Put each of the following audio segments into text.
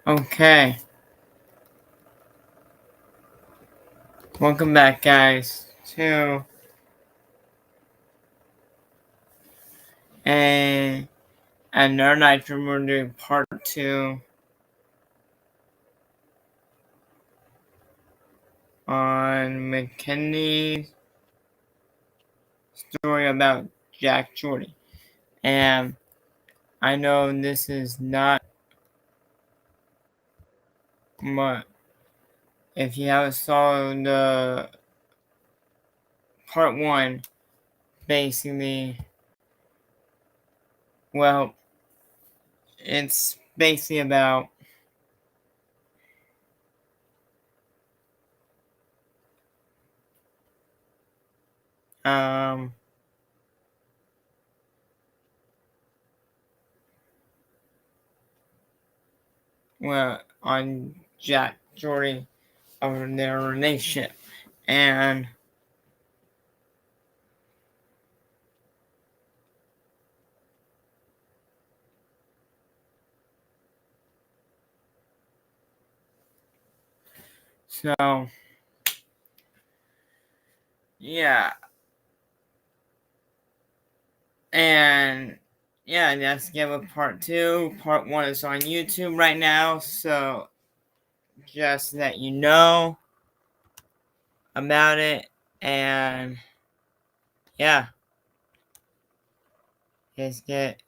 Okay, welcome back, guys, to another night we're doing part 2 on Mckinley's story about Jack Doherty. And I know this is not much. If you haven't saw the part 1, basically, well, it's basically about on Jack Doherty of their relationship. And so, yeah. And yeah, that's give a part 2. Part 1 is on YouTube right now, so just that you know about it. And yeah, let's get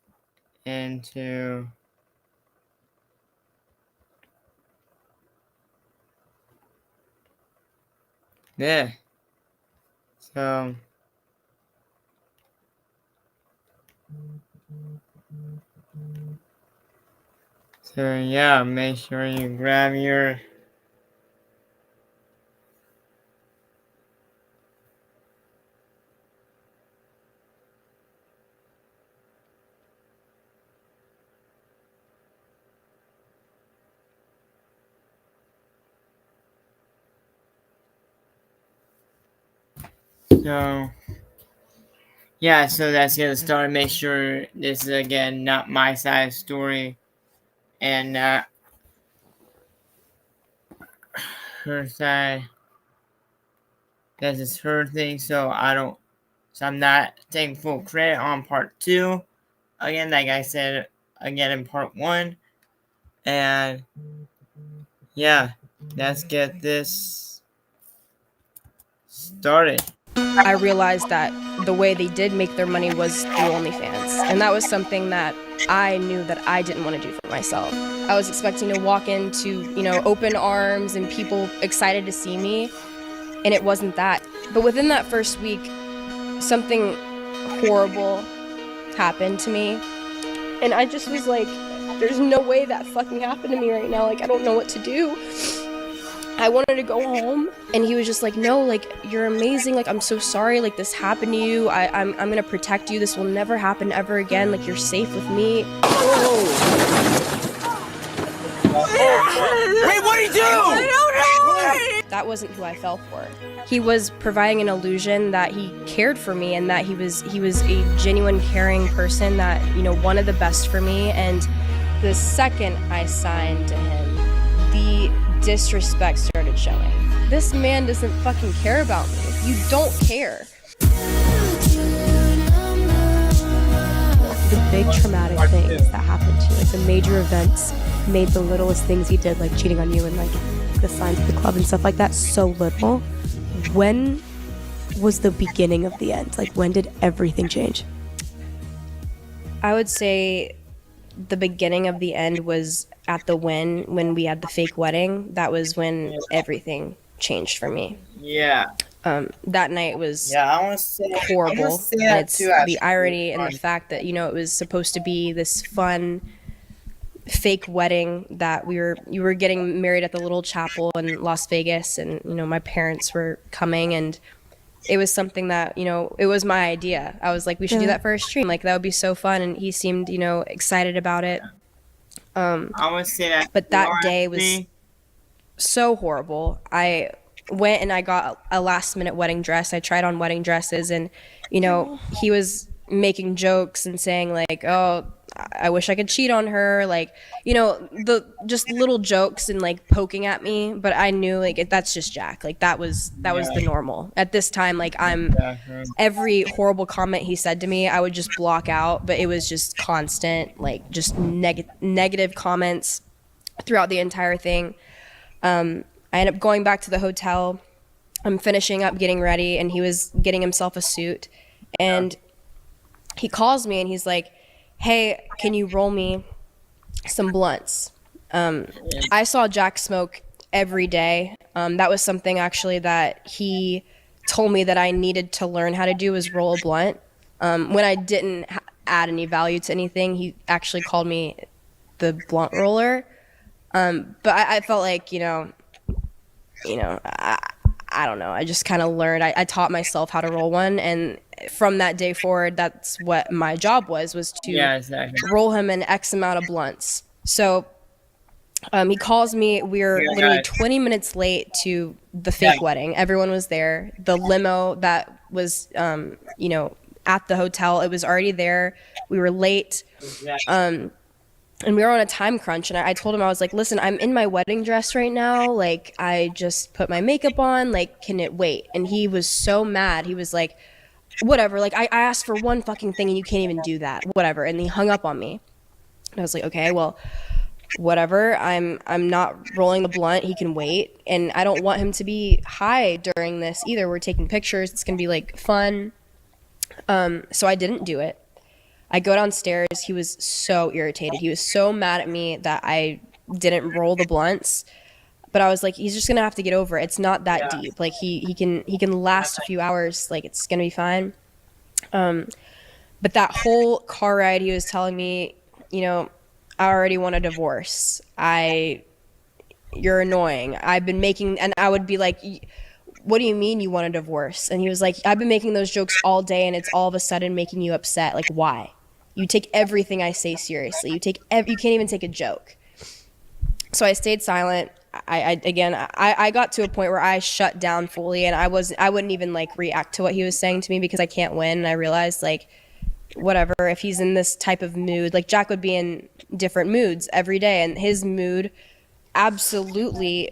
into this. So yeah, make sure you grab your so that's gonna start. Make sure this is again not my side of the story and not her side. This is her thing, so I'm not taking full credit on part 2. Again, like I said again in part 1. And yeah, let's get this started. I realized that the way they did make their money was through OnlyFans. And that was something that I knew that I didn't want to do for myself. I was expecting to walk into, open arms and people excited to see me. And it wasn't that. But within that first week, something horrible happened to me. And I just was like, there's no way that fucking happened to me right now. Like, I don't know what to do. I wanted to go home, and he was just like, no, like, you're amazing, like, I'm so sorry, like, this happened to you, I'm gonna protect you, this will never happen ever again, like, you're safe with me. Whoa. Wait, what did he do? I don't know! That wasn't who I fell for. He was providing an illusion that he cared for me, and that he was a genuine, caring person that, wanted the best for me, and the second I signed to him, the disrespect started showing. This man doesn't fucking care about me. You don't care. The big traumatic things that happened to you, like the major events, made the littlest things he did, like cheating on you and like the signs of the club and stuff like that, so little. When was the beginning of the end? Like, when did everything change? I would say the beginning of the end was at the when we had the fake wedding. That was when everything changed for me. Yeah. That night was horrible. And it's the irony and the fact that, it was supposed to be this fun fake wedding that you were getting married at the little chapel in Las Vegas, and, my parents were coming, and it was something that, it was my idea. I was like, we should do that for a stream. Like, that would be so fun. And he seemed, excited about it. I would say that. But that day was so horrible. I went and I got a last minute wedding dress. I tried on wedding dresses, and, he was making jokes and saying like, oh, I wish I could cheat on her, like, you know, the just little jokes and like poking at me. But I knew like that's just Jack. Like that was the normal at this time. Like every horrible comment he said to me, I would just block out. But it was just constant, like just negative comments throughout the entire thing. I ended up going back to the hotel. I'm finishing up getting ready, and he was getting himself a suit, and he calls me and he's like, hey, can you roll me some blunts? I saw Jack smoke every day. That was something actually that he told me that I needed to learn how to do, was roll a blunt. When I didn't add any value to anything, he actually called me the blunt roller. But I felt like, you know, I don't know. I just kind of learned. I taught myself how to roll one, and from that day forward, that's what my job was to roll him an X amount of blunts. So he calls me. We're literally 20 minutes late to the fake wedding. Everyone was there. The limo that was, you know, at the hotel, it was already there. We were late. And we were on a time crunch, and I told him, I was like, listen, I'm in my wedding dress right now. Like, I just put my makeup on. Like, can it wait? And he was so mad. He was like, whatever. Like, I asked for one fucking thing, and you can't even do that. Whatever. And he hung up on me. And I was like, okay, well, whatever. I'm not rolling the blunt. He can wait. And I don't want him to be high during this either. We're taking pictures. It's going to be, like, fun. So I didn't do it. I go downstairs. He was so irritated. He was so mad at me that I didn't roll the blunts. But I was like, he's just gonna have to get over it. It's not that deep. Like he can last a few hours. Like it's gonna be fine. But that whole car ride, he was telling me, you know, I already want a divorce. You're annoying. I've been making, and I would be like, what do you mean you want a divorce? And he was like, I've been making those jokes all day, and it's all of a sudden making you upset. Like, why? You take everything I say seriously. You can't even take a joke. So I stayed silent. I got to a point where I shut down fully, and I wouldn't even like react to what he was saying to me because I can't win. And I realized like, whatever, if he's in this type of mood, like Jack would be in different moods every day, and his mood absolutely,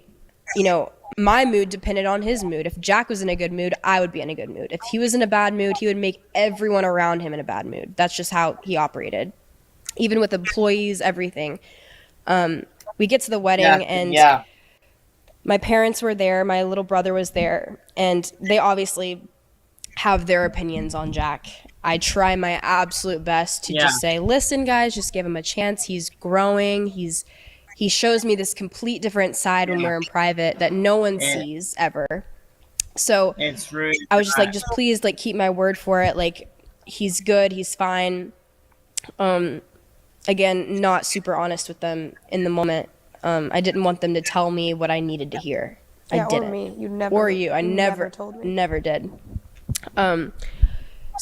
you know, my mood depended on his mood. If Jack was in a good mood, I would be in a good mood. If he was in a bad mood, he would make everyone around him in a bad mood. That's just how he operated. Even with employees, everything. We get to the wedding, and my parents were there. My little brother was there, and they obviously have their opinions on Jack. I try my absolute best to just say, listen, guys, just give him a chance. He's growing. He shows me this complete different side when we're in private that no one sees ever. So I was just like, just please, like, keep my word for it. Like, he's good. He's fine. Again, not super honest with them in the moment. I didn't want them to tell me what I needed to hear. I didn't. Or me. You never. Or you. I never told me. Never did. So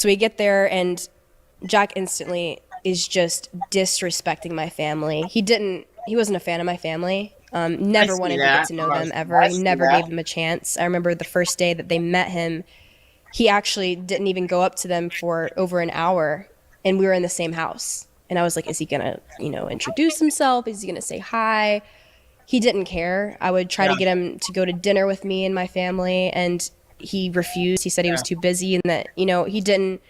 we get there, and Jack instantly is just disrespecting my family. He wasn't a fan of my family. Never wanted to get to know them ever. He never gave them a chance. I remember the first day that they met him, he actually didn't even go up to them for over an hour, and we were in the same house. And I was like, is he gonna, you know, introduce himself? Is he gonna say hi? He didn't care. I would try to get him to go to dinner with me and my family, and he refused. He said he was too busy, and that, you know, he didn't,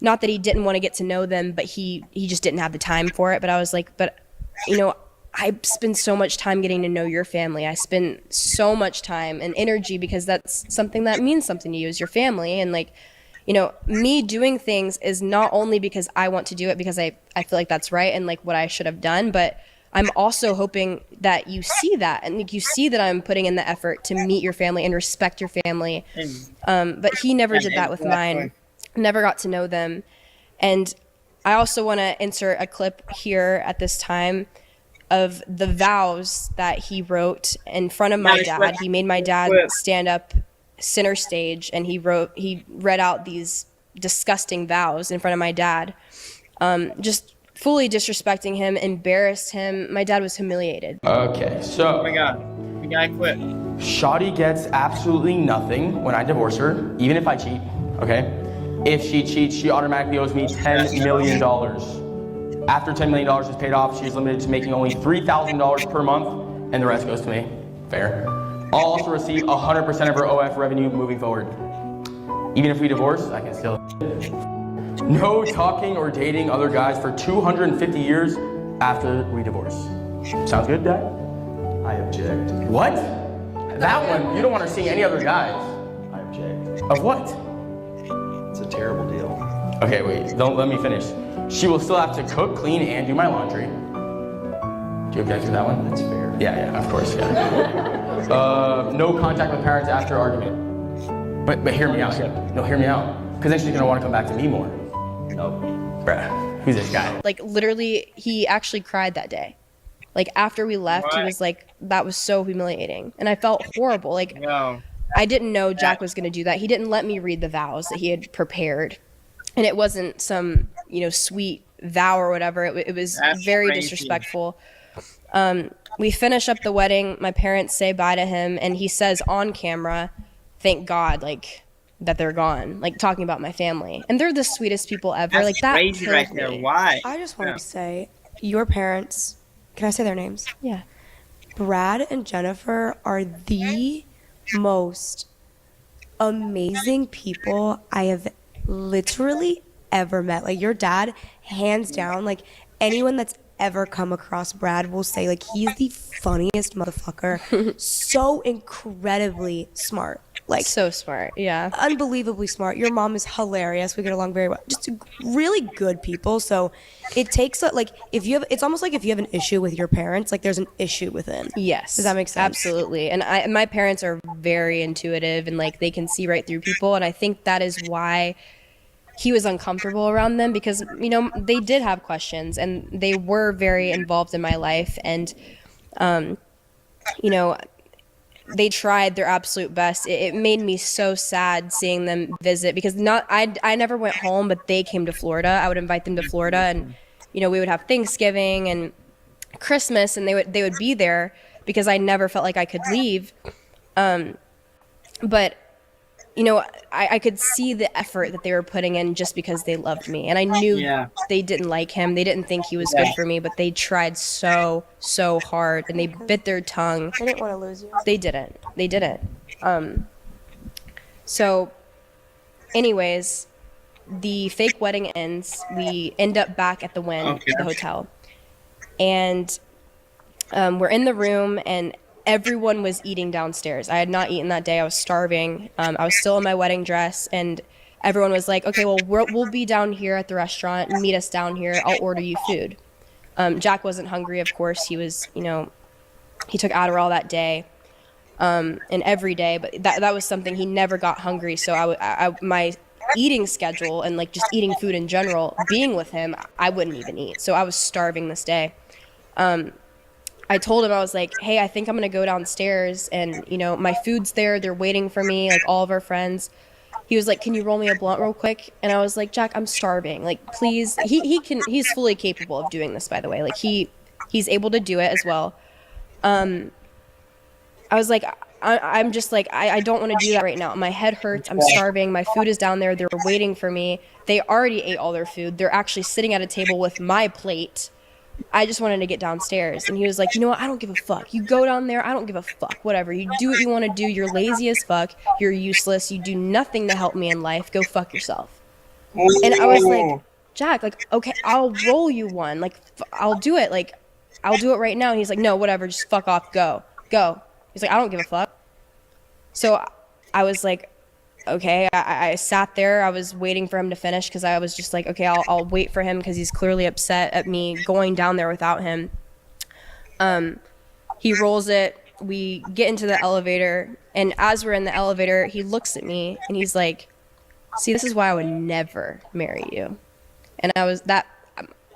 not that he didn't want to get to know them, but he just didn't have the time for it. But I was like, but, you know, I spend so much time getting to know your family. I spend so much time and energy because that's something that means something to you, is your family. And like, you know, me doing things is not only because I want to do it because I feel like that's right and like what I should have done, but I'm also hoping that you see that, and like you see that I'm putting in the effort to meet your family and respect your family. But he never did that with mine. Never got to know them. And I also want to insert a clip here at this time of the vows that he wrote in front of my dad. He made my dad stand up center stage, and he read out these disgusting vows in front of my dad. Just fully disrespecting him, embarrassed him. My dad was humiliated. Okay, so. Oh my God, we gotta quit. Shawty gets absolutely nothing when I divorce her, even if I cheat, okay? If she cheats, she automatically owes me $10 million. After $10 million is paid off, she's limited to making only $3,000 per month, and the rest goes to me. Fair. I'll also receive 100% of her OF revenue moving forward. Even if we divorce, I can still. No talking or dating other guys for 250 years after we divorce. Sounds good, Dad? I object. What? That one, you don't want her seeing any other guys. I object. Of what? It's a terrible deal. Okay, wait, don't let me finish. She will still have to cook, clean, and do my laundry. Do you object to that one? That's fair. Yeah, of course, yeah. No contact with parents after argument. But hear me out. No, hear me out. Because then she's gonna want to come back to me more. Nope. Bruh, who's this guy? Like, literally, he actually cried that day. Like, after we left, he was like, that was so humiliating. And I felt horrible. Like, No. I didn't know Jack was going to do that. He didn't let me read the vows that he had prepared. And it wasn't some, sweet vow or whatever. It was very crazy. Disrespectful. We finish up the wedding. My parents say bye to him. And he says on camera, thank God, like, that they're gone. Like, talking about my family. And they're the sweetest people ever. That's like, that crazy killed right there. me. Why? I just wanted to say, your parents, can I say their names? Yeah. Brad and Jennifer are the most amazing people I have literally ever met. Like, your dad, hands down, like, anyone that's ever come across Brad will say, like, he's the funniest motherfucker. So incredibly smart. Like, So smart. Yeah. unbelievably smart. Your mom is hilarious. We get along very well. Just really good people. So it takes it's almost like if you have an issue with your parents, like there's an issue within. Yes. Does that make sense? Absolutely. And my parents are very intuitive and like they can see right through people. And I think that is why he was uncomfortable around them because, they did have questions and they were very involved in my life. And, they tried their absolute best. It made me so sad seeing them visit because I never went home, but they came to Florida. I would invite them to Florida and, we would have Thanksgiving and Christmas and they would be there because I never felt like I could leave. But, I could see the effort that they were putting in just because they loved me. And I knew they didn't like him. They didn't think he was good for me, but they tried so, so hard and they bit their tongue. They didn't want to lose you. They didn't. So anyways, the fake wedding ends. We end up back at the Wynn, the hotel. And we're in the room and everyone was eating downstairs. I had not eaten that day. I was starving. I was still in my wedding dress and everyone was like, okay, well, we'll be down here at the restaurant. Meet us down here. I'll order you food. Jack wasn't hungry, of course. He was, he took Adderall that day and every day, but that was something he never got hungry. So my eating schedule and like just eating food in general, being with him, I wouldn't even eat. So I was starving this day. I told him, I was like, hey, I think I'm going to go downstairs and, my food's there. They're waiting for me, like all of our friends. He was like, can you roll me a blunt real quick? And I was like, Jack, I'm starving. Like, please. He's fully capable of doing this, by the way. Like he's able to do it as well. I was like, I'm just like, I don't want to do that right now. My head hurts. I'm starving. My food is down there. They're waiting for me. They already ate all their food. They're actually sitting at a table with my plate. I just wanted to get downstairs. And he was like, you know what? I don't give a fuck. You go down there. I don't give a fuck. Whatever. You do what you want to do. You're lazy as fuck. You're useless. You do nothing to help me in life. Go fuck yourself. And I was like, Jack, like, okay, I'll roll you one. Like, I'll do it. Like, I'll do it right now. And he's like, no, whatever. Just fuck off. Go. He's like, I don't give a fuck. So I was like, okay. I sat there. I was waiting for him to finish because I was just like, okay, I'll wait for him because he's clearly upset at me going down there without him. He rolls it. We get into the elevator. And as we're in the elevator, he looks at me and he's like, see, this is why I would never marry you. And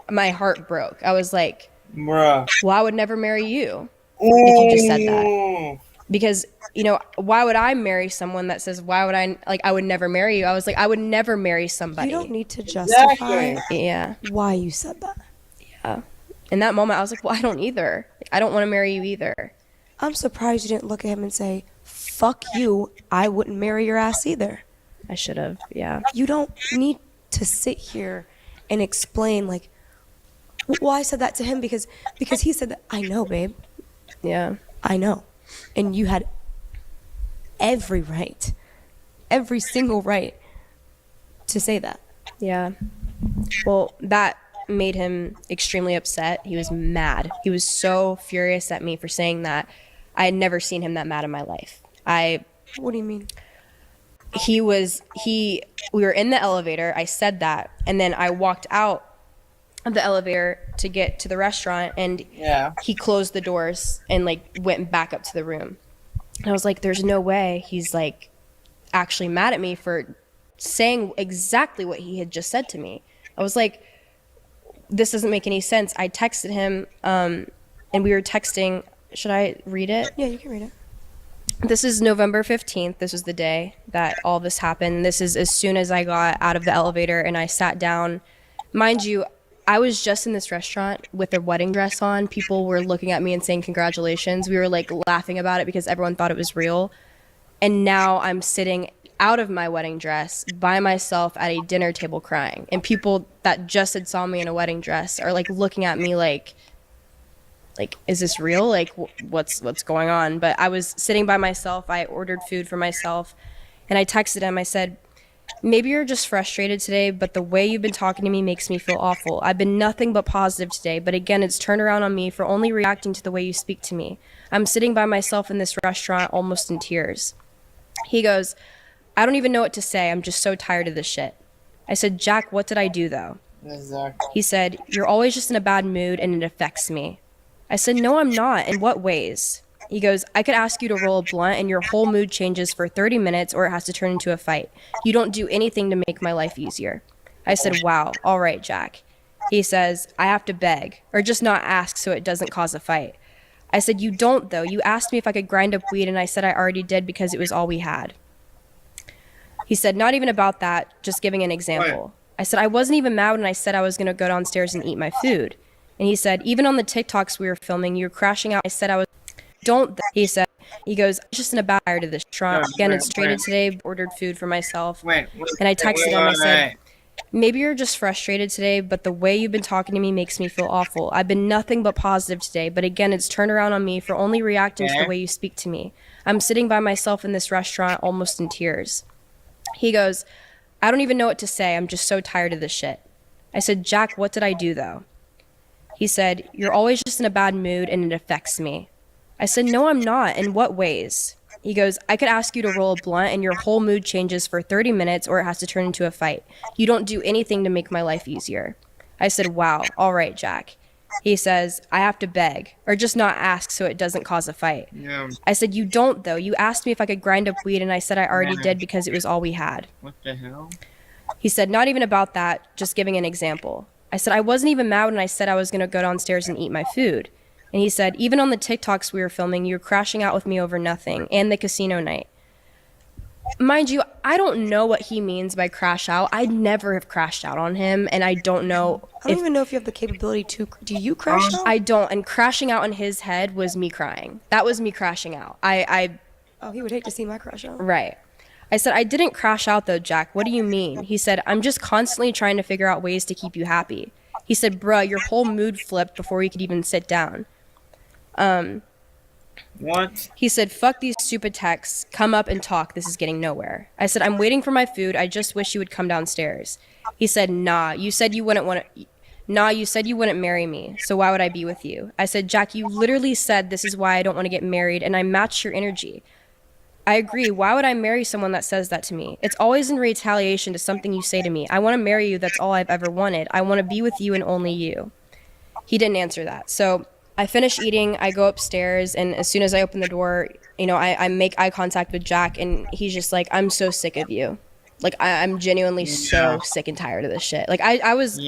my heart broke. I was like, Bruh. well, I would never marry you if you just said that. Because, why would I marry someone that says, I would never marry you? I was like, I would never marry somebody. You don't need to justify Yeah. why you said that. Yeah. In that moment, I was like, well, I don't either. I don't want to marry you either. I'm surprised you didn't look at him and say, fuck you, I wouldn't marry your ass either. I should have. Yeah. You don't need to sit here and explain like, well, I said that to him because he said that. I know, babe. Yeah. I know. And you had every right, every single right to say that. Yeah. Well, that made him extremely upset. He was mad. He was so furious at me for saying that. I had never seen him that mad in my life. What do you mean? We were in the elevator. I said that. And then I walked out of the elevator to get to the restaurant, and he closed the doors and like went back up to the room. And I was like, there's no way he's like actually mad at me for saying exactly what he had just said to me. I was like, this doesn't make any sense. I texted him, and we were texting. Should I read it? Yeah, you can read it. This is November 15th. This was the day that all this happened. This is as soon as I got out of the elevator and I sat down. Mind you, I was just in this restaurant with a wedding dress on. People were looking at me and saying congratulations. We were like laughing about it because everyone thought it was real. And now I'm sitting out of my wedding dress by myself at a dinner table crying. And people that just had saw me in a wedding dress are like looking at me like, is this real? Like, what's going on? But I was sitting by myself. I ordered food for myself. And I texted him. I said, maybe you're just frustrated today, but the way you've been talking to me makes me feel awful. I've been nothing but positive today, but again, it's turned around on me for only reacting to the way you speak to me. I'm sitting by myself in this restaurant almost in tears. He goes, I don't even know what to say. I'm just so tired of this shit. I said, Jack, what did I do though? Exactly. He said, you're always just in a bad mood and it affects me. I said, no, I'm not. In what ways? He goes, I could ask you to roll a blunt and your whole mood changes for 30 minutes or it has to turn into a fight. You don't do anything to make my life easier. I said, wow, all right, Jack. He says, I have to beg or just not ask so it doesn't cause a fight. I said, you don't though. You asked me if I could grind up weed and I said I already did because it was all we had. He said, not even about that, just giving an example. I said, I wasn't even mad when I said I was going to go downstairs and eat my food. And he said, even on the TikToks we were filming, you were crashing out. I said I was, he said, he goes, I'm just in a bad tired of this restaurant. Again, it's traded today, ordered food for myself. And I texted him, I said, maybe you're just frustrated today, but the way you've been talking to me makes me feel awful. I've been nothing but positive today, but again, it's turned around on me for only reacting to the way you speak to me. I'm sitting by myself in this restaurant almost in tears. He goes, I don't even know what to say. I'm just so tired of this shit. I said, Jack, what did I do though? He said, you're always just in a bad mood and it affects me. I said, no, I'm not. In what ways? He goes, I could ask you to roll a blunt and your whole mood changes for 30 minutes or it has to turn into a fight. You don't do anything to make my life easier. I said, wow, all right, Jack. He says, I have to beg or just not ask so it doesn't cause a fight. Yeah. I said, you don't though. You asked me if I could grind up weed and I said I already did because it was all we had. What the hell? He said, not even about that, just giving an example. I said, I wasn't even mad when I said I was going to go downstairs and eat my food. And he said, even on the TikToks we were filming, you were crashing out with me over nothing and the casino night. Mind you, I don't know what he means by crash out. I'd never have crashed out on him, and I don't know. I don't even know if you have the capability to. Do you crash out? I don't, and crashing out on his head was me crying. That was me crashing out. Oh, he would hate to see my crash out. Right. I said, I didn't crash out though, Jack. What do you mean? He said, I'm just constantly trying to figure out ways to keep you happy. He said, bruh, your whole mood flipped before we could even sit down. What? He said, fuck these stupid texts. Come up and talk. This is getting nowhere. I said, I'm waiting for my food. I just wish you would come downstairs. He said, nah, you said you wouldn't marry me. So why would I be with you? I said, Jack, you literally said this is why I don't want to get married, and I matched your energy. I agree. Why would I marry someone that says that to me? It's always in retaliation to something you say to me. I want to marry you. That's all I've ever wanted. I want to be with you and only you. He didn't answer that. So I finish eating. I go upstairs, and as soon as I open the door, I make eye contact with Jack, and he's just like, I'm so sick of you. Like, I'm genuinely so sick and tired of this shit. Like, I was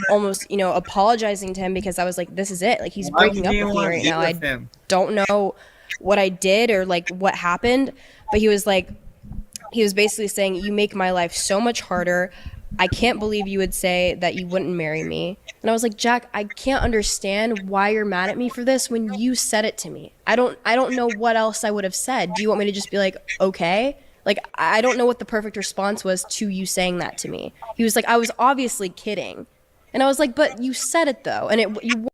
almost, apologizing to him because I was like, this is it. Like, he's breaking up with me right now. I don't know what I did or like what happened, but he was basically saying, you make my life so much harder. I can't believe you would say that you wouldn't marry me. And I was like, Jack, I can't understand why you're mad at me for this when you said it to me. I don't know what else I would have said. Do you want me to just be like, okay? Like, I don't know what the perfect response was to you saying that to me. He was like, I was obviously kidding. And I was like, but you said it though. And you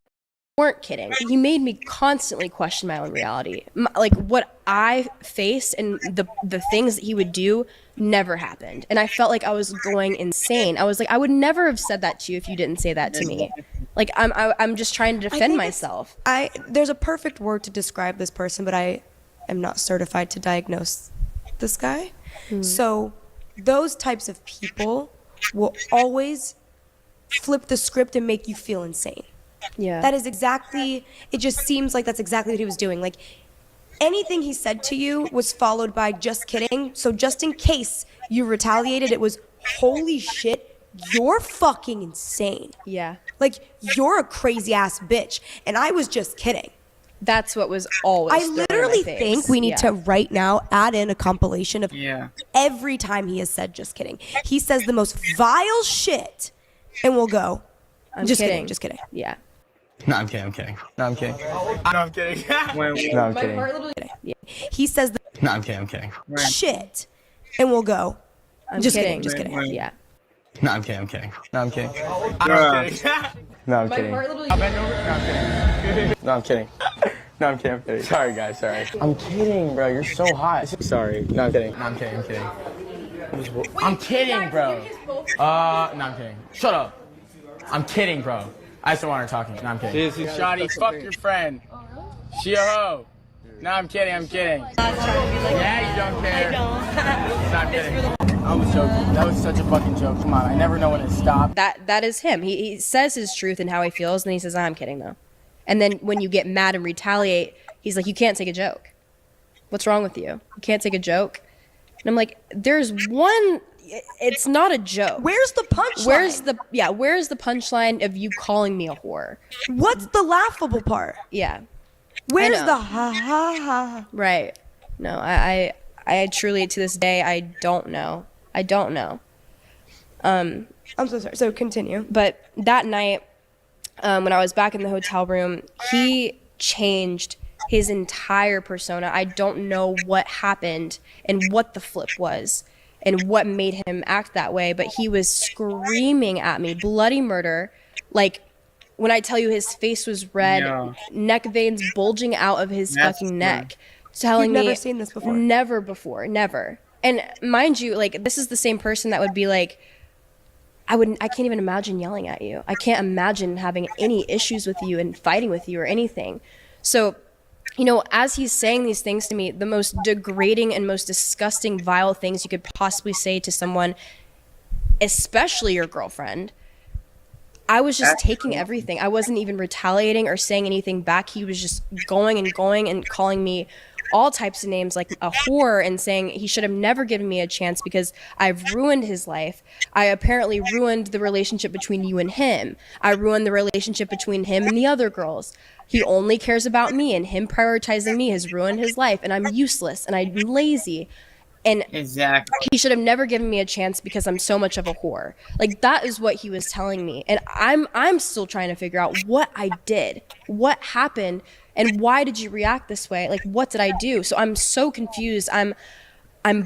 weren't kidding. He made me constantly question my own reality. Like, what I faced and the things that he would do never happened. And I felt like I was going insane. I was like, I would never have said that to you if you didn't say that to me. Like, I'm just trying to defend myself. There's a perfect word to describe this person, but I am not certified to diagnose this guy. So those types of people will always flip the script and make you feel insane. Yeah. That is exactly, it just seems like that's exactly what he was doing. Like, anything he said to you was followed by just kidding. So just in case you retaliated, it was, holy shit, you're fucking insane. Yeah. Like, you're a crazy ass bitch. And I was just kidding. That's what was always I thrown in my literally face. think we need to right now add in a compilation of every time he has said just kidding. He says the most vile shit and we'll go, just kidding, just kidding. Yeah. No, I'm kidding. No, I'm kidding. No, I'm kidding. No, I'm kidding. Yeah. He says the No, I'm kidding. shit and we'll go, just kidding, just kidding. Yeah. No, I'm kidding. No, I'm kidding. No, I'm kidding. No, I'm kidding. No, I'm kidding. Sorry, guys, sorry. I'm kidding, bro. You're so hot. Sorry. No, I'm kidding. No, I'm kidding. I'm kidding, bro. No, I'm kidding. Shut up. I'm kidding, bro. I just don't want her talking. No, I'm kidding. Shawty, fuck your friend. She a hoe. No, I'm kidding. Yeah, you don't care. No, I'm kidding. I was joking. That was such a fucking joke. Come on, I never know when to stop. That is him. He says his truth and how he feels, and then he says, I'm kidding though. And then when you get mad and retaliate, he's like, you can't take a joke. What's wrong with you? You can't take a joke? And I'm like, there's one, it's not a joke. Where's the punchline? Where's the punchline of you calling me a whore? What's the laughable part? Yeah. Where's the ha ha ha? Right. No, I truly, to this day, I don't know. I'm so sorry. So continue. But that night, when I was back in the hotel room, he changed his entire persona. I don't know what happened and what the flip was and what made him act that way, but he was screaming at me, bloody murder. Like, when I tell you his face was red, neck veins bulging out of his fucking neck, telling me, You've never seen this before? Never before, never. And mind you, like, this is the same person that would be like, I can't even imagine yelling at you. I can't imagine having any issues with you and fighting with you or anything. So, you know, as he's saying these things to me, the most degrading and most disgusting, vile things you could possibly say to someone, especially your girlfriend, I was just taking everything. I wasn't even retaliating or saying anything back. He was just going and calling me all types of names, like a whore, and saying he should have never given me a chance because I've ruined his life. I apparently ruined the relationship between you and him. I ruined the relationship between him and the other girls. He only cares about me, and him prioritizing me has ruined his life, and I'm useless, and I'm lazy. And he should have never given me a chance because I'm so much of a whore. Like, that is what he was telling me. And I'm still trying to figure out what I did, what happened, and why did you react this way? Like, what did I do? So I'm so confused. I'm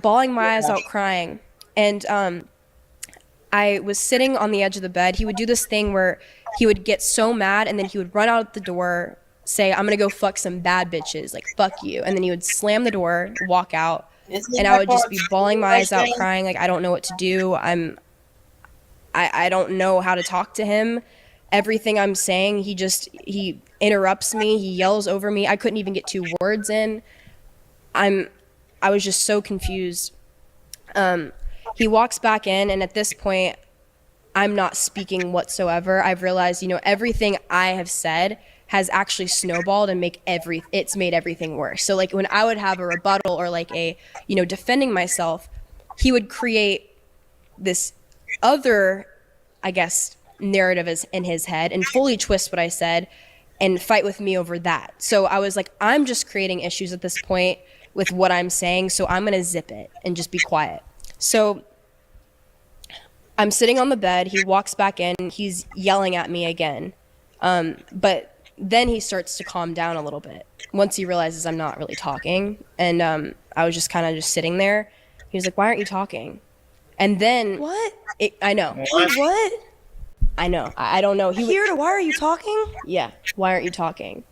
bawling my eyes out crying. And I was sitting on the edge of the bed. He would do this thing where he would get so mad and then he would run out the door, say, I'm gonna go fuck some bad bitches, like, fuck you. And then he would slam the door, walk out. And I would just be bawling my eyes out, crying, like, I don't know what to do. I don't know how to talk to him. Everything I'm saying, he interrupts me. He yells over me. I couldn't even get 2 words in. I was just so confused. He walks back in, and at this point, I'm not speaking whatsoever. I've realized, you know, everything I have said has actually snowballed and it's made everything worse. So, like, when I would have a rebuttal or like a, you know, defending myself, he would create this other, I guess, narrative in his head and fully twist what I said and fight with me over that. So I was like, I'm just creating issues at this point with what I'm saying, so I'm gonna zip it and just be quiet. So I'm sitting on the bed, he walks back in, he's yelling at me again. But then he starts to calm down a little bit once he realizes I'm not really talking. And I was just kind of just sitting there. He was like, why aren't you talking? And then What? I know. What? I know. I don't know. Why are you talking? Yeah, why aren't you talking?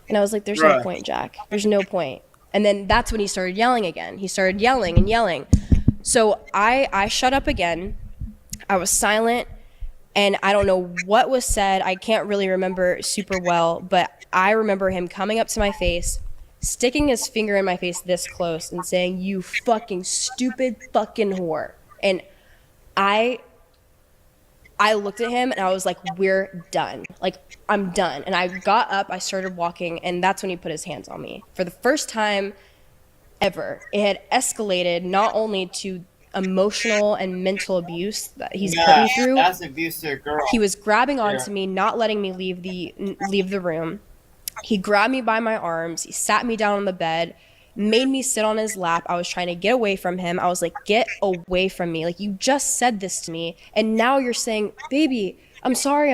And I was like, there's Bruh. no point, Jack. There's no point. And then that's when he started yelling again. He started yelling and yelling. So I shut up again. I was silent, and I don't know what was said. I can't really remember super well, but I remember him coming up to my face, sticking his finger in my face this close and saying, you fucking stupid fucking whore. And I looked at him and I was like, we're done. Like, I'm done. And I got up, I started walking, and that's when he put his hands on me. For the first time ever, it had escalated not only to emotional and mental abuse that he's put me through. That's abuse to a girl. He was grabbing onto me, not letting me leave the room. He grabbed me by my arms. He sat me down on the bed, made me sit on his lap. I was trying to get away from him. I was like, get away from me. Like, you just said this to me, and now you're saying, baby, I'm sorry.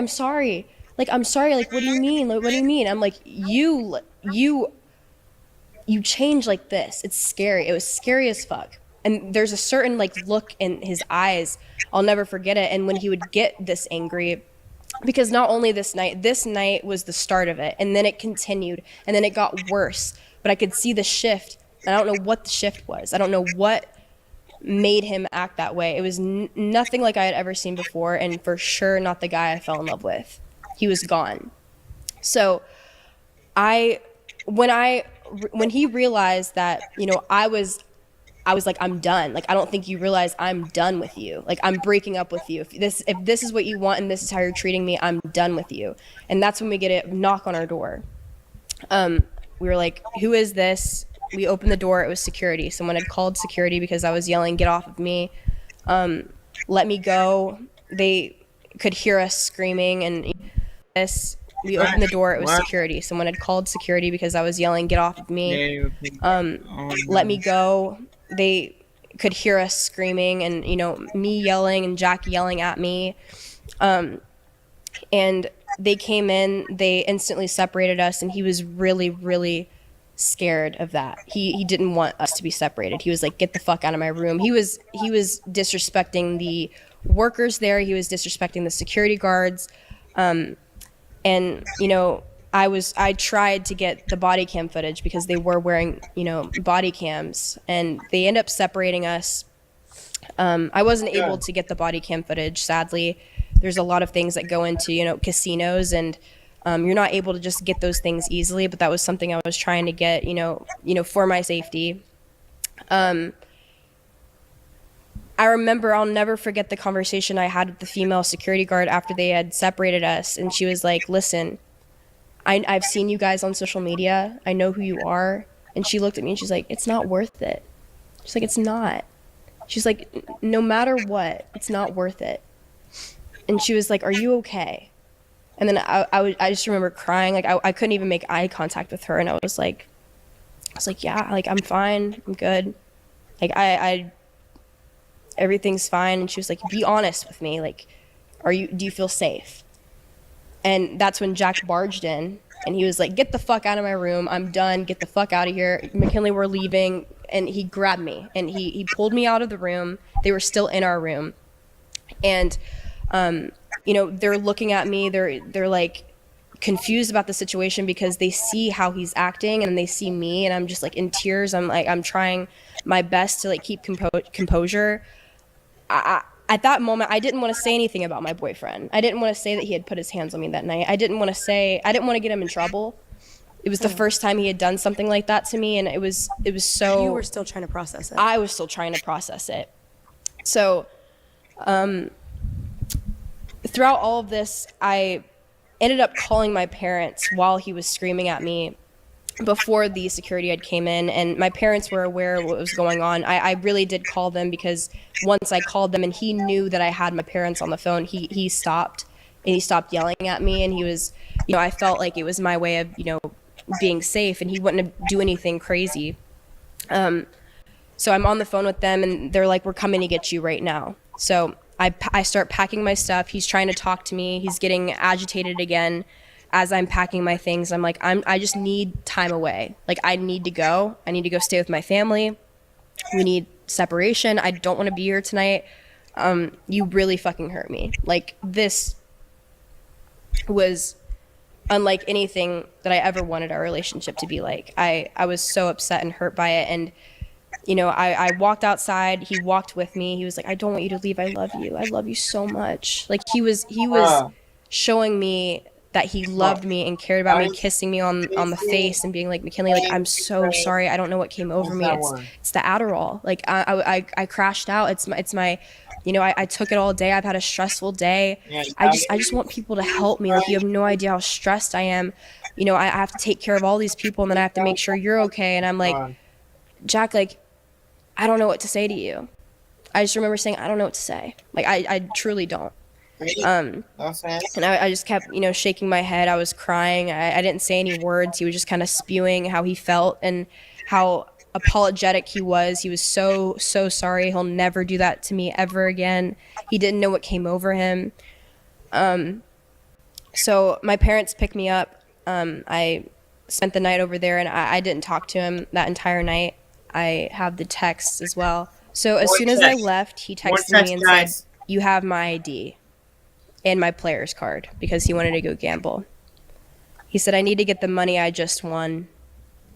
Like, I'm sorry. Like, what do you mean? Like, what do you mean? I'm like, you change like this. It's scary. It was scary as fuck. And there's a certain like look in his eyes. I'll never forget it. And when he would get this angry, because not only this night was the start of it, and then it continued, and then it got worse. But I could see the shift. And I don't know what the shift was. I don't know what made him act that way. It was nothing like I had ever seen before, and for sure not the guy I fell in love with. He was gone. So when he realized that, I was like, I'm done. Like, I don't think you realize I'm done with you. Like, I'm breaking up with you. If this is what you want and this is how you're treating me, I'm done with you. And that's when we get a knock on our door. We were like, who is this? We opened the door. It was security. Someone had called security because I was yelling, get off of me. Let me go. They could hear us screaming, and we opened the door. It was security. Someone had called security because I was yelling, get off of me. Let me go. They could hear us screaming, and me yelling and Jack yelling at me. And they came in, they instantly separated us, and he was really, really scared of that. He didn't want us to be separated. He was like, get the fuck out of my room. He was disrespecting the workers there. He was disrespecting the security guards. And I tried to get the body cam footage because they were wearing, body cams, and they end up separating us. I wasn't able to get the body cam footage, sadly. There's a lot of things that go into, casinos, and you're not able to just get those things easily, but that was something I was trying to get, for my safety. I remember, I'll never forget the conversation I had with the female security guard after they had separated us, and she was like, listen, I've seen you guys on social media. I know who you are. And she looked at me and she's like, it's not worth it. She's like, it's not. She's like, no matter what, it's not worth it. And she was like, are you okay? And then I just remember crying. Like, I couldn't even make eye contact with her. And I was like, yeah, like, I'm fine. I'm good. Like, everything's fine. And she was like, be honest with me. Like, do you feel safe? And that's when Jack barged in, and he was like, get the fuck out of my room. I'm done. Get the fuck out of here. McKinley, we're leaving. And he grabbed me, and he pulled me out of the room. They were still in our room. And, they're looking at me. They're like confused about the situation because they see how he's acting, and they see me, and I'm just like in tears. I'm trying my best to like keep composure. At that moment, I didn't want to say anything about my boyfriend. I didn't want to say that he had put his hands on me that night. I didn't want to get him in trouble. It was the first time he had done something like that to me, and it was so... You were still trying to process it. I was still trying to process it. So, throughout all of this, I ended up calling my parents while he was screaming at me before the security had came in, and my parents were aware of what was going on. I really did call them because once I called them and he knew that I had my parents on the phone, he stopped, and he stopped yelling at me, and he was, I felt like it was my way of, being safe, and he wouldn't do anything crazy. So I'm on the phone with them, and they're like, we're coming to get you right now. So I start packing my stuff. He's trying to talk to me. He's getting agitated again. As I'm packing my things, I'm like, I just need time away. Like, I need to go stay with my family. We need separation. I don't want to be here tonight. You really fucking hurt me. Like, this was unlike anything that I ever wanted our relationship to be like. I was so upset and hurt by it. And, you know, I walked outside. He walked with me. He was like, I don't want you to leave. I love you. I love you so much. Like, he was showing me that he loved me and cared about me, kissing me on the face and being like, McKinley, like, I'm so sorry. I don't know what came over me. It's the Adderall. Like, I crashed out. It's my, you know, I took it all day. I've had a stressful day. I just want people to help me. Like, you have no idea how stressed I am. You know, I have to take care of all these people, and then I have to make sure you're okay. And I'm like, Jack, like, I don't know what to say to you. I just remember saying, I don't know what to say. Like, I truly don't. And I just kept, you know, shaking my head. I was crying. I didn't say any words. He was just kind of spewing how he felt and how apologetic he was. He was so sorry. He'll never do that to me ever again. He didn't know what came over him. So my parents picked me up. I spent the night over there, and I didn't talk to him that entire night. I have the texts as well. So as soon as I left, he texted me and said, you have my ID and my player's card, because he wanted to go gamble. He said, I need to get the money I just won.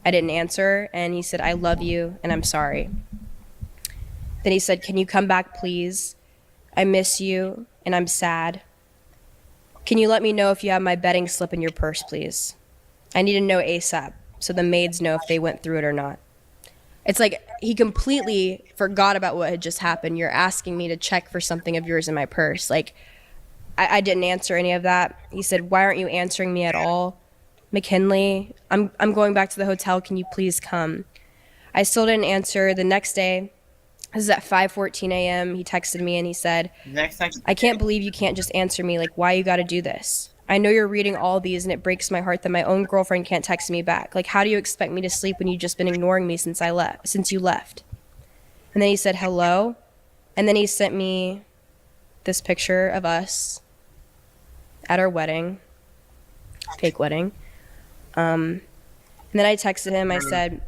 I didn't answer, and he said, I love you, and I'm sorry. Then he said, can you come back, please? I miss you, and I'm sad. Can you let me know if you have my betting slip in your purse, please? I need to know ASAP, so the maids know if they went through it or not. It's like he completely forgot about what had just happened. You're asking me to check for something of yours in my purse. Like, I didn't answer any of that. He said, why aren't you answering me at all? McKinley, I'm going back to the hotel. Can you please come? I still didn't answer. The next day, this is at 5:14 a.m., he texted me and he said, I can't believe you can't just answer me. Like, why you got to do this? I know you're reading all these, and it breaks my heart that my own girlfriend can't text me back. Like, how do you expect me to sleep when you've just been ignoring me since you left? And then he said, hello. And then he sent me this picture of us at our wedding, fake wedding. And then I texted him. I said,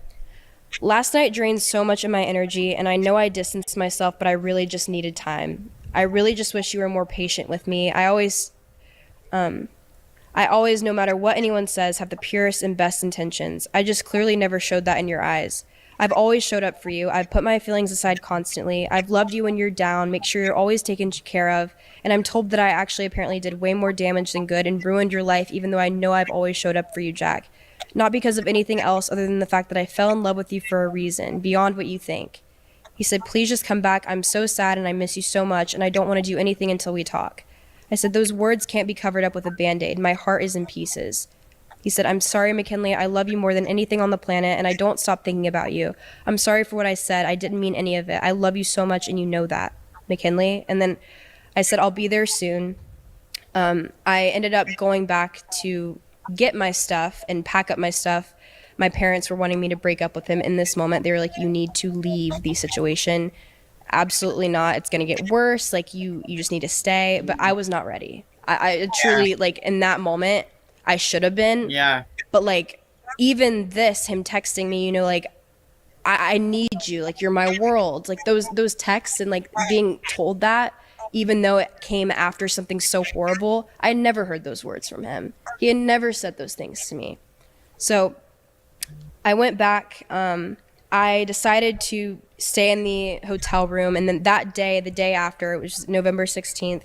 last night drained so much of my energy, and I know I distanced myself, but I really just needed time. I really just wish you were more patient with me. I always, no matter what anyone says, have the purest and best intentions. I just clearly never showed that in your eyes. I've always showed up for you. I've put my feelings aside constantly. I've loved you when you're down, make sure you're always taken care of. And I'm told that I actually apparently did way more damage than good and ruined your life, even though I know I've always showed up for you, Jack. Not because of anything else other than the fact that I fell in love with you for a reason, beyond what you think. He said, please just come back. I'm so sad and I miss you so much, and I don't want to do anything until we talk. I said, those words can't be covered up with a Band-Aid. My heart is in pieces. He said, I'm sorry, McKinley. I love you more than anything on the planet, and I don't stop thinking about you. I'm sorry for what I said. I didn't mean any of it. I love you so much, and you know that, McKinley. And then I said, I'll be there soon. I ended up going back to get my stuff and pack up my stuff. My parents were wanting me to break up with him in this moment. They were like, you need to leave the situation. Absolutely not. It's going to get worse. Like, you just need to stay. But I was not ready. I truly, like, in that moment, I should have been. Yeah. But, like, even this, him texting me, you know, like, I need you. Like, you're my world. Like, those texts and, like, being told that, even though it came after something so horrible, I had never heard those words from him. He had never said those things to me. So I went back. I decided to stay in the hotel room. And then that day, the day after, it was November 16th,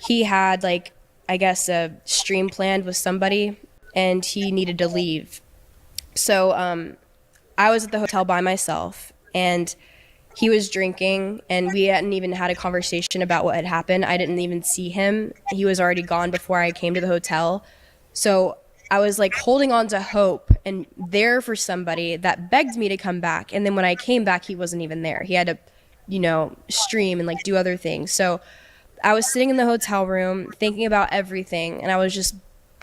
he had, like, I guess a stream planned with somebody, and he needed to leave. So I was at the hotel by myself, and he was drinking, and we hadn't even had a conversation about what had happened. I didn't even see him. He was already gone before I came to the hotel. So I was, like, holding on to hope and there for somebody that begged me to come back. And then when I came back, he wasn't even there. He had to, you know, stream and, like, do other things. So I was sitting in the hotel room thinking about everything, and I was just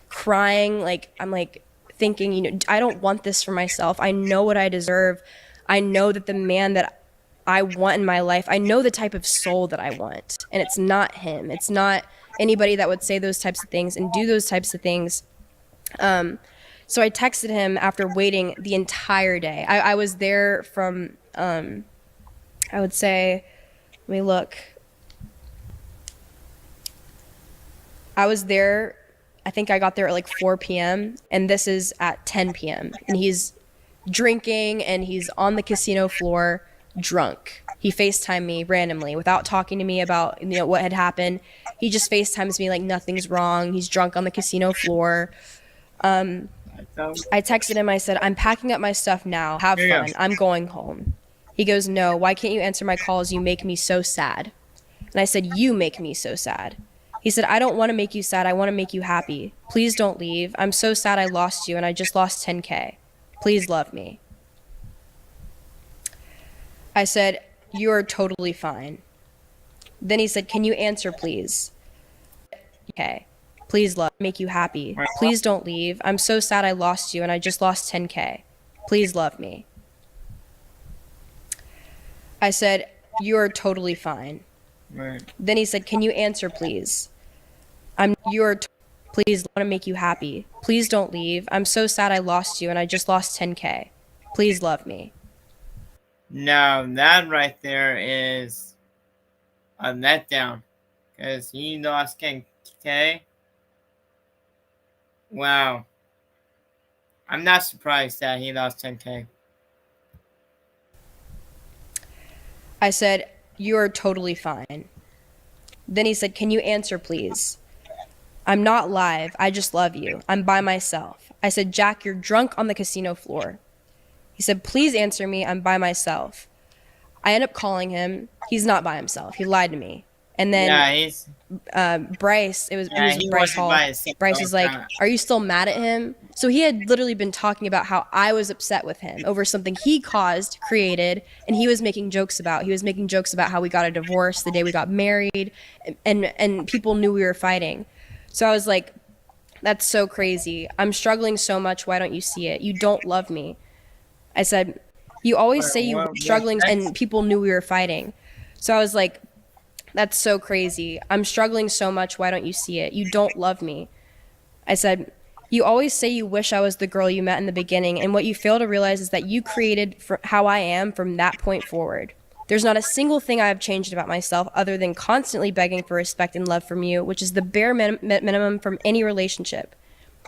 crying. Like, I'm, like, thinking, you know, I don't want this for myself. I know what I deserve. I know that the man that I want in my life, I know the type of soul that I want, and it's not him. It's not anybody that would say those types of things and do those types of things. So I texted him after waiting the entire day. I was there from I would say, let me look. I was there, I think I got there at like 4 p.m. and this is at 10 p.m. and he's drinking and he's on the casino floor drunk. He FaceTimed me randomly without talking to me about, you know, what had happened. He just FaceTimes me like nothing's wrong. He's drunk on the casino floor. I texted him, I said, I'm packing up my stuff now. Have fun. I'm going home. He goes, no, why can't you answer my calls? You make me so sad. And I said, you make me so sad. He said, I don't want to make you sad. I want to make you happy. Please don't leave. I'm so sad I lost you and I just lost 10K. Please love me. I said, you're totally fine. Then he said, can you answer, please? Okay. Please love, make you happy. Please don't leave. I'm so sad I lost you and I just lost 10K. Please love me. I said, you're totally fine. Right. Then he said, can you answer, please? Please want to make you happy. Please don't leave. I'm so sad I lost you and I just lost 10K. Please love me. Now that right there is a letdown, because he lost 10K. Wow. I'm not surprised that he lost 10K. I said, you're totally fine. Then he said, can you answer, please? I'm not live. I just love you. I'm by myself. I said, Jack, you're drunk on the casino floor. He said, please answer me. I'm by myself. I end up calling him. He's not by himself. He lied to me. And then Bryce, it was Bryce Hall. Bryce is like, are you still mad at him? So he had literally been talking about how I was upset with him over something he caused, created, and he was making jokes about. He was making jokes about how we got a divorce the day we got married, and people knew we were fighting. So I was like, that's so crazy. I'm struggling so much. Why don't you see it? You don't love me. I said, you always say you were struggling and people knew we were fighting. So I was like, that's so crazy. I'm struggling so much. Why don't you see it? You don't love me. I said, you always say you wish I was the girl you met in the beginning, and what you fail to realize is that you created how I am from that point forward. There's not a single thing I have changed about myself other than constantly begging for respect and love from you, which is the bare minimum from any relationship.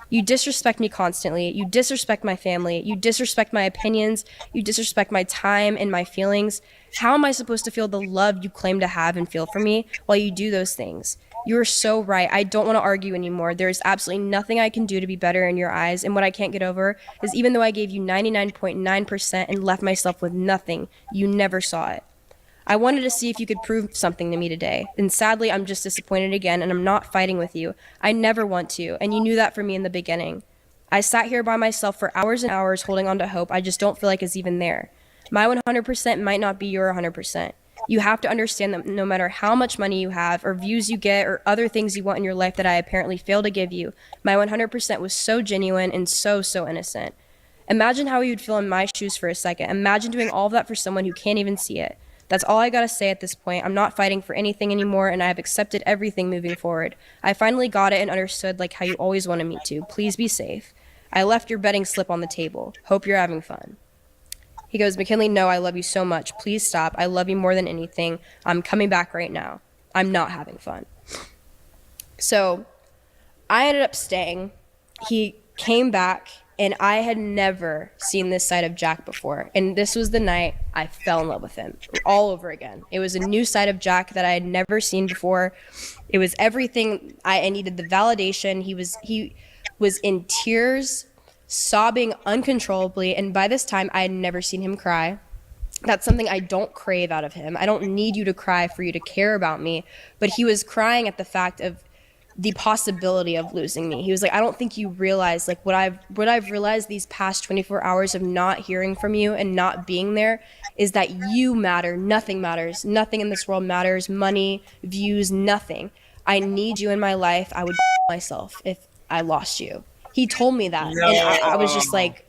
You disrespect me constantly. You disrespect my family. You disrespect my opinions. You disrespect my time and my feelings. How am I supposed to feel the love you claim to have and feel for me while you do those things? You are so right. I don't want to argue anymore. There's absolutely nothing I can do to be better in your eyes. And what I can't get over is even though I gave you 99.9% and left myself with nothing, you never saw it. I wanted to see if you could prove something to me today. And sadly, I'm just disappointed again, and I'm not fighting with you. I never want to, and you knew that from me in the beginning. I sat here by myself for hours and hours holding on to hope I just don't feel like is even there. My 100% might not be your 100%. You have to understand that no matter how much money you have, or views you get, or other things you want in your life that I apparently failed to give you, my 100% was so genuine and so innocent. Imagine how you would feel in my shoes for a second. Imagine doing all of that for someone who can't even see it. That's all I gotta say at this point. I'm not fighting for anything anymore, and I have accepted everything moving forward. I finally got it and understood like how you always wanted me to. Please be safe. I left your betting slip on the table. Hope you're having fun. He goes, McKinley, no, I love you so much. Please stop. I love you more than anything. I'm coming back right now. I'm not having fun. So I ended up staying. He came back, and I had never seen this side of Jack before. And this was the night I fell in love with him all over again. It was a new side of Jack that I had never seen before. It was everything I needed, the validation. He was in tears, sobbing uncontrollably. And by this time, I had never seen him cry. That's something I don't crave out of him. I don't need you to cry for you to care about me. But he was crying at the fact of the possibility of losing me. He was like, I don't think you realize like what I've realized these past 24 hours of not hearing from you and not being there is that you matter. Nothing matters. Nothing in this world matters. Money, views, nothing. I need you in my life. I would myself if I lost you. He told me that. And I was just like,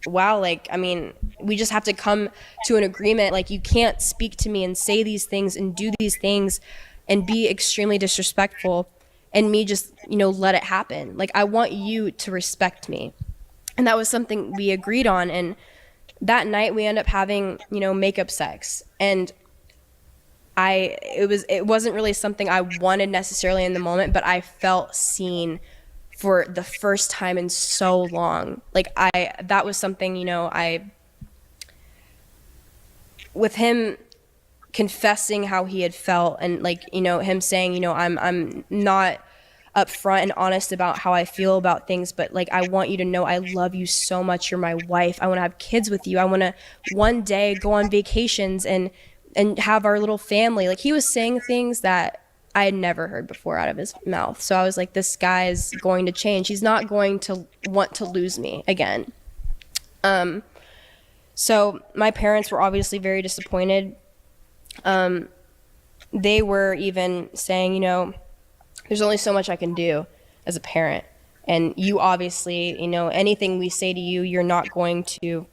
wow, like, I mean, we just have to come to an agreement. Like, you can't speak to me and say these things and do these things and be extremely disrespectful and me just, let it happen. Like, I want you to respect me. And that was something we agreed on. And that night we end up having, you know, makeup sex, and it wasn't really something I wanted necessarily in the moment, but I felt seen for the first time in so long. Like that was something, you know, with him confessing how he had felt, and like, you know, him saying, you know, I'm not upfront and honest about how I feel about things, but like, I want you to know I love you so much. You're my wife. I want to have kids with you. I want to one day go on vacations and have our little family. Like, he was saying things that I had never heard before out of his mouth. So I was like, this guy is going to change. He's not going to want to lose me again. So my parents were obviously very disappointed. They were even saying, you know, there's only so much I can do as a parent. And you obviously, you know, anything we say to you, you're not going to, you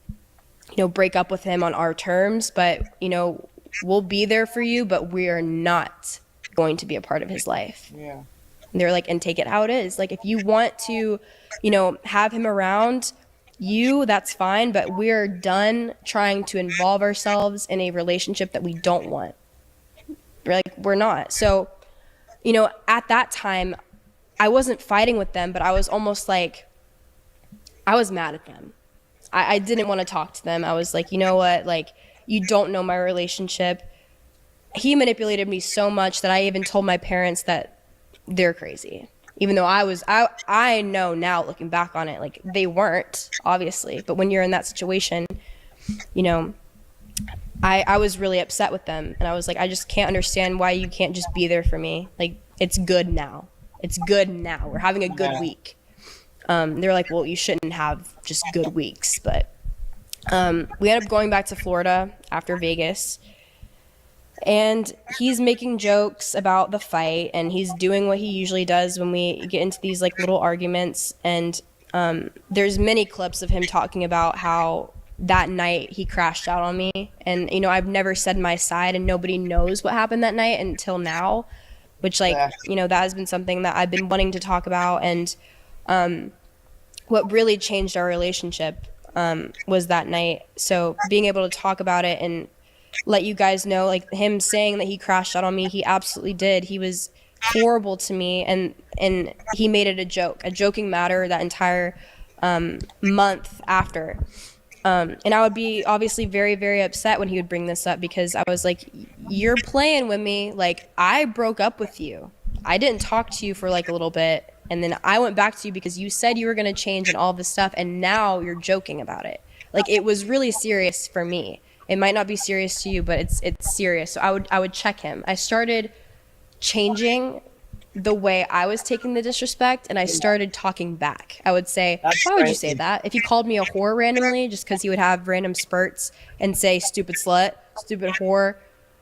know, break up with him on our terms, but, you know, we'll be there for you, but we are not going to be a part of his life. Yeah. And they're like, and take it how it is. Like, if you want to, you know, have him around you, that's fine, but we're done trying to involve ourselves in a relationship that we don't want. We're not. So, you know, at that time, I wasn't fighting with them, but I was almost like, I was mad at them. I didn't want to talk to them. I was like, you know what? Like, you don't know my relationship. He manipulated me so much that I even told my parents that they're crazy. Even though I know now, looking back on it, like, they weren't, obviously. But when you're in that situation, you know, I was really upset with them. And I was like, I just can't understand why you can't just be there for me. Like, it's good now. It's good now. We're having a good week. They're like, well, you shouldn't have just good weeks. But we ended up going back to Florida after Vegas. And he's making jokes about the fight, and he's doing what he usually does when we get into these like little arguments. And there's many clips of him talking about how that night he crashed out on me. And, you know, I've never said my side, and nobody knows what happened that night until now, which, like, you know, that has been something that I've been wanting to talk about. And what really changed our relationship was that night. So being able to talk about it and let you guys know, like, him saying that he crashed out on me, he absolutely did. He was horrible to me, and he made it a joking matter that entire month after. And I would be obviously very, very upset when he would bring this up, because I was like, you're playing with me. Like, I broke up with you. I didn't talk to you for like a little bit, and then I went back to you because you said you were going to change and all this stuff, and now you're joking about it. Like, it was really serious for me. It might not be serious to you, but it's serious. So I would check him. I started changing the way I was taking the disrespect, and I started talking back. I would say, why would you say that? If he called me a whore randomly, just because he would have random spurts and say stupid slut, stupid whore,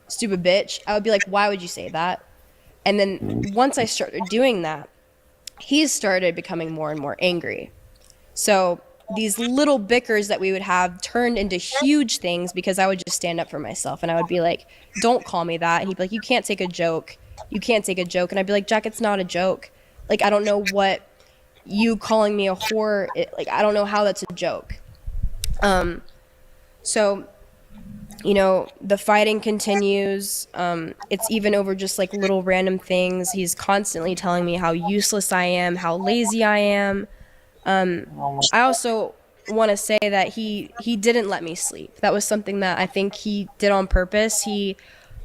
stupid bitch, I would be like, why would you say that? And then once I started doing that, he started becoming more and more angry. So these little bickers that we would have turned into huge things, because I would just stand up for myself, and I would be like, don't call me that. And he'd be like, you can't take a joke. You can't take a joke. And I'd be like, Jack, it's not a joke. Like, I don't know what you calling me a whore, I don't know how that's a joke. So, you know, the fighting continues. It's even over just like little random things. He's constantly telling me how useless I am, how lazy I am. I also want to say that he didn't let me sleep. That was something that I think he did on purpose. He,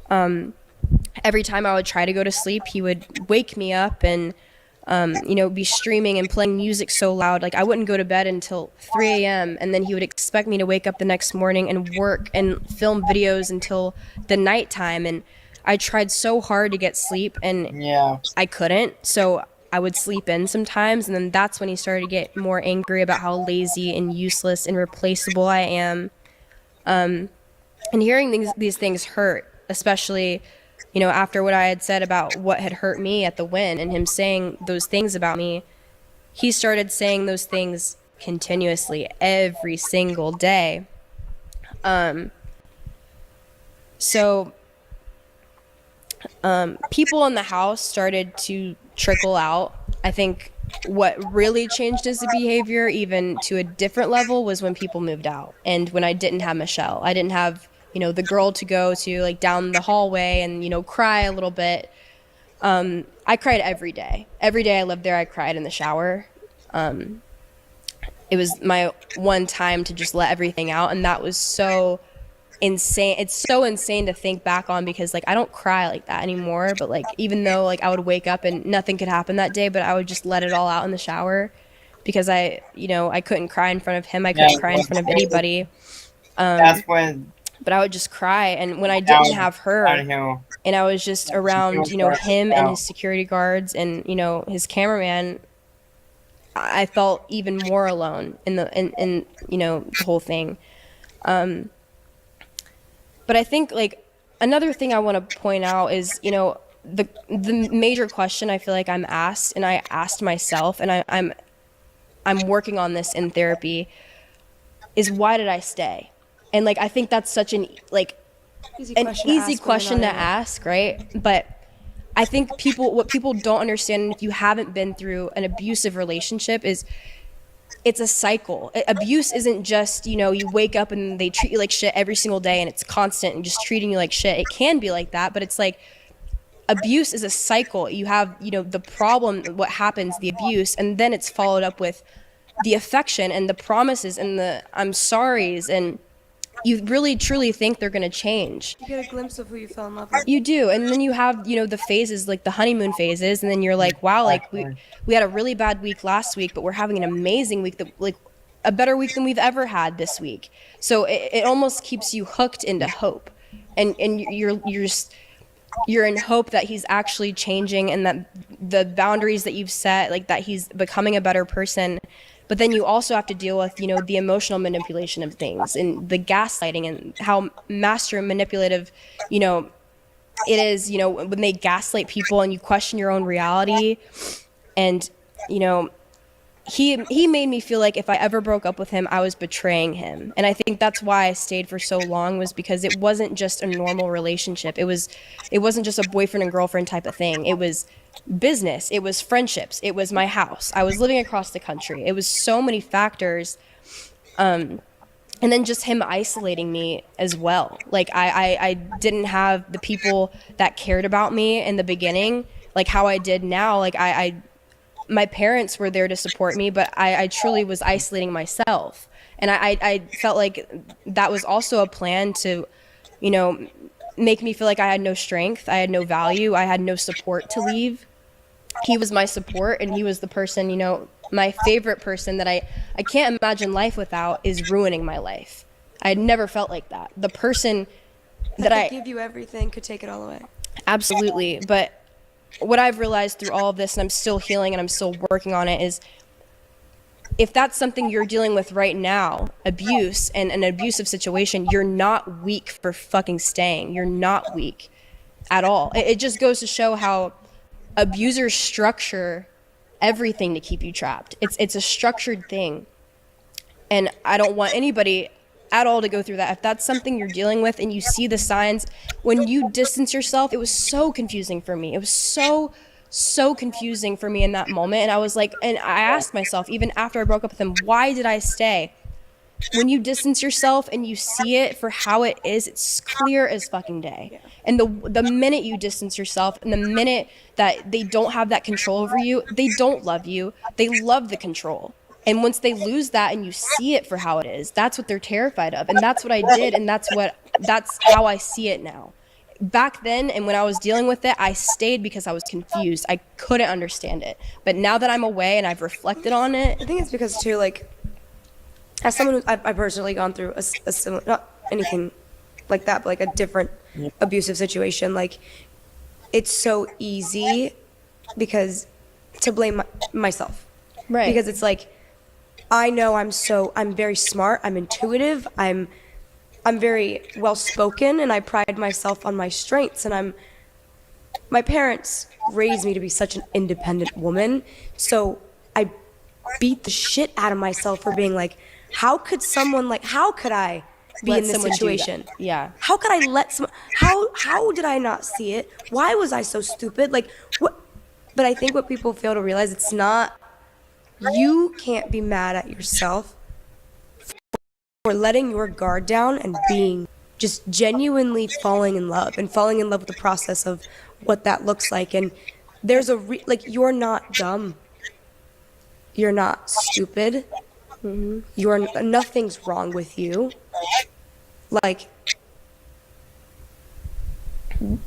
every time I would try to go to sleep, he would wake me up and, you know, be streaming and playing music so loud. Like, I wouldn't go to bed until 3 a.m. And then he would expect me to wake up the next morning and work and film videos until the nighttime. And I tried so hard to get sleep, and I couldn't. So I would sleep in sometimes, and then that's when he started to get more angry about how lazy and useless and replaceable I am. And hearing these things hurt, especially, you know, after what I had said about what had hurt me at the win, and him saying those things about me, he started saying those things continuously every single day. So people in the house started to trickle out. I think what really changed his behavior even to a different level was when people moved out, and when I didn't have Michelle. I didn't have, the girl to go to, like, down the hallway and, cry a little bit. I cried every day. Every day I lived there, I cried in the shower. It was my one time to just let everything out, and that was so insane. It's so insane to think back on, because, like, I don't cry like that anymore, but, like, even though, like, I would wake up and nothing could happen that day, but I would just let it all out in the shower, because I couldn't cry in front of him. I couldn't cry in front of anybody. That's when. But I would just cry, and when I didn't have her, and I was just around, him and his security guards and, his cameraman, I felt even more alone in the whole thing. But I think, like, another thing I want to point out is, the major question I feel like I'm asked, and I asked myself, and I'm working on this in therapy, is why did I stay? And, like, I think that's such an easy question to ask, right? But I think what people don't understand, if you haven't been through an abusive relationship, is it's a cycle. Abuse isn't just, you wake up and they treat you like shit every single day and it's constant and just treating you like shit. It can be like that, but it's like, abuse is a cycle. You have, the problem, what happens, the abuse, and then it's followed up with the affection and the promises and the I'm sorry's, and you really truly think they're going to change. You get a glimpse of who you fell in love with. You do. And then you have, the phases, like the honeymoon phases, and then you're like, wow, like we had a really bad week last week, but we're having an amazing week, like a better week than we've ever had this week. So it almost keeps you hooked into hope. And you're in hope that he's actually changing, and that the boundaries that you've set, like that he's becoming a better person. But then you also have to deal with, the emotional manipulation of things and the gaslighting, and how master manipulative, it is, when they gaslight people and you question your own reality. And, he made me feel like if I ever broke up with him, I was betraying him. And I think that's why I stayed for so long, was because it wasn't just a normal relationship. It wasn't just a boyfriend and girlfriend type of thing. It was business, it was friendships, it was my house, I was living across the country, it was so many factors, and then just him isolating me as well. Like I didn't have the people that cared about me in the beginning like how I did now. Like my parents were there to support me, but I truly was isolating myself, and I felt like that was also a plan to make me feel like I had no strength, I had no value, I had no support to leave. He was my support, and he was the person, my favorite person that I can't imagine life without, is ruining my life. I had never felt like that. The person that I give you everything could take it all away. Absolutely. But what I've realized through all of this, and I'm still healing and I'm still working on it, is if that's something you're dealing with right now, abuse and an abusive situation, you're not weak for fucking staying. You're not weak at all. It just goes to show how abusers structure everything to keep you trapped. It's a structured thing. And I don't want anybody at all to go through that. If that's something you're dealing with and you see the signs, when you distance yourself, it was so confusing for me. It was so confusing for me in that moment. And I was like, and I asked myself, even after I broke up with him, why did I stay? When you distance yourself and you see it for how it is, it's clear as fucking day. Yeah. And the minute you distance yourself, and the minute that they don't have that control over you, they don't love you. They love the control. And once they lose that and you see it for how it is, that's what they're terrified of. And that's what I did, and that's how I see it now. Back then, and when I was dealing with it, I stayed because I was confused. I couldn't understand it. But now that I'm away and I've reflected on it, I think it's because too, like, as someone who I've personally gone through a similar, not anything like that, but like a different abusive situation, like, it's so easy because to blame myself. Right. Because it's like, I know I'm very smart, I'm intuitive, I'm very well spoken, and I pride myself on my strengths, and my parents raised me to be such an independent woman, so I beat the shit out of myself for being like, how could I be in this situation? Yeah. How could I let someone, how did I not see it? Why was I so stupid? Like, what? But I think what people fail to realize, it's not you can't be mad at yourself for letting your guard down and being just genuinely falling in love with the process of what that looks like. And there's like, you're not dumb. You're not stupid. Nothing's wrong with you. Like,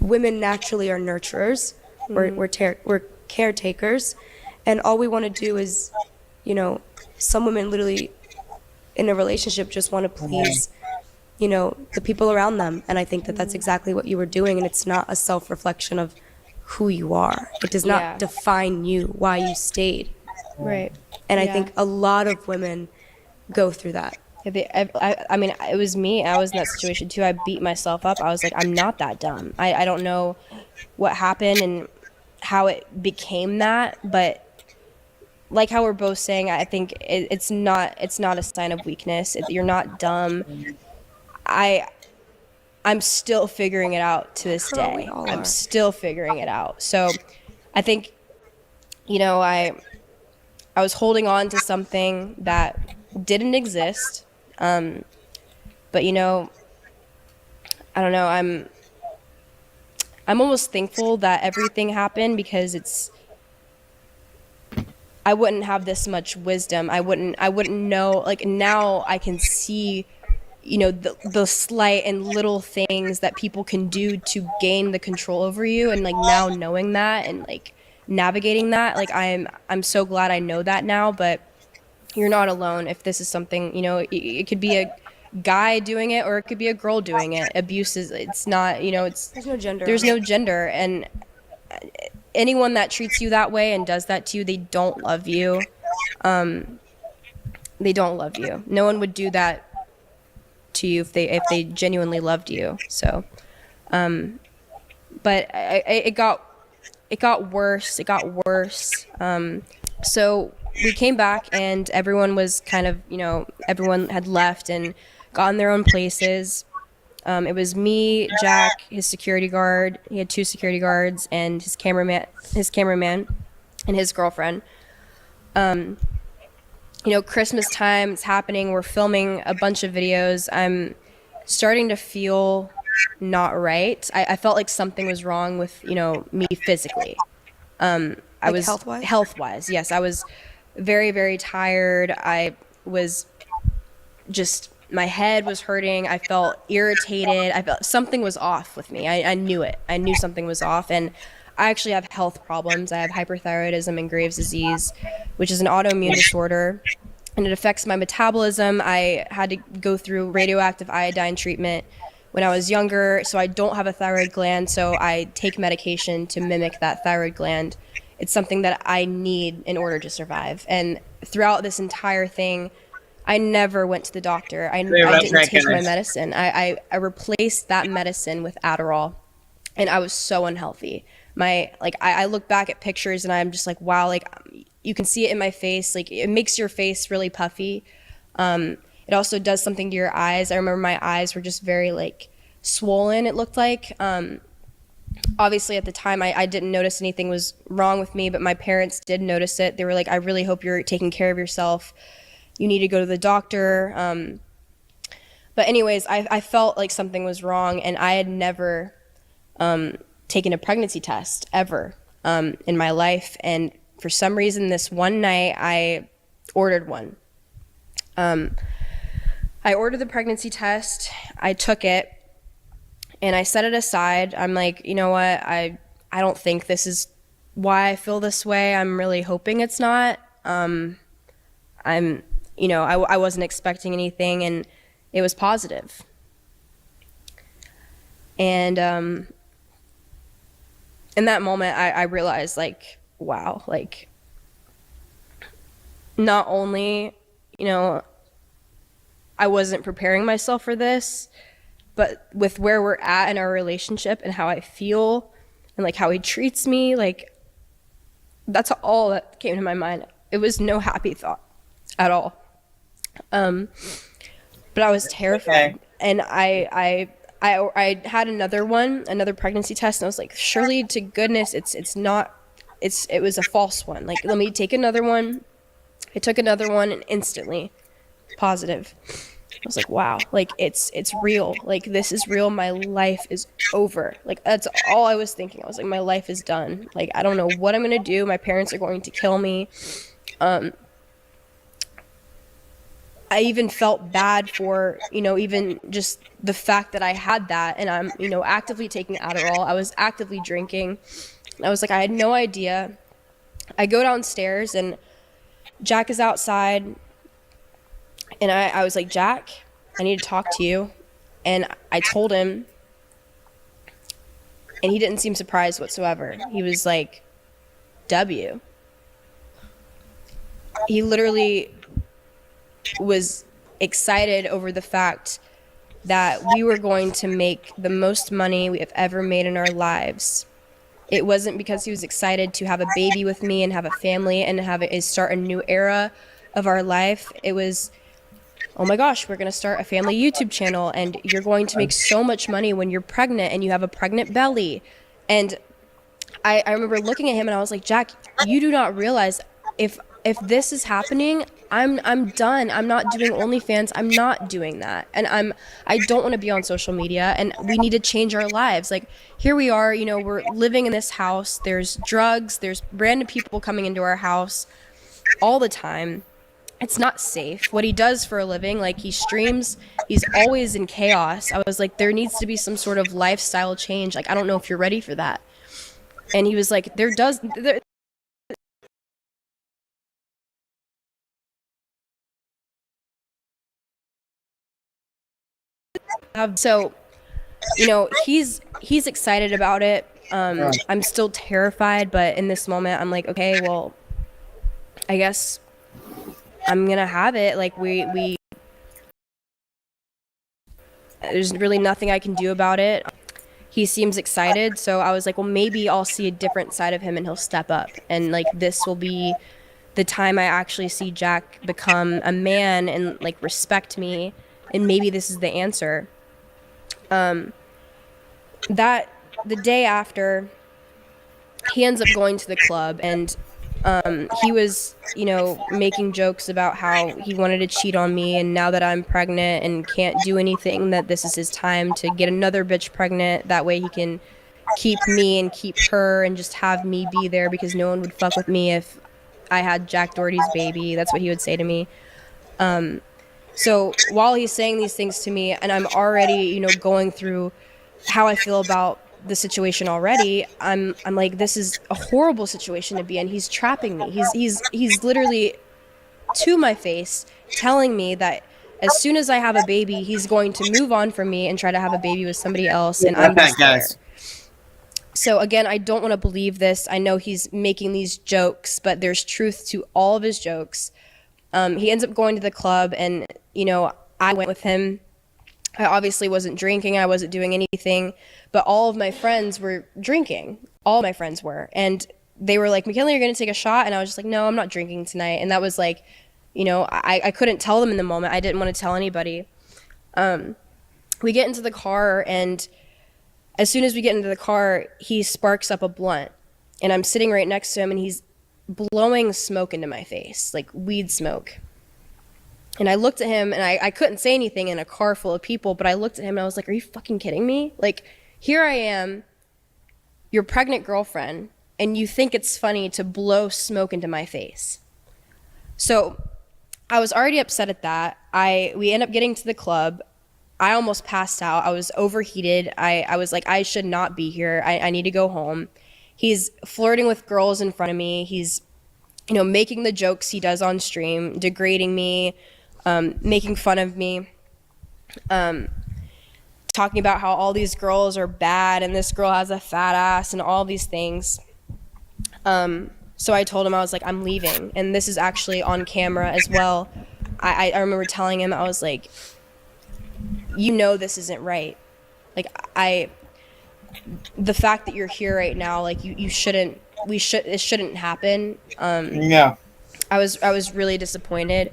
women naturally are nurturers. We're caretakers, and all we want to do is, some women literally in a relationship just want to please, the people around them. And I think that that's exactly what you were doing, and it's not a self-reflection of who you are. It does not define you, why you stayed. Right. And I think a lot of women go through that. I mean, it was me. I was in that situation too. I beat myself up. I was like, I'm not that dumb. I don't know what happened and how it became that, but like how we're both saying, I think it's not a sign of weakness. You're not dumb. I'm still figuring it out to this day. I'm still figuring it out. So I think, I was holding on to something that didn't exist. But I don't know, I'm almost thankful that everything happened, because I wouldn't have this much wisdom. I wouldn't know, like, now I can see, the slight and little things that people can do to gain the control over you. And like, now knowing that and like navigating that, like, I'm so glad I know that now. But you're not alone. If this is something, it could be a guy doing it, or it could be a girl doing it. Abuse it's not, there's no gender. And anyone that treats you that way and does that to you, they don't love you. They don't love you. No one would do that to you if they genuinely loved you. So, but it got worse. It got worse. So we came back, and everyone was kind of, everyone had left and gone their own places. It was me, Jack, his security guard. He had 2 security guards, and his cameraman, and his girlfriend. Christmas time, it's happening. We're filming a bunch of videos. I'm starting to feel not right. I felt like something was wrong with, me physically. I was health-wise. Yes, I was very, very tired. I was just, my head was hurting. I felt irritated. I felt something was off with me. I knew it. I knew something was off. And I actually have health problems. I have hyperthyroidism and Graves' disease, which is an autoimmune disorder, and it affects my metabolism. I had to go through radioactive iodine treatment when I was younger, so I don't have a thyroid gland, so I take medication to mimic that thyroid gland. It's something that I need in order to survive. And throughout this entire thing, I never went to the doctor. I didn't take my medicine. I replaced that medicine with Adderall, and I was so unhealthy. I look back at pictures and I'm just like, wow, like, you can see it in my face. Like, it makes your face really puffy. It also does something to your eyes. I remember my eyes were just very like swollen, it looked like. Obviously at the time I didn't notice anything was wrong with me, but my parents did notice it. They were like, I really hope you're taking care of yourself. You need to go to the doctor. But anyways, I felt like something was wrong, and I had never taken a pregnancy test ever in my life. And for some reason, this one night I ordered one. I ordered the pregnancy test. I took it, and I set it aside. I'm like, you know what? I don't think this is why I feel this way. I'm really hoping it's not. I wasn't expecting anything, and it was positive. And in that moment, I realized, like, wow, like, not only, I wasn't preparing myself for this, but with where we're at in our relationship and how I feel and like how he treats me, like, that's all that came to my mind. It was no happy thought at all. But I was terrified. Okay. And I had another pregnancy test, and I was like, surely to goodness it was a false one. Like, let me take another one. I took another one and instantly positive. I was like, wow, like it's real. Like this is real. My life is over. Like that's all I was thinking. I was like, my life is done. Like I don't know what I'm gonna do. My parents are going to kill me. I even felt bad for, even just the fact that I had that, and I'm, actively taking Adderall. I was actively drinking. I was like, I had no idea. I go downstairs and Jack is outside, and I was like, Jack, I need to talk to you. And I told him, and he didn't seem surprised whatsoever. He was like, W. He literally was excited over the fact that we were going to make the most money we have ever made in our lives. It wasn't because he was excited to have a baby with me and have a family and start a new era of our life. It was, oh my gosh, we're going to start a family YouTube channel and you're going to make so much money when you're pregnant and you have a pregnant belly. And I remember looking at him and I was like, Jack, you do not realize if this is happening, I'm done. I'm not doing OnlyFans. I'm not doing that. And I don't want to be on social media, and we need to change our lives. Like here we are, we're living in this house. There's drugs, there's random people coming into our house all the time. It's not safe. What he does for a living, like he streams, he's always in chaos. I was like, there needs to be some sort of lifestyle change. Like I don't know if you're ready for that. And he was like, so, he's excited about it. I'm still terrified, but in this moment, I'm like, okay, well, I guess I'm gonna have it. Like we there's really nothing I can do about it. He seems excited, so I was like, well, maybe I'll see a different side of him and he'll step up, and like this will be the time I actually see Jack become a man and like respect me, and maybe this is the answer. That the day after, he ends up going to the club, and he was, making jokes about how he wanted to cheat on me, and now that I'm pregnant and can't do anything, that this is his time to get another bitch pregnant. That way he can keep me and keep her and just have me be there, because no one would fuck with me if I had Jack Doherty's baby. That's what he would say to me. So while he's saying these things to me, and I'm already, going through how I feel about the situation already, I'm like, this is a horrible situation to be in. He's trapping me. He's literally to my face telling me that as soon as I have a baby, he's going to move on from me and try to have a baby with somebody else, and I'm just there. So again, I don't want to believe this. I know he's making these jokes, but there's truth to all of his jokes. He ends up going to the club, and I went with him. I obviously wasn't drinking, I wasn't doing anything, but all of my friends were drinking. All my friends were. And they were like, Mckinley, you're going to take a shot? And I was just like, no, I'm not drinking tonight. And that was like, I couldn't tell them in the moment. I didn't want to tell anybody. We get into the car, and as soon as we get into the car, he sparks up a blunt. And I'm sitting right next to him, and he's blowing smoke into my face, like weed smoke. And I looked at him, and I couldn't say anything in a car full of people, but I looked at him and I was like, are you fucking kidding me? Like, here I am, your pregnant girlfriend, and you think it's funny to blow smoke into my face. So I was already upset at that. We end up getting to the club. I almost passed out. I was overheated. I was like, I should not be here. I need to go home. He's flirting with girls in front of me. He's, making the jokes he does on stream, degrading me, making fun of me, talking about how all these girls are bad and this girl has a fat ass and all these things. So I told him, I was like, I'm leaving. And this is actually on camera as well. I remember telling him, I was like, this isn't right. Like, the fact that you're here right now, like it shouldn't happen. Yeah. I was really disappointed.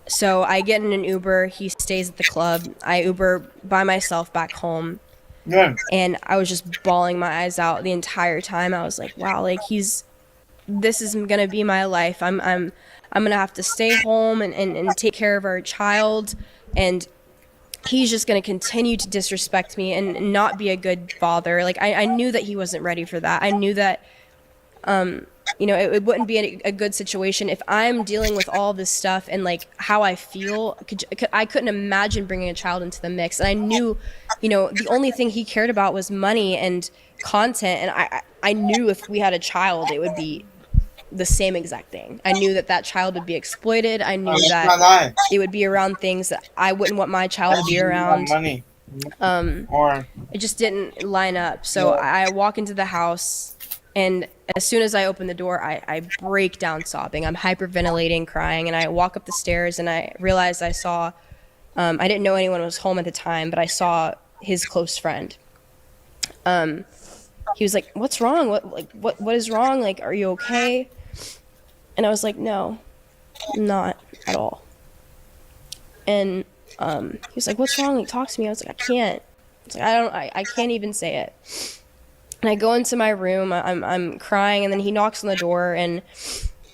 So I get in an Uber. He stays at the club. I Uber by myself back home. Yeah. And I was just bawling my eyes out the entire time. I was like, wow, like he's this is gonna be my life. I'm gonna have to stay home and take care of our child, and he's just gonna continue to disrespect me and not be a good father. Like I knew that he wasn't ready for that. I knew that it wouldn't be a good situation if I'm dealing with all this stuff and like how I feel. I couldn't imagine bringing a child into the mix. And I knew, the only thing he cared about was money and content. And I knew if we had a child, it would be the same exact thing. I knew that child would be exploited. I knew that it would be around things that I wouldn't want my child to be around. Money. It just didn't line up. So I walk into the house, and as soon as I open the door, I break down sobbing. I'm hyperventilating, crying, and I walk up the stairs, and I realized I saw, I didn't know anyone was home at the time, but I saw his close friend. He was like, "What's wrong? What is wrong? Like, are you okay?" And I was like, "No, I'm not at all." And he was like, "What's wrong? Like, talk to me." I was like, "I can't." It's like, I can't even say it. And I go into my room, I'm crying, and then he knocks on the door, and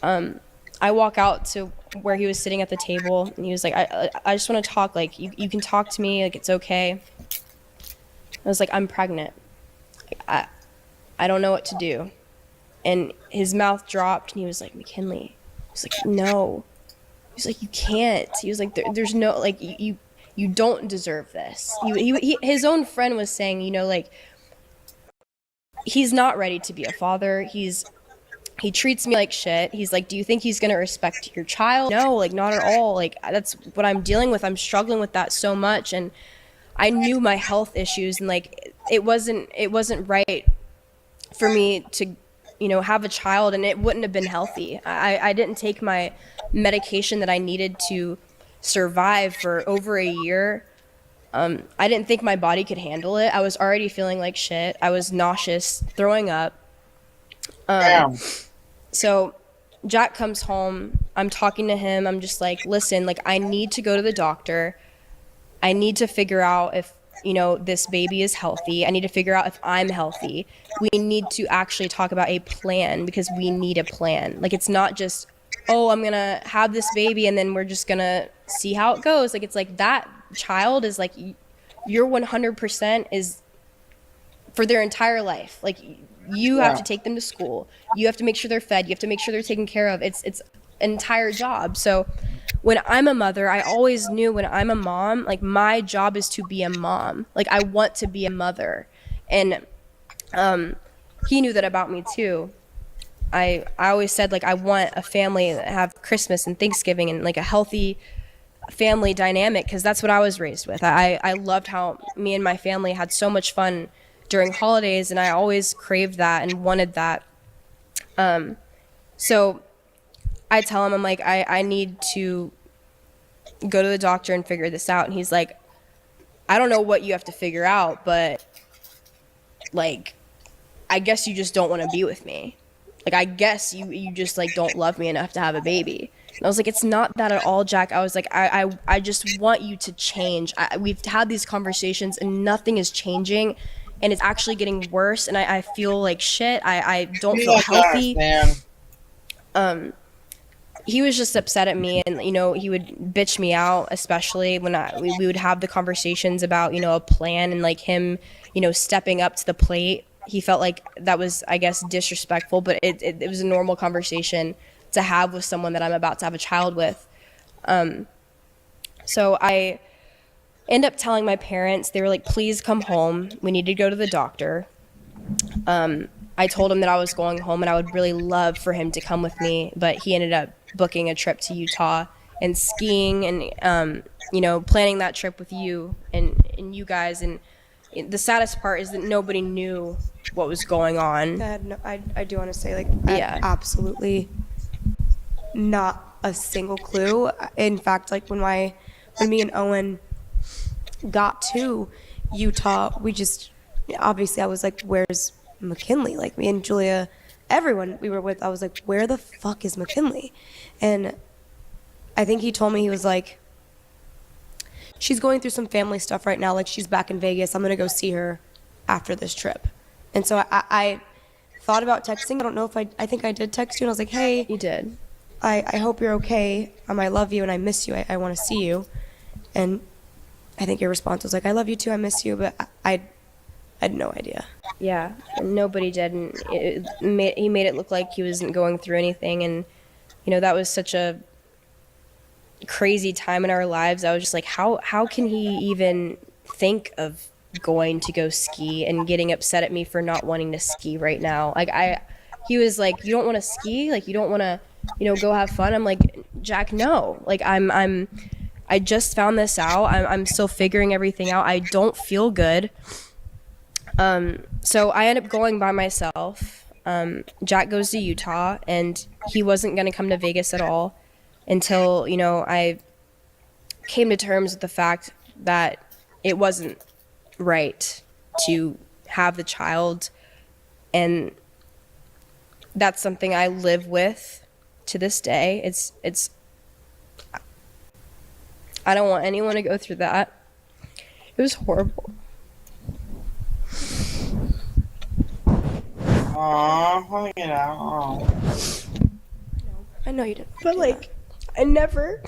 I walk out to where he was sitting at the table, and he was like, I just want to talk, like, you can talk to me, like, it's okay. I was like, "I'm pregnant. I don't know what to do." And his mouth dropped, and he was like, "McKinley." He was like, "No." He was like, "You can't." He was like, there's no, like, you don't deserve this. His own friend was saying, like, he's not ready to be a father. He treats me like shit. He's like, "Do you think he's going to respect your child?" No, like, not at all. Like, that's what I'm dealing with. I'm struggling with that so much. And I knew my health issues, and like, it wasn't right for me to, have a child, and it wouldn't have been healthy. I didn't take my medication that I needed to survive for over a year. I didn't think my body could handle it. I was already feeling like shit. I was nauseous, throwing up. So Jack comes home. I'm talking to him. I'm just like, "Listen, like, I need to go to the doctor. I need to figure out if, this baby is healthy. I need to figure out if I'm healthy. We need to actually talk about a plan, because we need a plan. Like, it's not just, oh, I'm going to have this baby and then we're just going to see how it goes." Like, it's like that child is like, your 100% is for their entire life. Like, you have to take them to school. You have to make sure they're fed. You have to make sure they're taken care of. It's an entire job. So when I'm a mother, I always knew when I'm a mom, like, my job is to be a mom. Like, I want to be a mother. And he knew that about me too. I always said, like, I want a family that have Christmas and Thanksgiving and like a healthy family dynamic, because that's what I was raised with. I loved how me and my family had so much fun during holidays, and I always craved that and wanted that. So I tell him, I'm like, I need to go to the doctor and figure this out. And he's like, "I don't know what you have to figure out, but like, I guess you just don't want to be with me. Like, I guess you just like don't love me enough to have a baby." And I was like, "It's not that at all, Jack." I was like, I just want you to change. We've had these conversations and nothing is changing, and it's actually getting worse, and I feel like shit. I don't feel healthy. He was just upset at me, and he would bitch me out, especially when we would have the conversations about a plan, and like him stepping up to the plate. He felt like that was, I guess, disrespectful, but it was a normal conversation to have with someone that I'm about to have a child with. So I end up telling my parents. They were like, "Please come home. We need to go to the doctor." I told him that I was going home and I would really love for him to come with me, but he ended up booking a trip to Utah and skiing and planning that trip with you and you guys. And the saddest part is that nobody knew what was going on. I do want to say, like, I have absolutely not a single clue. In fact, like, when me and Owen got to Utah, we just, obviously I was like, "Where's McKinley?" Like, me and Julia, everyone we were with, I was like, "Where the fuck is McKinley?" And I think he told me, he was like, "She's going through some family stuff right now. Like, she's back in Vegas. I'm going to go see her after this trip." And so I thought about texting. I don't know if I think I did text you, and I was like, hey, You did. I hope you're okay. I love you and I miss you. I want to see you. And I think your response was like, I love you too, I miss you, but I had no idea. Yeah, and nobody did, and he made it look like he wasn't going through anything, and that was such a crazy time in our lives. I was just like, how can he even think of going to go ski and getting upset at me for not wanting to ski right now? Like he was like, you don't want to ski? Like you don't want to, go have fun? I'm like, Jack, no. Like I just found this out. I'm still figuring everything out. I don't feel good. So I end up going by myself. Jack goes to Utah, and he wasn't going to come to Vegas at all until, I came to terms with the fact that it wasn't right to have the child. And that's something I live with to this day. It's I don't want anyone to go through that. It was horrible. Aw, let me get out. Aw. I know you didn't. But like, I never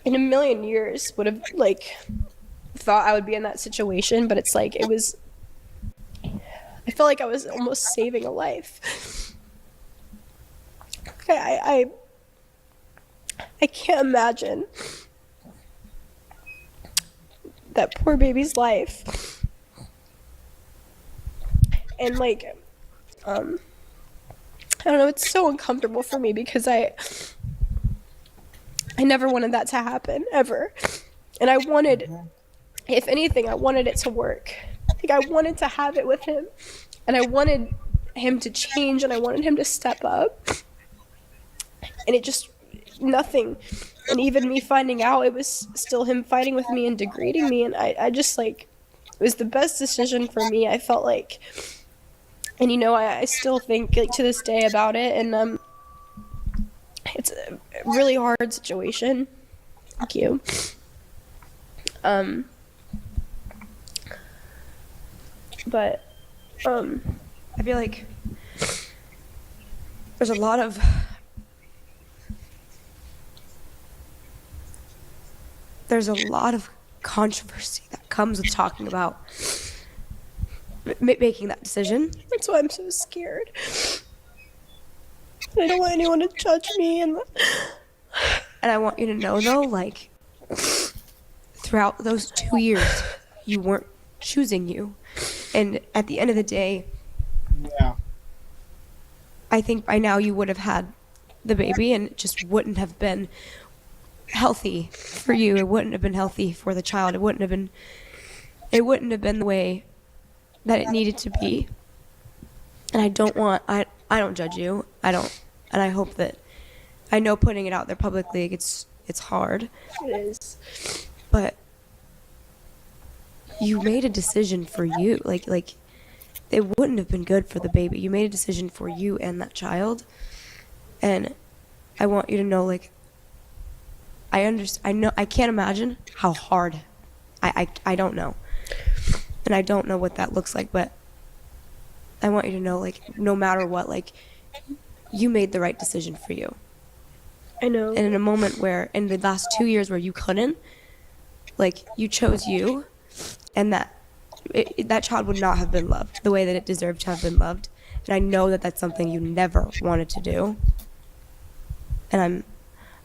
in a million years would have like thought I would be in that situation, but it's like I felt like I was almost saving a life. I can't imagine that poor baby's life. And like I don't know, it's so uncomfortable for me because I never wanted that to happen, ever. And I wanted, if anything, I wanted it to work. Like I wanted to have it with him, and I wanted him to change, and I wanted him to step up. And it just, nothing. And even me finding out, it was still him fighting with me and degrading me. And I just like, it was the best decision for me, I felt like. And I still think like to this day about it. And it's a really hard situation. Thank you. But I feel like there's a lot of controversy that comes with talking about making that decision. that's why I'm so scared. I don't want anyone to judge me. And I want you to know, though, like, throughout those 2 years, you weren't choosing you. And at the end of the day, Yeah. I think by now you would have had the baby, and it just wouldn't have been healthy for you. It wouldn't have been healthy for the child. It wouldn't have been the way that it needed to be. And I don't judge you. I don't. And I hope that, I know putting it out there publicly, it's hard. it is. But you made a decision for you. Like it wouldn't have been good for the baby. You made a decision for you and that child. And I want you to know, like, I can't imagine how hard. I don't know. And I don't know what that looks like, but I want you to know, like, no matter what, like, you made the right decision for you. I know. And in a moment where, in the last 2 years where you couldn't, like, you chose you, and that child would not have been loved the way that it deserved to have been loved. And I know that that's something you never wanted to do. And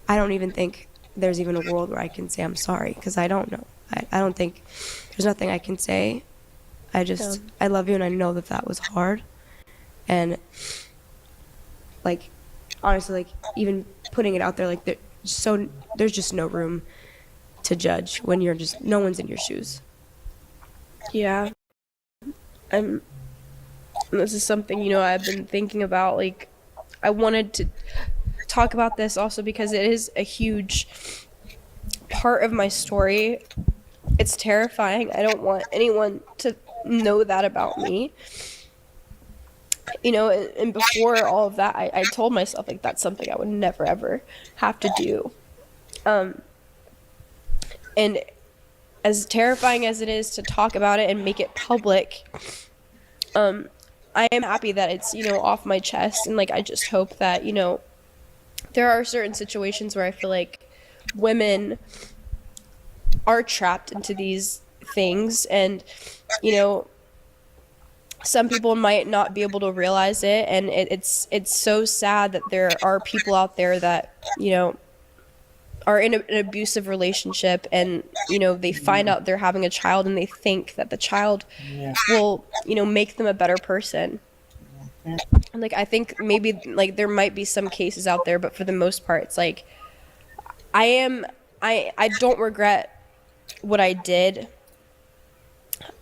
I don't even think there's even a world where I can say I'm sorry, because I don't know. I don't think there's nothing I can say. I love you, and I know that was hard. And, like, honestly, like, even putting it out there, like, there's just no room to judge when no one's in your shoes. Yeah. This is something, I've been thinking about. Like, I wanted to talk about this also because it is a huge part of my story. It's terrifying. I don't want anyone to know that about me. And before all of that, I told myself, like, that's something I would never, ever have to do. And as terrifying as it is to talk about it and make it public, I am happy that it's, off my chest, and like I just hope that, there are certain situations where I feel like women are trapped into these things, and some people might not be able to realize it, and it's so sad that there are people out there that are in an abusive relationship, and they find out they're having a child, and they think that the child will make them a better person. And like I think maybe like there might be some cases out there, but for the most part it's like I don't regret what I did.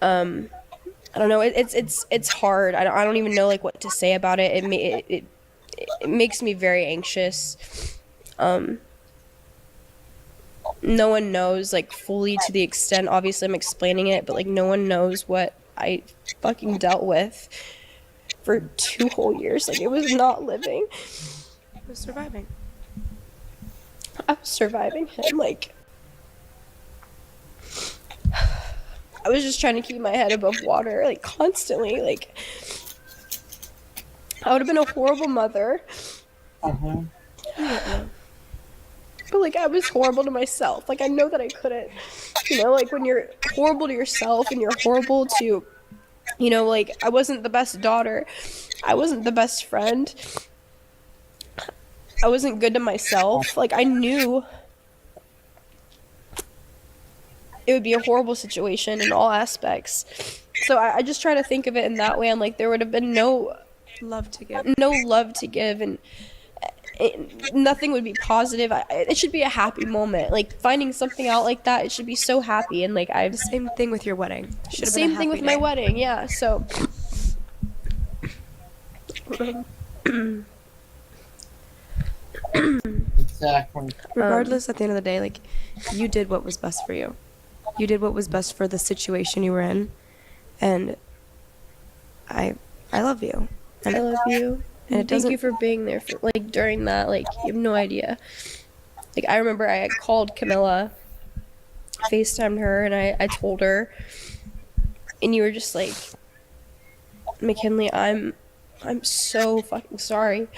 I don't know, it's hard. I don't even know like what to say about it. It makes me very anxious. No one knows like fully to the extent, obviously I'm explaining it, but like no one knows what I fucking dealt with for 2 whole years. Like it was not living. I was surviving. I was surviving him. Like I was just trying to keep my head above water, like constantly. Like I would have been a horrible mother. But like I was horrible to myself. Like I know that I couldn't. Like when you're horrible to yourself and you're horrible to, like I wasn't the best daughter. I wasn't the best friend. I wasn't good to myself. Like I knew it would be a horrible situation in all aspects. So I just try to think of it in that way. And like there would have been no Love to give. And nothing would be positive. It should be a happy moment. Like finding something out like that, it should be so happy. And like The same thing with your wedding. same thing with my wedding. Yeah. So Exactly. Regardless, at the end of the day, like you did what was best for you. You did what was best for the situation you were in, and I love you. And I love you. And And thank you for being there for like during that. Like you have no idea. Like I remember I had called Camilla, FaceTimed her, and I told her, and you were just like, McKinley, I'm so fucking sorry.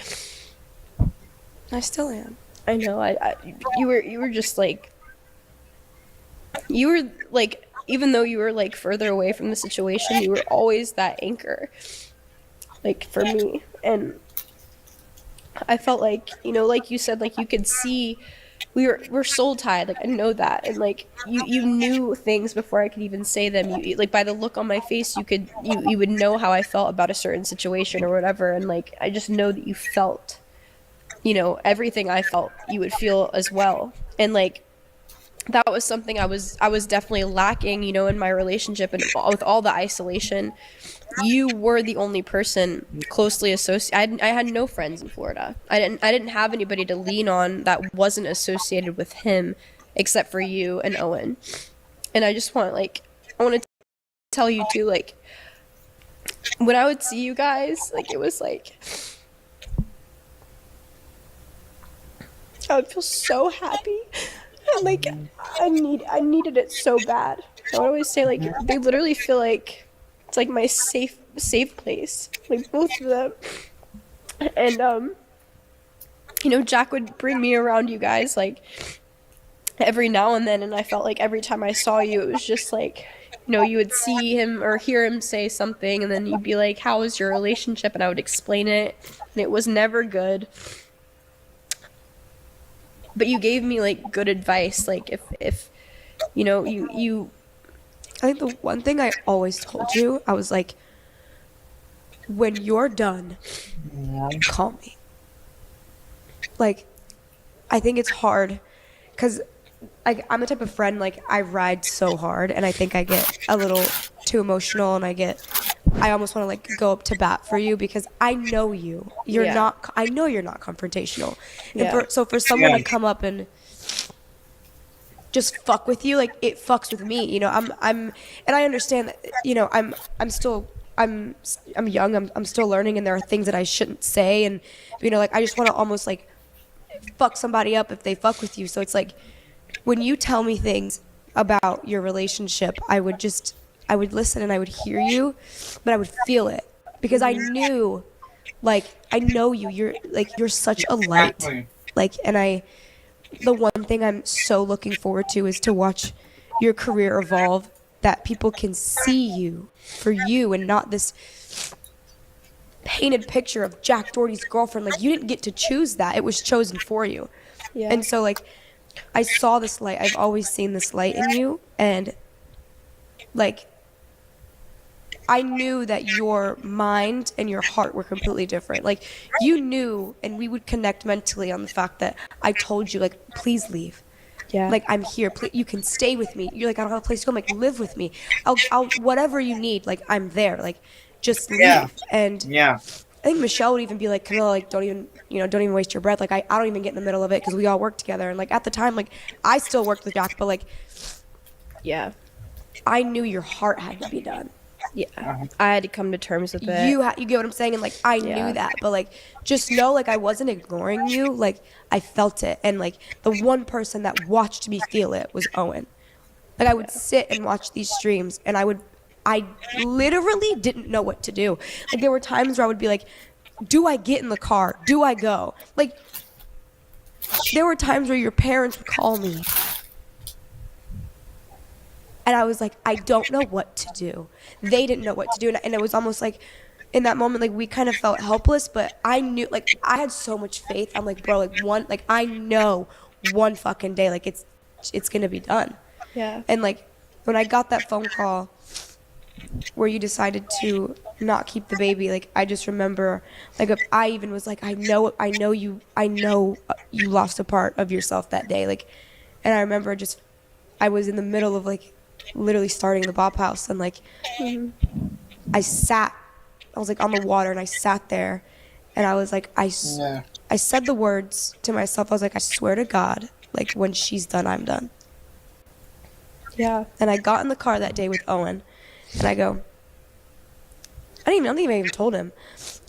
I still am. I know. You were just like, you were like, even though you were like further away from the situation, you were always that anchor, like for me. And I felt like, like you said, like you could see we're soul tied. Like I know that, and like you knew things before I could even say them. You like by the look on my face, you would know how I felt about a certain situation or whatever. And like I just know that you felt, everything I felt, you would feel as well. And like that was something I was definitely lacking, in my relationship, and with all the isolation. You were the only person closely associated. I had no friends in Florida. I didn't have anybody to lean on that wasn't associated with him, except for you and Owen. And I just want to tell you too, like when I would see you guys, like it was like I would feel so happy. And like I needed it so bad. I would always say like they literally feel like it's like my safe place, like both of them. And Jack would bring me around you guys like every now and then, and I felt like every time I saw you, it was just like, you would see him or hear him say something, and then you'd be like, how was your relationship? And I would explain it, and it was never good. But you gave me like good advice, like if you I think the one thing I always told you, I was like, when you're done, call me. Like, I think it's hard because I'm the type of friend, like, I ride so hard, and I think I get a little too emotional, and I almost want to like go up to bat for you because I know you. I know you're not confrontational. And for someone to come up and just fuck with you, like it fucks with me. I'm and I understand that, I'm still young, I'm still learning, and there are things that I shouldn't say, and like I just want to almost like fuck somebody up if they fuck with you. So it's like when you tell me things about your relationship, I would listen and I would hear you, but I would feel it. because I knew, like, I know you. You're such a light. Exactly. Like, and the one thing I'm so looking forward to is to watch your career evolve, that people can see you for you and not this painted picture of Jack Doherty's girlfriend. Like, you didn't get to choose that. It was chosen for you. Yeah. And so, like, I saw this light. I've always seen this light in you. And, like, I knew that your mind and your heart were completely different. Like, you knew, and we would connect mentally on the fact that I told you, like, please leave. Yeah. Like, I'm here. Please, you can stay with me. You're like, I don't have a place to go. I'm like, live with me. I'll whatever you need. Like, I'm there. Like, just leave. Yeah. And Yeah. I think Michelle would even be like, Camilla, like, don't even waste your breath. Like, I don't even get in the middle of it because we all work together. And, like, at the time, like, I still worked with Jack, but, like, Yeah. I knew your heart had to be done. Yeah. I had to come to terms with it. You get what I'm saying? And, like, I Yeah. knew that. But, like, just know, like, I wasn't ignoring you. Like, I felt it. And, like, the one person that watched me feel it was Owen. Like, I would sit and watch these streams, and I literally didn't know what to do. Like, there were times where I would be like, do I get in the car? Do I go? Like, there were times where your parents would call me, and I was like, I don't know what to do. They didn't know what to do, and it was almost like, in that moment, like, we kind of felt helpless, but I knew, like, I had so much faith. I'm like, bro, like, I know one fucking day, like, it's gonna be done. Yeah. And, like, when I got that phone call where you decided to not keep the baby, like, I just remember, like, I even was like, I know you lost a part of yourself that day, like, and I remember just, I was in the middle of, like, literally starting the Bop House, and, like, I was, like, on the water, and I sat there, and I was like, I said the words to myself. I was like, I swear to God, like, when she's done, I'm done. Yeah. And I got in the car that day with Owen, and I go, I don't think I even told him.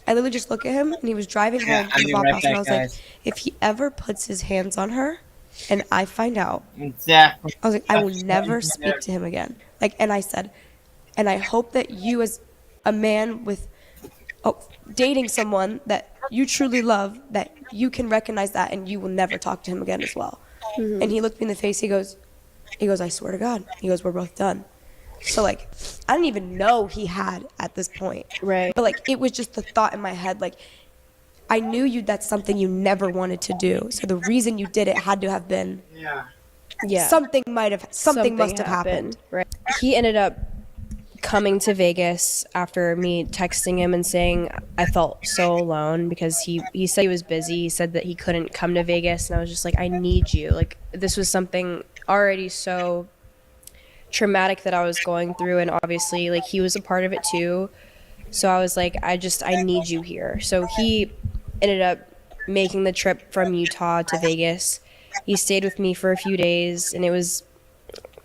I literally just look at him, and he was driving home I'll from the be Bop right House, and I back, was like, guys. if he ever puts his hands on her, and I find out, Exactly. I was like, I will never speak to him again. Like, and I said, and I hope that you, as a man with dating someone that you truly love, that you can recognize that, and you will never talk to him again as well. And he looked me in the face. He goes, I swear to God. He goes, we're both done. So, like, I didn't even know he had at this point. Right. But, like, it was just the thought in my head, like, I knew that's something you never wanted to do. So the reason you did it had to have been Yeah. something must have happened. Right. He ended up coming to Vegas after me texting him and saying I felt so alone because he said he was busy. He said that he couldn't come to Vegas, and I was just like, I need you. Like, this was something already so traumatic that I was going through, and obviously, like, he was a part of it too. So I was like, I need you here. So he ended up making the trip from Utah to Vegas. He stayed with me for a few days, and it was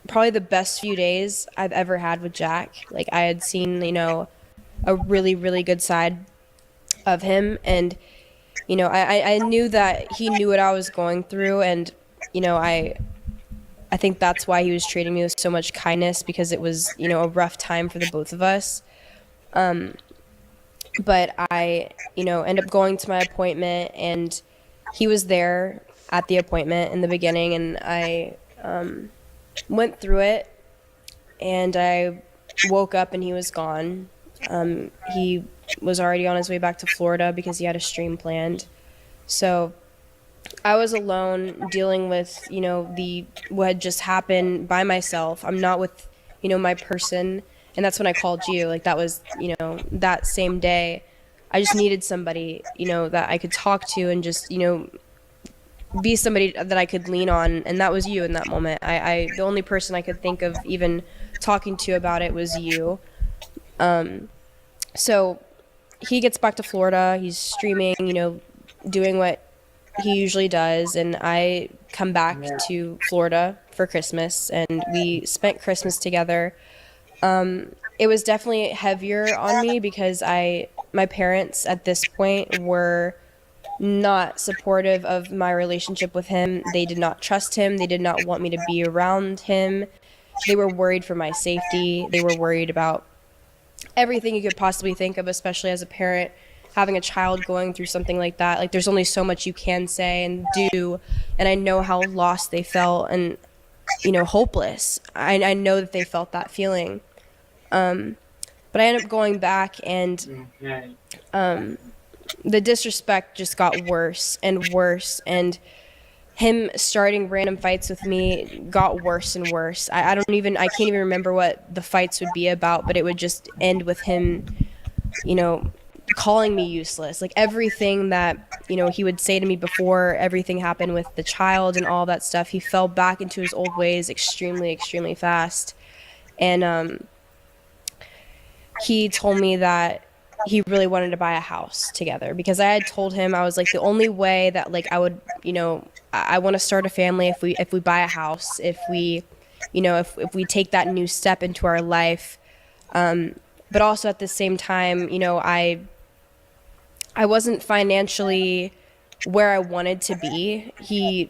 probably the best few days I've ever had with Jack. Like, I had seen, a really, really good side of him, and, I knew that he knew what I was going through, and, I think that's why he was treating me with so much kindness, because it was, a rough time for the both of us. But I, ended up going to my appointment, and he was there at the appointment in the beginning, and I went through it, and I woke up and he was gone. He was already on his way back to Florida because he had a stream planned. So I was alone dealing with, what had just happened by myself. I'm not with, my person. And that's when I called you. Like, that was, that same day. I just needed somebody, that I could talk to and just, be somebody that I could lean on. And that was you in that moment. The only person I could think of even talking to about it was you. So he gets back to Florida. He's streaming, doing what he usually does. And I come back to Florida for Christmas, and we spent Christmas together. It was definitely heavier on me because my parents at this point were not supportive of my relationship with him. They did not trust him. They did not want me to be around him. They were worried for my safety. They were worried about everything you could possibly think of, especially as a parent, having a child going through something like that. Like, there's only so much you can say and do, and I know how lost they felt and, hopeless. I know that they felt that feeling. But I ended up going back, and the disrespect just got worse and worse, and him starting random fights with me got worse and worse. I can't even remember what the fights would be about, but it would just end with him, calling me useless. Like, everything that, he would say to me before everything happened with the child and all that stuff, he fell back into his old ways extremely, extremely fast. And he told me that he really wanted to buy a house together, because I had told him, I was like, the only way that, like, I would, I want to start a family if we buy a house, if we take that new step into our life. But also at the same time, I wasn't financially where I wanted to be.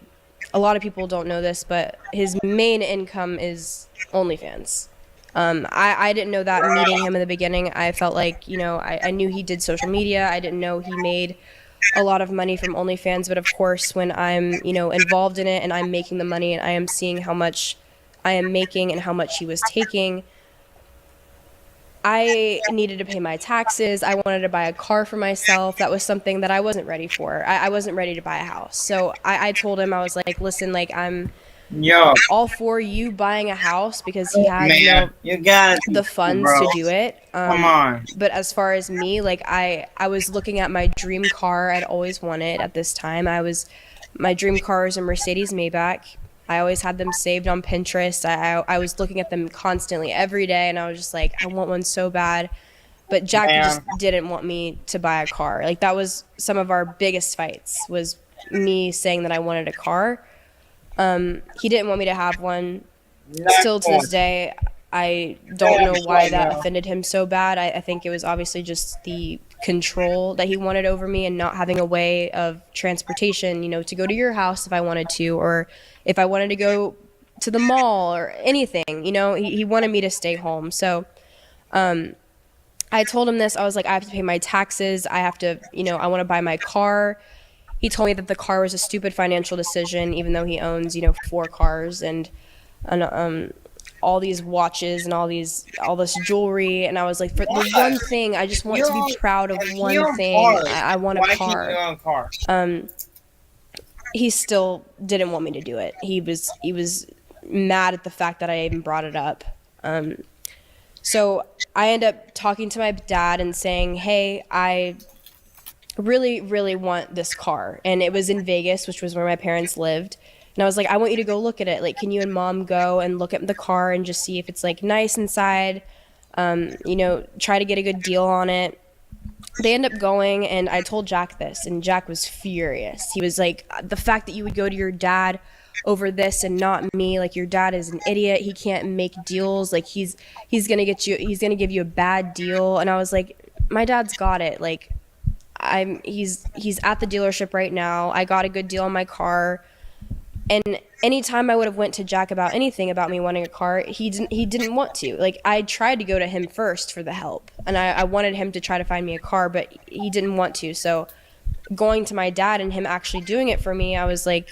A lot of people don't know this, but his main income is OnlyFans. I didn't know that meeting him in the beginning. I felt like, I knew he did social media. I didn't know he made a lot of money from OnlyFans. But of course, when I'm, involved in it and I'm making the money and I am seeing how much I am making and how much he was taking, I needed to pay my taxes. I wanted to buy a car for myself. That was something that I wasn't ready for. I wasn't ready to buy a house. So I told him, I was like, listen, like, I'm all for you buying a house, because he had, you got the funds to do it. Come on. But as far as me, like, I was looking at my dream car I'd always wanted at this time. My dream car is a Mercedes Maybach. I always had them saved on Pinterest. I was looking at them constantly every day, and I was just like, I want one so bad. But Jack just didn't want me to buy a car. Like, that was some of our biggest fights, was me saying that I wanted a car. He didn't want me to have one. Still to this day, I don't know why that offended him so bad. I think it was obviously just the control that he wanted over me, and not having a way of transportation, to go to your house if I wanted to, or if I wanted to go to the mall or anything, he wanted me to stay home. So I told him this. I was like, I have to pay my taxes. I have to, I want to buy my car. He told me that the car was a stupid financial decision, even though he owns, 4 cars and all these watches and all this jewelry. And I was like, for the one thing, I just want to be proud of one thing. I want a car. He still didn't want me to do it. He was mad at the fact that I even brought it up. So I ended up talking to my dad and saying, hey, I really, really want this car. And it was in Vegas, which was where my parents lived. And I was like, I want you to go look at it. Like, can you and mom go and look at the car and just see if it's, like, nice inside? Try to get a good deal on it. They end up going, and I told Jack this, and Jack was furious. He was like, the fact that you would go to your dad over this and not me, like, your dad is an idiot. He can't make deals. Like, he's gonna give you a bad deal. And I was like, my dad's got it. Like, he's at the dealership right now. I got a good deal on my car. And anytime I would have went to Jack about anything about me wanting a car, he didn't want to. Like, I tried to go to him first for the help, and I wanted him to try to find me a car, but he didn't want to. So going to my dad and him actually doing it for me, I was like,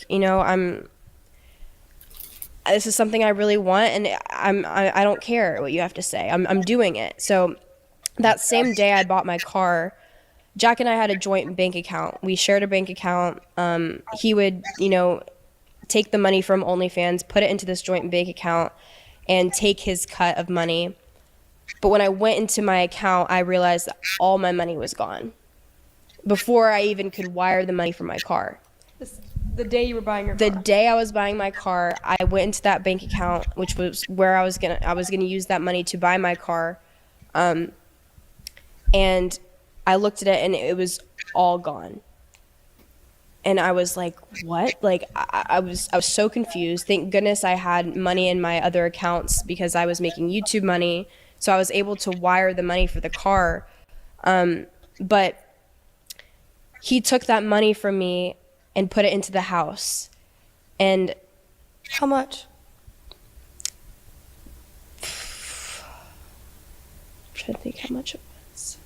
this is something I really want, and I don't care what you have to say. I'm doing it. So that same day I bought my car, Jack and I had a joint bank account. We shared a bank account. He would, take the money from OnlyFans, put it into this joint bank account, and take his cut of money. But when I went into my account, I realized that all my money was gone before I even could wire the money for my car. The day you were buying your car? The day I was buying my car, I went into that bank account, which was where I was gonna use that money to buy my car, and I looked at it, and it was all gone. And I was like, what? Like, I was so confused. Thank goodness I had money in my other accounts, because I was making YouTube money. So I was able to wire the money for the car. But he took that money from me and put it into the house. And how much? trying to think how much it was.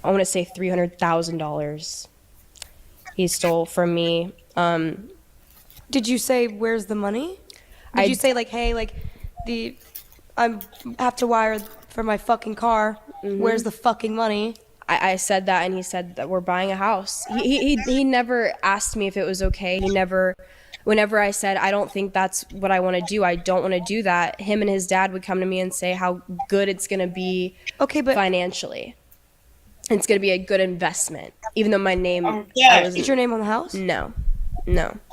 I want to say $300,000 he stole from me. Did you say, where's the money? Did you say, like, hey, like, I have to wire for my fucking car. Where's the fucking money? I said that, and he said that we're buying a house. He never asked me if it was okay. Whenever I said, I don't think that's what I want to do, I don't want to do that, him and his dad would come to me and say how good it's going to be financially. And it's going to be a good investment. Even though my name... Is your name on the house? No.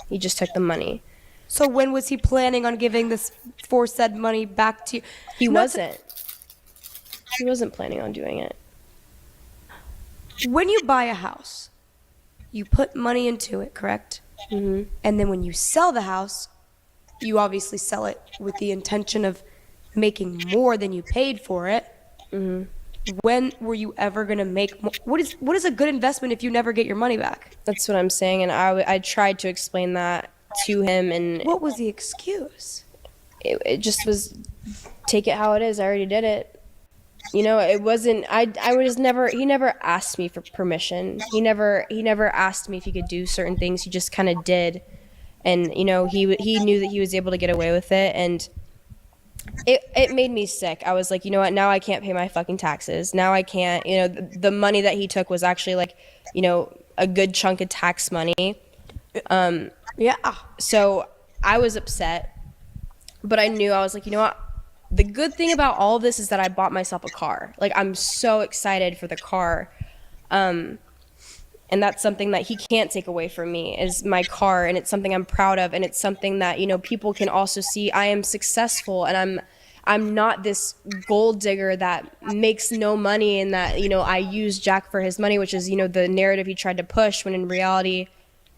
He just took the money. So when was he planning on giving this foresaid money back to you? He wasn't planning on doing it. When you buy a house, you put money into it, correct? Mm-hmm. And then when you sell the house, you obviously sell it with the intention of making more than you paid for it. Mm-hmm. When were you ever going to make more? What is a good investment if you never get your money back? That's what I'm saying, and I tried to explain that to him, and what was the excuse? It just was, take it how it is. I already did it. You know, it wasn't. He never asked me for permission. He never asked me if he could do certain things. He just kind of did, and you know, he knew that he was able to get away with it, and it made me sick. I was like, you know what? Now I can't pay my fucking taxes. Now I can't. You know, the money that he took was actually like, you know, a good chunk of tax money. Yeah. So I was upset, but I knew, I was like, you know what? The good thing about all of this is that I bought myself a car. Like, I'm so excited for the car. And that's something that he can't take away from me, is my car. And it's something I'm proud of. And it's something that, you know, people can also see I am successful, and I'm not this gold digger that makes no money, and that, you know, I use Jack for his money, which is, you know, the narrative he tried to push, when in reality,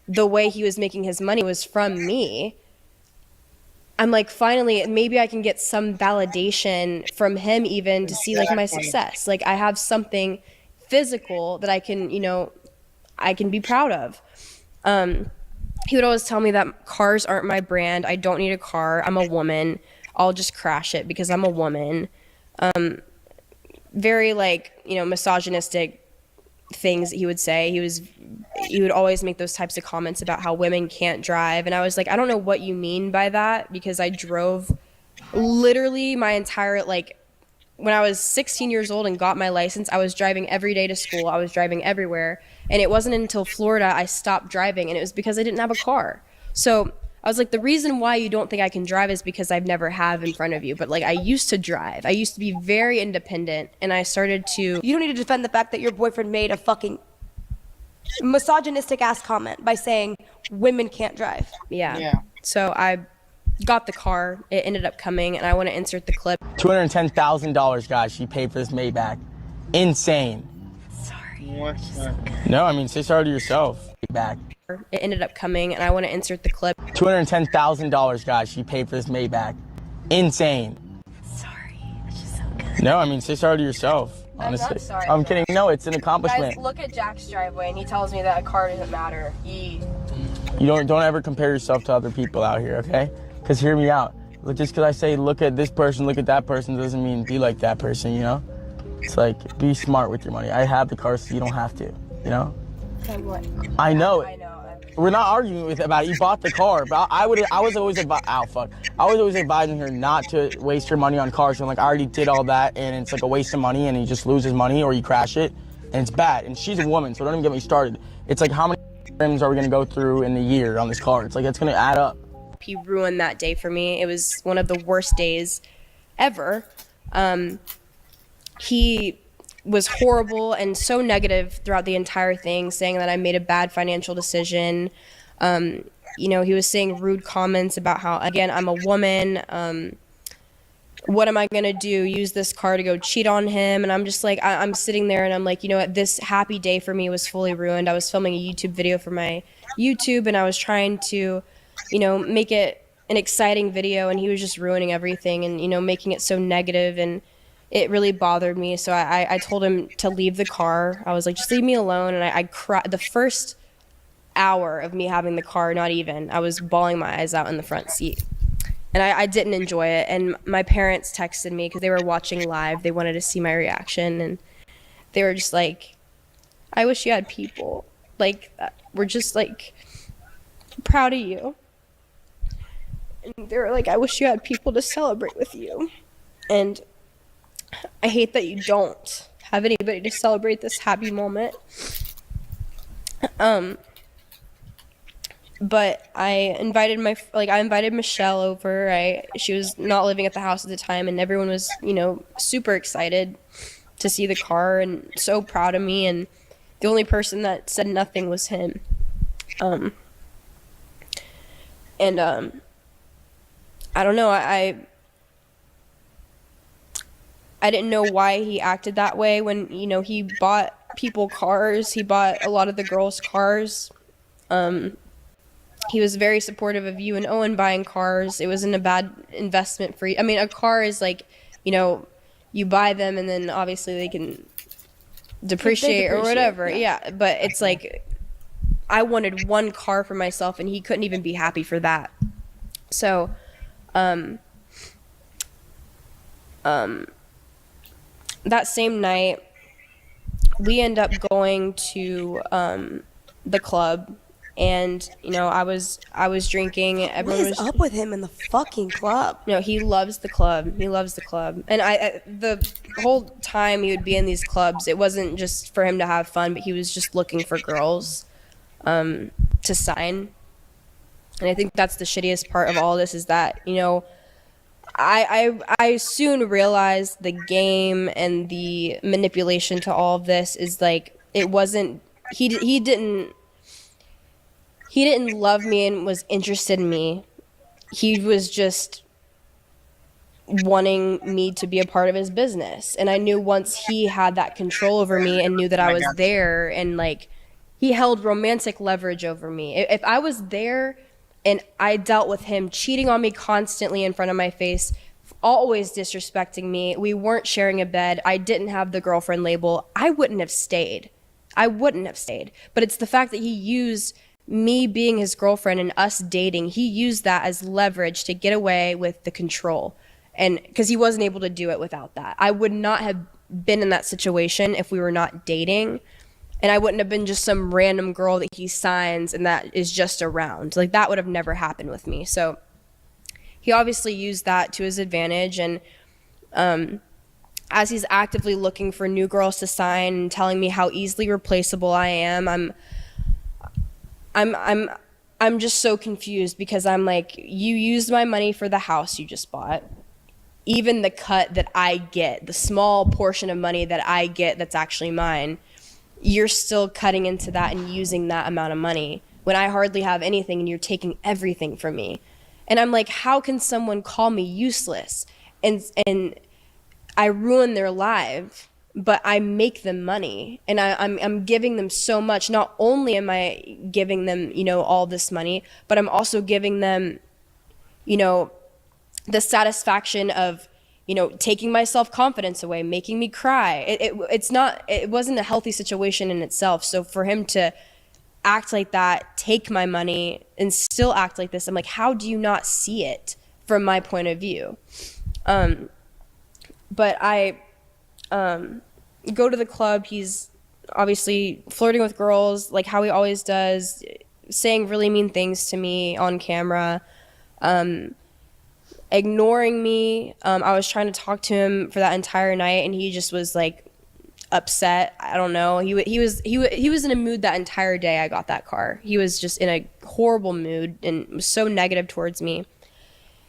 the way he was making his money was from me. I'm like, finally, maybe I can get some validation from him even to see like my success. Like, I have something physical that I can, you know, I can be proud of. He would always tell me that cars aren't my brand. I don't need a car. I'm a woman. I'll just crash it because I'm a woman. Very like, you know, misogynistic things that he would say. He would always make those types of comments about how women can't drive, and I was like, I don't know what you mean by that, because I drove literally my entire, like, when I was 16 years old and got my license, I was driving every day to school. I was driving everywhere, and it wasn't until Florida I stopped driving, and it was because I didn't have a car. So I was like, the reason why you don't think I can drive is because I've never have in front of you. But like, I used to drive. I used to be very independent, and I started to... You don't need to defend the fact that your boyfriend made a fucking misogynistic ass comment by saying women can't drive. Yeah. So I got the car. It ended up coming, and I want to insert the clip. $210,000, guys, she paid for this Maybach. Insane. Sorry. No, I mean, say sorry to yourself. Maybach. It ended up coming, and I want to insert the clip. $210,000, guys, she paid for this Maybach. Insane. Sorry. It's just so good. No, I mean, say sorry to yourself. Honestly. I'm not sorry. I'm kidding. No, it's an accomplishment. Guys, look at Jack's driveway, and he tells me that a car doesn't matter. You don't ever compare yourself to other people out here, okay? Because hear me out. Just because I say look at this person, look at that person, doesn't mean be like that person, you know? It's like, be smart with your money. I have the car, so you don't have to, you know? I know. We're not arguing about it. You bought the car, but I was always advising her not to waste her money on cars. I'm like, I already did all that, and it's like a waste of money, and you just lose his money or you crash it, and it's bad. And she's a woman, so don't even get me started. It's like, how many rims are we gonna go through in the year on this car? It's like, it's gonna add up. He ruined that day for me. It was one of the worst days ever. He was horrible and so negative throughout the entire thing, saying that I made a bad financial decision. You know, he was saying rude comments about how, again, I'm a woman. What am I going to do? Use this car to go cheat on him? And I'm just like, I'm sitting there and I'm like, you know what? This happy day for me was fully ruined. I was filming a YouTube video for my YouTube, and I was trying to, you know, make it an exciting video, and he was just ruining everything and, you know, making it so negative, and it really bothered me. So I told him to leave the car. I was like, just leave me alone. And I cried. The first hour of me having the car, not even, I was bawling my eyes out in the front seat. and I didn't enjoy it. And my parents texted me because they were watching live. They wanted to see my reaction, and they were just like, I wish you had people like that were just like proud of you. And they were like, I wish you had people to celebrate with you. And I hate that you don't have anybody to celebrate this happy moment. But I invited Michelle over. She was not living at the house at the time, and everyone was, super excited to see the car and so proud of me. And the only person that said nothing was him. I don't know. I didn't know why he acted that way when, he bought people cars. He bought a lot of the girls' cars. He was very supportive of you and Owen buying cars. It wasn't a bad investment for you. I mean, a car is like, you buy them and then obviously they can depreciate or whatever. Yeah. But it's like, I wanted one car for myself and he couldn't even be happy for that. So, that same night, we end up going to the club, and I was drinking. Everyone What is up with him in the fucking club? No, he loves the club. He loves the club, and the whole time he would be in these clubs, it wasn't just for him to have fun, but he was just looking for girls to sign. And I think that's the shittiest part of all this is that I soon realized the game and the manipulation to all of this is like it wasn't he didn't love me and was interested in me. He was just wanting me to be a part of his business, and I knew once he had that control over me and knew that I was there, and like he held romantic leverage over me. If I was there and I dealt with him cheating on me constantly in front of my face, always disrespecting me, we weren't sharing a bed, I didn't have the girlfriend label, I wouldn't have stayed. But it's the fact that he used me being his girlfriend and us dating, he used that as leverage to get away with the control. And because he wasn't able to do it without that. I would not have been in that situation if we were not dating. And I wouldn't have been just some random girl that he signs and that is just around. Like, that would have never happened with me. So he obviously used that to his advantage. And as he's actively looking for new girls to sign and telling me how easily replaceable I am, I'm just so confused because I'm like, you used my money for the house you just bought. Even the cut that I get, the small portion of money that I get that's actually mine, you're still cutting into that and using that amount of money when I hardly have anything and you're taking everything from me. And I'm like, how can someone call me useless? And I ruin their life, but I make them money, and I'm giving them so much. Not only am I giving them, all this money, but I'm also giving them, the satisfaction of, taking my self-confidence away, making me cry. It wasn't a healthy situation in itself. So for him to act like that, take my money, and still act like this, I'm like, how do you not see it from my point of view? But I go to the club. He's obviously flirting with girls like how he always does, saying really mean things to me on camera, ignoring me. I was trying to talk to him for that entire night, and he just was like upset. I don't know. He was in a mood that entire day I got that car. He was just in a horrible mood and was so negative towards me.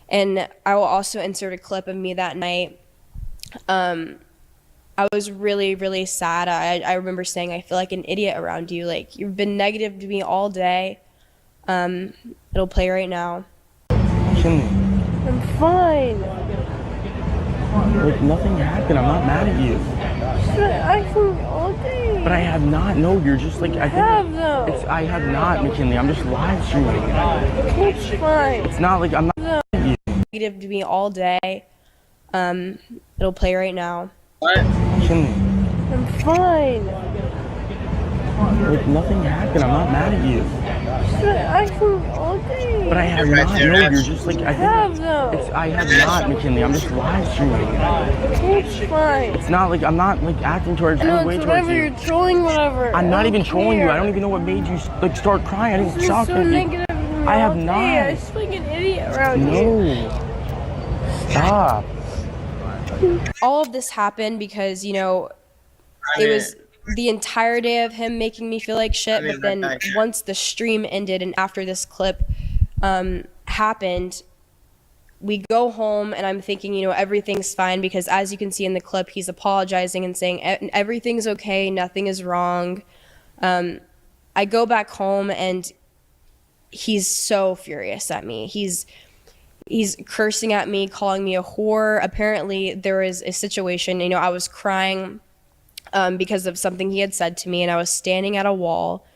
And I will also insert a clip of me that night. I was really, really sad. I remember saying, I feel like an idiot around you. Like, you've been negative to me all day. It'll play right now. Mckinley, I'm fine. like nothing happened. I'm not mad at you. I feel all day. But I have not. No, you're just like I have though. I have not, Mckinley. I'm just live streaming. It's fine. It's not like I'm not mad at you. Negative to me all day. It'll play right now. What? Mckinley, I'm fine. Like, nothing happened. I'm not mad at you. But I have not. No, you're just like, I have not, McKinley. I'm just live streaming. It's fine. It's not like, I'm not like acting towards you. No, it's whatever. You're trolling whatever. I'm not even trolling you. I don't even know what made you like start crying. I didn't stop so negative. I have not. I just like an idiot around you. No. Stop. All of this happened because, you know, it was the entire day of him making me feel like shit. But then once the stream ended and after this clip happened, we go home and I'm thinking, you know, everything's fine because as you can see in the clip, he's apologizing and saying everything's okay, nothing is wrong. I go back home and he's so furious at me. He's cursing at me, calling me a whore. Apparently there was a situation, you know, I was crying because of something he had said to me, and I was standing at a wall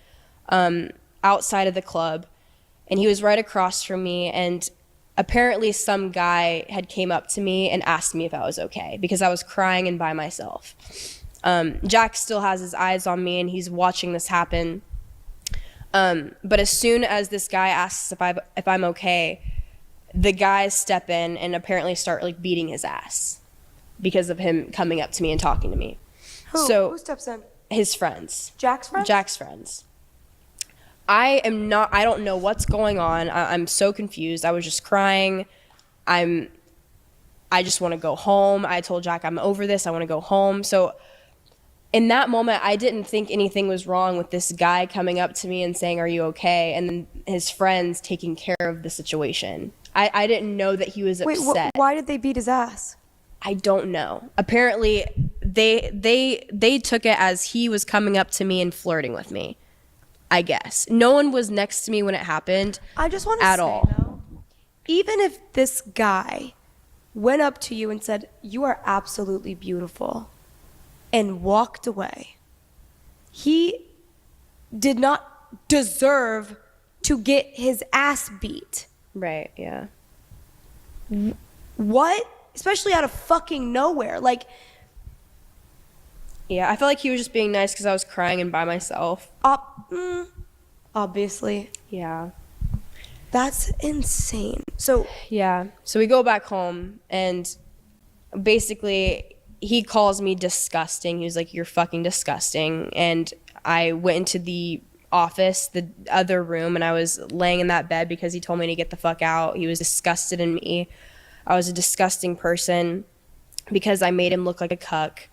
outside of the club, and he was right across from me, and apparently some guy had came up to me and asked me if I was okay because I was crying and by myself. Jack still has his eyes on me and he's watching this happen. But as soon as this guy asks if I'm okay, the guys step in and apparently start like beating his ass because of him coming up to me and talking to me. Who steps in? His friends. Jack's friends? Jack's friends. I don't know what's going on. I'm so confused. I was just crying. I just want to go home. I told Jack I'm over this. I want to go home. So in that moment, I didn't think anything was wrong with this guy coming up to me and saying, "Are you okay?" And then his friends taking care of the situation. I didn't know that he was upset. Wait, why did they beat his ass? I don't know. Apparently, they took it as he was coming up to me and flirting with me. I guess. No one was next to me when it happened. I just want to say, though, even if this guy went up to you and said, "You are absolutely beautiful," and walked away, he did not deserve to get his ass beat. Right, yeah. What? Especially out of fucking nowhere. Like, yeah, I felt like he was just being nice because I was crying and by myself. Obviously. Yeah. That's insane. So, yeah. So we go back home and basically he calls me disgusting. He was like, "You're fucking disgusting." And I went into the office, the other room, and I was laying in that bed because he told me to get the fuck out. He was disgusted in me. I was a disgusting person because I made him look like a cuck.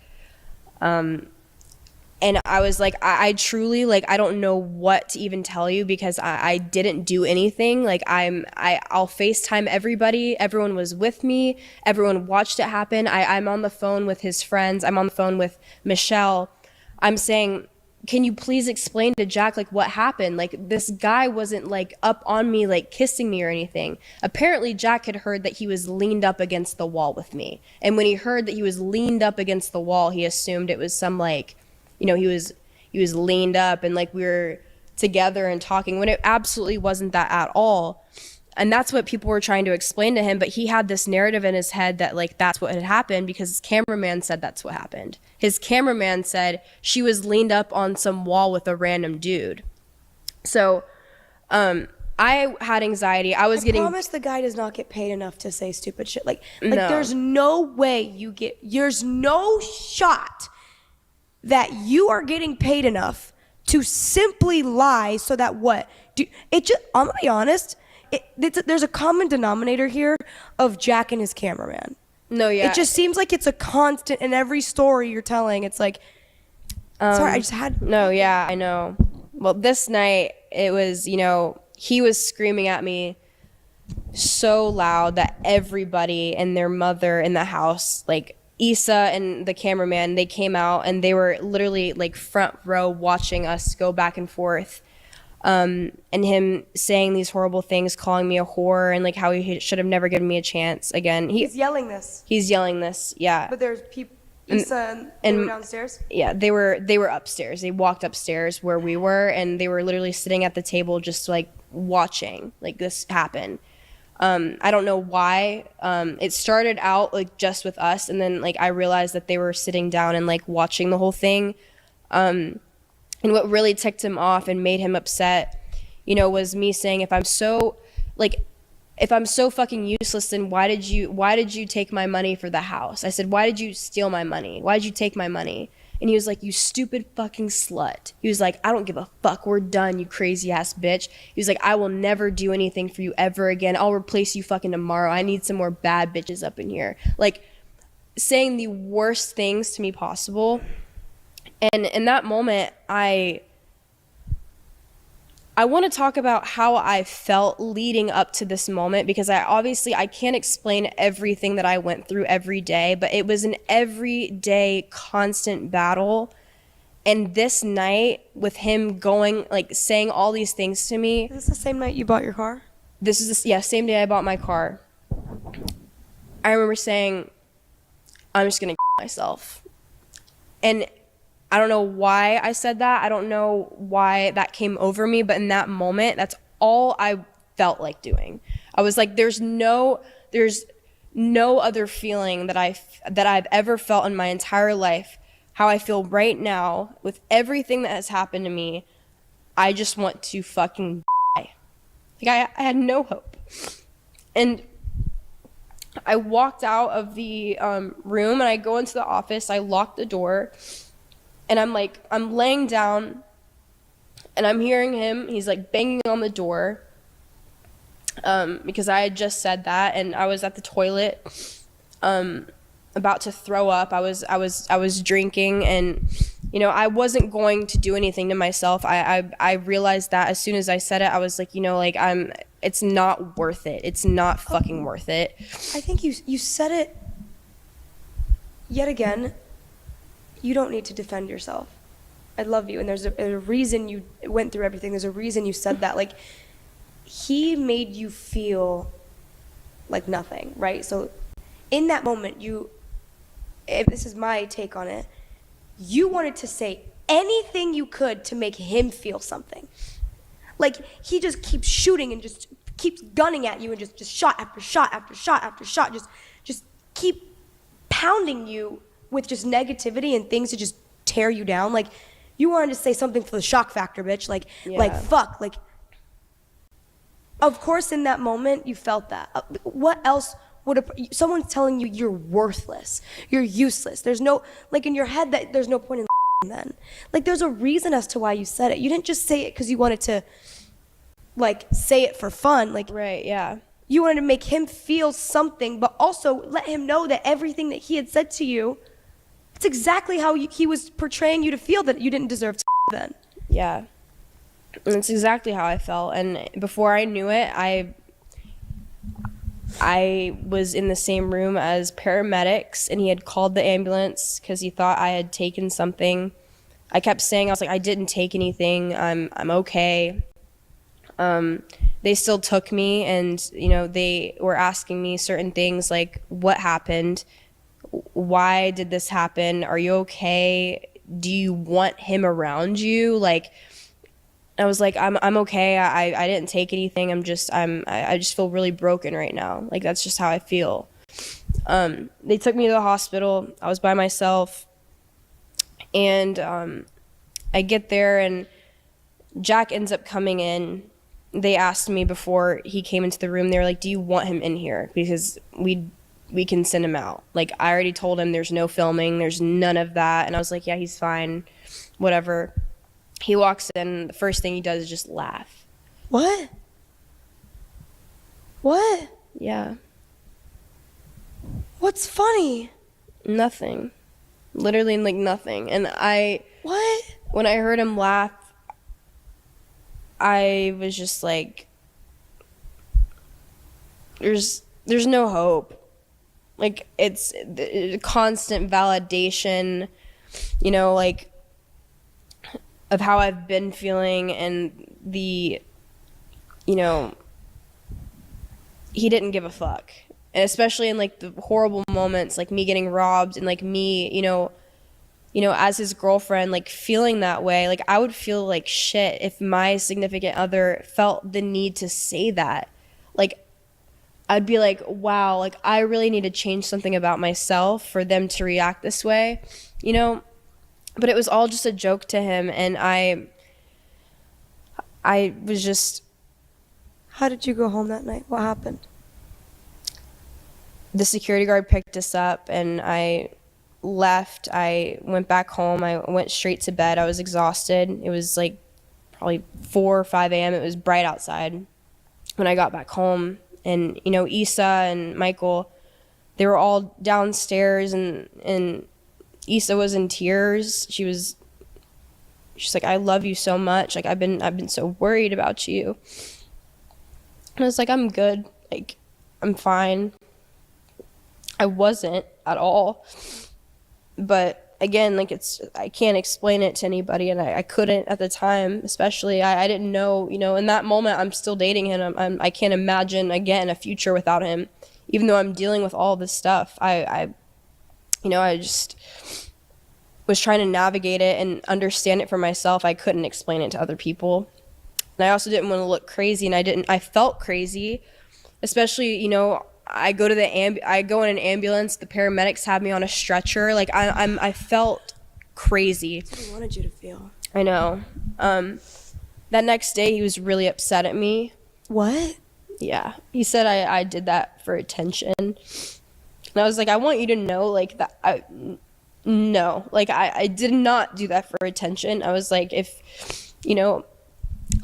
And I was like, I truly, like, I don't know what to even tell you because I didn't do anything. Like, I'll FaceTime everybody. Everyone was with me. Everyone watched it happen. I'm on the phone with his friends. I'm on the phone with Michelle. I'm saying, "Can you please explain to Jack, like, what happened? Like, this guy wasn't, like, up on me, like, kissing me or anything." Apparently, Jack had heard that he was leaned up against the wall with me. And when he heard that he was leaned up against the wall, he assumed it was some, like, you know, he was leaned up and, like, we were together and talking, when it absolutely wasn't that at all. And that's what people were trying to explain to him. But he had this narrative in his head that, like, that's what had happened because his cameraman said that's what happened. His cameraman said she was leaned up on some wall with a random dude. So I had anxiety. I promise the guy does not get paid enough to say stupid shit. Like no. There's no way there's no shot that you are getting paid enough to simply lie so that I'm gonna be honest, there's a common denominator here of Jack and his cameraman. No, yeah. It just seems like it's a constant in every story you're telling. It's like, sorry, I just had... No, yeah, I know. Well, this night, it was, you know, he was screaming at me so loud that everybody and their mother in the house, like Issa and the cameraman, they came out and they were literally like front row watching us go back and forth. And him saying these horrible things, calling me a whore, and like how he should have never given me a chance again. He's yelling this. He's yelling this, yeah. But there's people, Issa, and they were downstairs? Yeah, they were upstairs. They walked upstairs where we were, and they were literally sitting at the table just like watching like this happen. I don't know why. It started out like just with us, and then like I realized that they were sitting down and like watching the whole thing. And what really ticked him off and made him upset, was me saying, if I'm so fucking useless, then why did you take my money for the house? I said, why did you steal my money? Why did you take my money? And he was like, you stupid fucking slut. He was like, I don't give a fuck. We're done, you crazy ass bitch. He was like, I will never do anything for you ever again. I'll replace you fucking tomorrow. I need some more bad bitches up in here. Like, saying the worst things to me possible. And in that moment, I want to talk about how I felt leading up to this moment, because I can't explain everything that I went through every day, but it was an everyday constant battle. And this night with him going, like, saying all these things to me. Is this the same night you bought your car? This is same day I bought my car. I remember saying, I'm just going to myself. And I don't know why I said that. I don't know why that came over me, but in that moment, that's all I felt like doing. I was like, there's no other feeling that I've ever felt in my entire life, how I feel right now with everything that has happened to me. I just want to fucking die. Like, I had no hope. And I walked out of the room, and I go into the office. I lock the door. And I'm laying down, and I'm hearing him. He's like banging on the door, because I had just said that, and I was at the toilet, about to throw up. I was drinking, and I wasn't going to do anything to myself. I realized that as soon as I said it, I was like, it's not worth it. It's not fucking worth it. I think you said it yet again. You don't need to defend yourself. I love you, and there's a reason you went through everything. There's a reason you said that. Like, he made you feel like nothing, right? So in that moment, if this is my take on it, you wanted to say anything you could to make him feel something. Like, he just keeps shooting and just keeps gunning at you, and just shot after shot after shot after shot, just keep pounding you with just negativity and things to just tear you down. Like, you wanted to say something for the shock factor, bitch. Like, fuck. Like, of course, in that moment, you felt that. What else would someone's telling you you're worthless, you're useless. There's no, like, in your head, that there's no point in then. Like, there's a reason as to why you said it. You didn't just say it because you wanted to, like, say it for fun. Like, right, yeah. You wanted to make him feel something, but also let him know that everything that he had said to you, it's exactly how he was portraying you to feel, that you didn't deserve to then. Yeah. And it's exactly how I felt. And before I knew it, I was in the same room as paramedics, and he had called the ambulance because he thought I had taken something. I kept saying, I was like, I didn't take anything. I'm okay. They still took me, and they were asking me certain things like, what happened? Why did this happen? Are you okay? Do you want him around you? Like, I was like, I'm okay. I didn't take anything. I just feel really broken right now. Like, that's just how I feel. They took me to the hospital. I was by myself, and I get there, and Jack ends up coming in. They asked me before he came into the room, they were like, do you want him in here? Because we can send him out. Like, I already told him there's no filming, there's none of that. And I was like, yeah, he's fine, whatever. He walks in, the first thing he does is just laugh. What? What? Yeah. What's funny? Nothing. Literally, like, nothing. And What? when I heard him laugh, I was just like, there's no hope. Like, it's constant validation, like, of how I've been feeling, and he didn't give a fuck. And especially in, like, the horrible moments, like me getting robbed, and, like, me, as his girlfriend, like, feeling that way. Like, I would feel like shit if my significant other felt the need to say that. Like, I'd be like, wow, like, I really need to change something about myself for them to react this way, But it was all just a joke to him, and I was just... How did you go home that night? What happened? The security guard picked us up, and I left. I went back home. I went straight to bed. I was exhausted. It was like probably 4 or 5 a.m. It was bright outside when I got back home. And, you know, Issa and Michael, they were all downstairs, and Issa was in tears. She's like, I love you so much. Like, I've been so worried about you. And I was like, I'm good. Like, I'm fine. I wasn't at all. But again, like, I can't explain it to anybody, and I couldn't at the time, especially. I didn't know, you know, in that moment, I'm still dating him. I can't imagine, again, a future without him. Even though I'm dealing with all this stuff, I just was trying to navigate it and understand it for myself. I couldn't explain it to other people. And I also didn't want to look crazy, and I felt crazy, especially, you know, I go in an ambulance, the paramedics have me on a stretcher. Like, I felt crazy. That's what I wanted you to feel. I know. That next day, he was really upset at me. What? Yeah. He said I did that for attention. And I was like, I want you to know, like, that no. Like, I did not do that for attention. I was like, if, you know,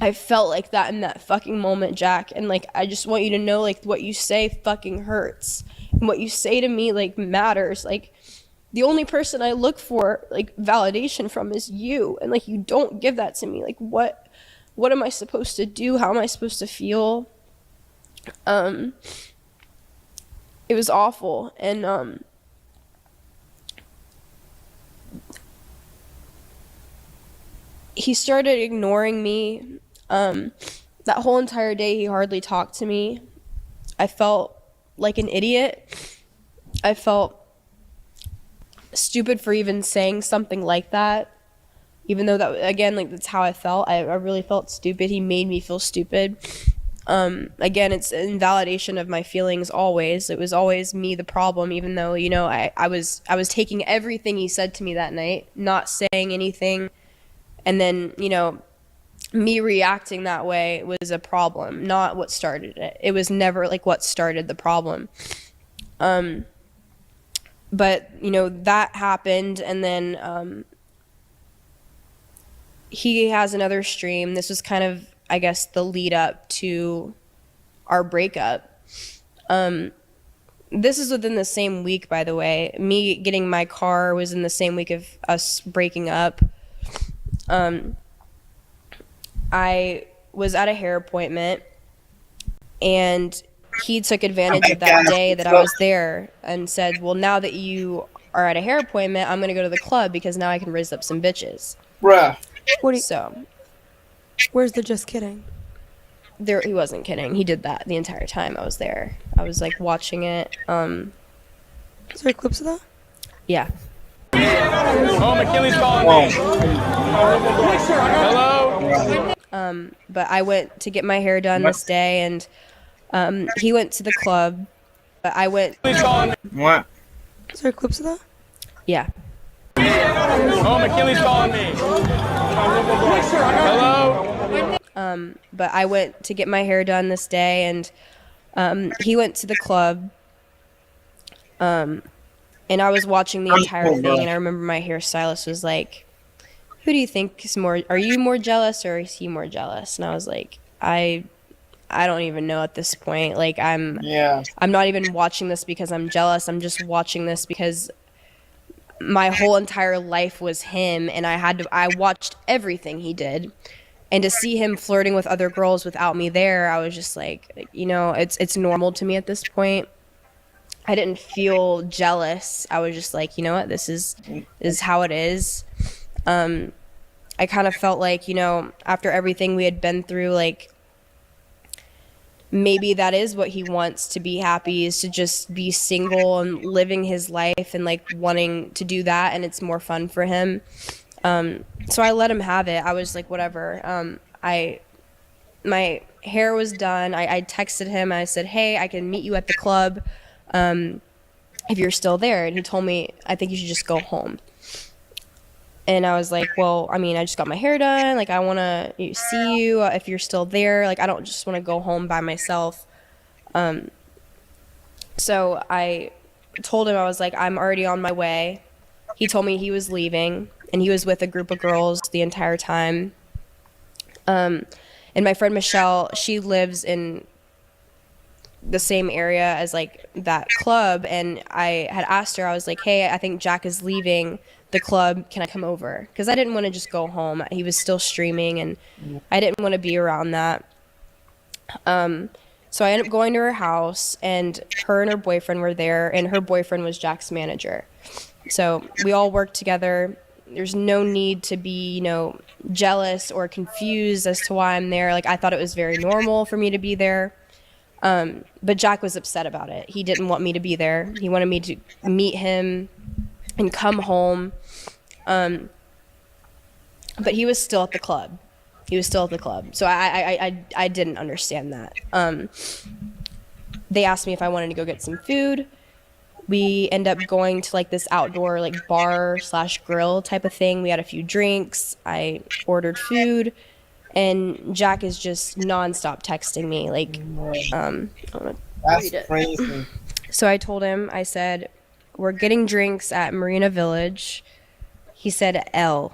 I felt like that in that fucking moment, Jack. And, like, I just want you to know, like, what you say fucking hurts. And what you say to me, like, matters. Like, the only person I look for, like, validation from is you. And, like, you don't give that to me. Like, what am I supposed to do? How am I supposed to feel? It was awful. And, he started ignoring me. That whole entire day, he hardly talked to me. I felt like an idiot. I felt stupid for even saying something like that. Even though that, again, like, that's how I felt. I really felt stupid. He made me feel stupid. Again, it's invalidation of my feelings always. It was always me the problem, even though, you know, I was taking everything he said to me that night, not saying anything. And then, you know, me reacting that way was a problem, not what started it. It was never, like, what started the problem. But, you know, that happened, and then he has another stream. This was kind of, I guess, the lead up to our breakup. This is within the same week, by the way. Me getting my car was in the same week of us breaking up. I was at a hair appointment, and he took advantage of that day that I was there and said, well, now that you are at a hair appointment, I'm going to go to the club because now I can raise up some bitches. Bruh. Where's the just kidding? He wasn't kidding. He did that the entire time I was there. I was, like, watching it. Is there clips of that? Yeah. Oh, Mckinley's calling me. Hello? But I went to get my hair done this day, and he went to the club. But I went... What? Is there clips of that? Yeah. Oh, Mckinley's calling me. Hello? But I went to get my hair done this day, and he went to the club. And I was watching the entire thing, and I remember my hairstylist was like, who do you think is more, are you more jealous or is he more jealous? And I was like, I don't even know at this point. Like, I'm not even watching this because I'm jealous. I'm just watching this because my whole entire life was him, and I watched everything he did. And to see him flirting with other girls without me there, I was just like, you know, it's normal to me at this point. I didn't feel jealous. I was just like, you know what, this is how it is. I kind of felt like, you know, after everything we had been through, like, maybe that is what he wants, to be happy, is to just be single and living his life and, like, wanting to do that, and it's more fun for him. So I let him have it. I was like, whatever. My hair was done. I texted him. I said, hey, I can meet you at the club if you're still there. And he told me, I think you should just go home. And I was like, well, I mean, I just got my hair done. Like, I want to see you if you're still there. Like, I don't just want to go home by myself. So I told him, I was like, I'm already on my way. He told me he was leaving, and he was with a group of girls the entire time. And my friend Michelle, she lives in the same area as like that club, and I had asked her, I was like, hey, I think Jack is leaving the club, can I come over? Because I didn't want to just go home. He was still streaming, and I didn't want to be around that. So I ended up going to her house, and her and her boyfriend were there, and her boyfriend was Jack's manager. So we all worked together. There's no need to be, jealous or confused as to why I'm there. Like, I thought it was very normal for me to be there. But Jack was upset about it. He didn't want me to be there. He wanted me to meet him and come home. But he was still at the club. So I didn't understand that. They asked me if I wanted to go get some food. We end up going to like this outdoor like bar/grill type of thing. We had a few drinks. I ordered food, and Jack is just nonstop texting me. Like, That's crazy. So I told him, I said, we're getting drinks at Marina Village. He said, L.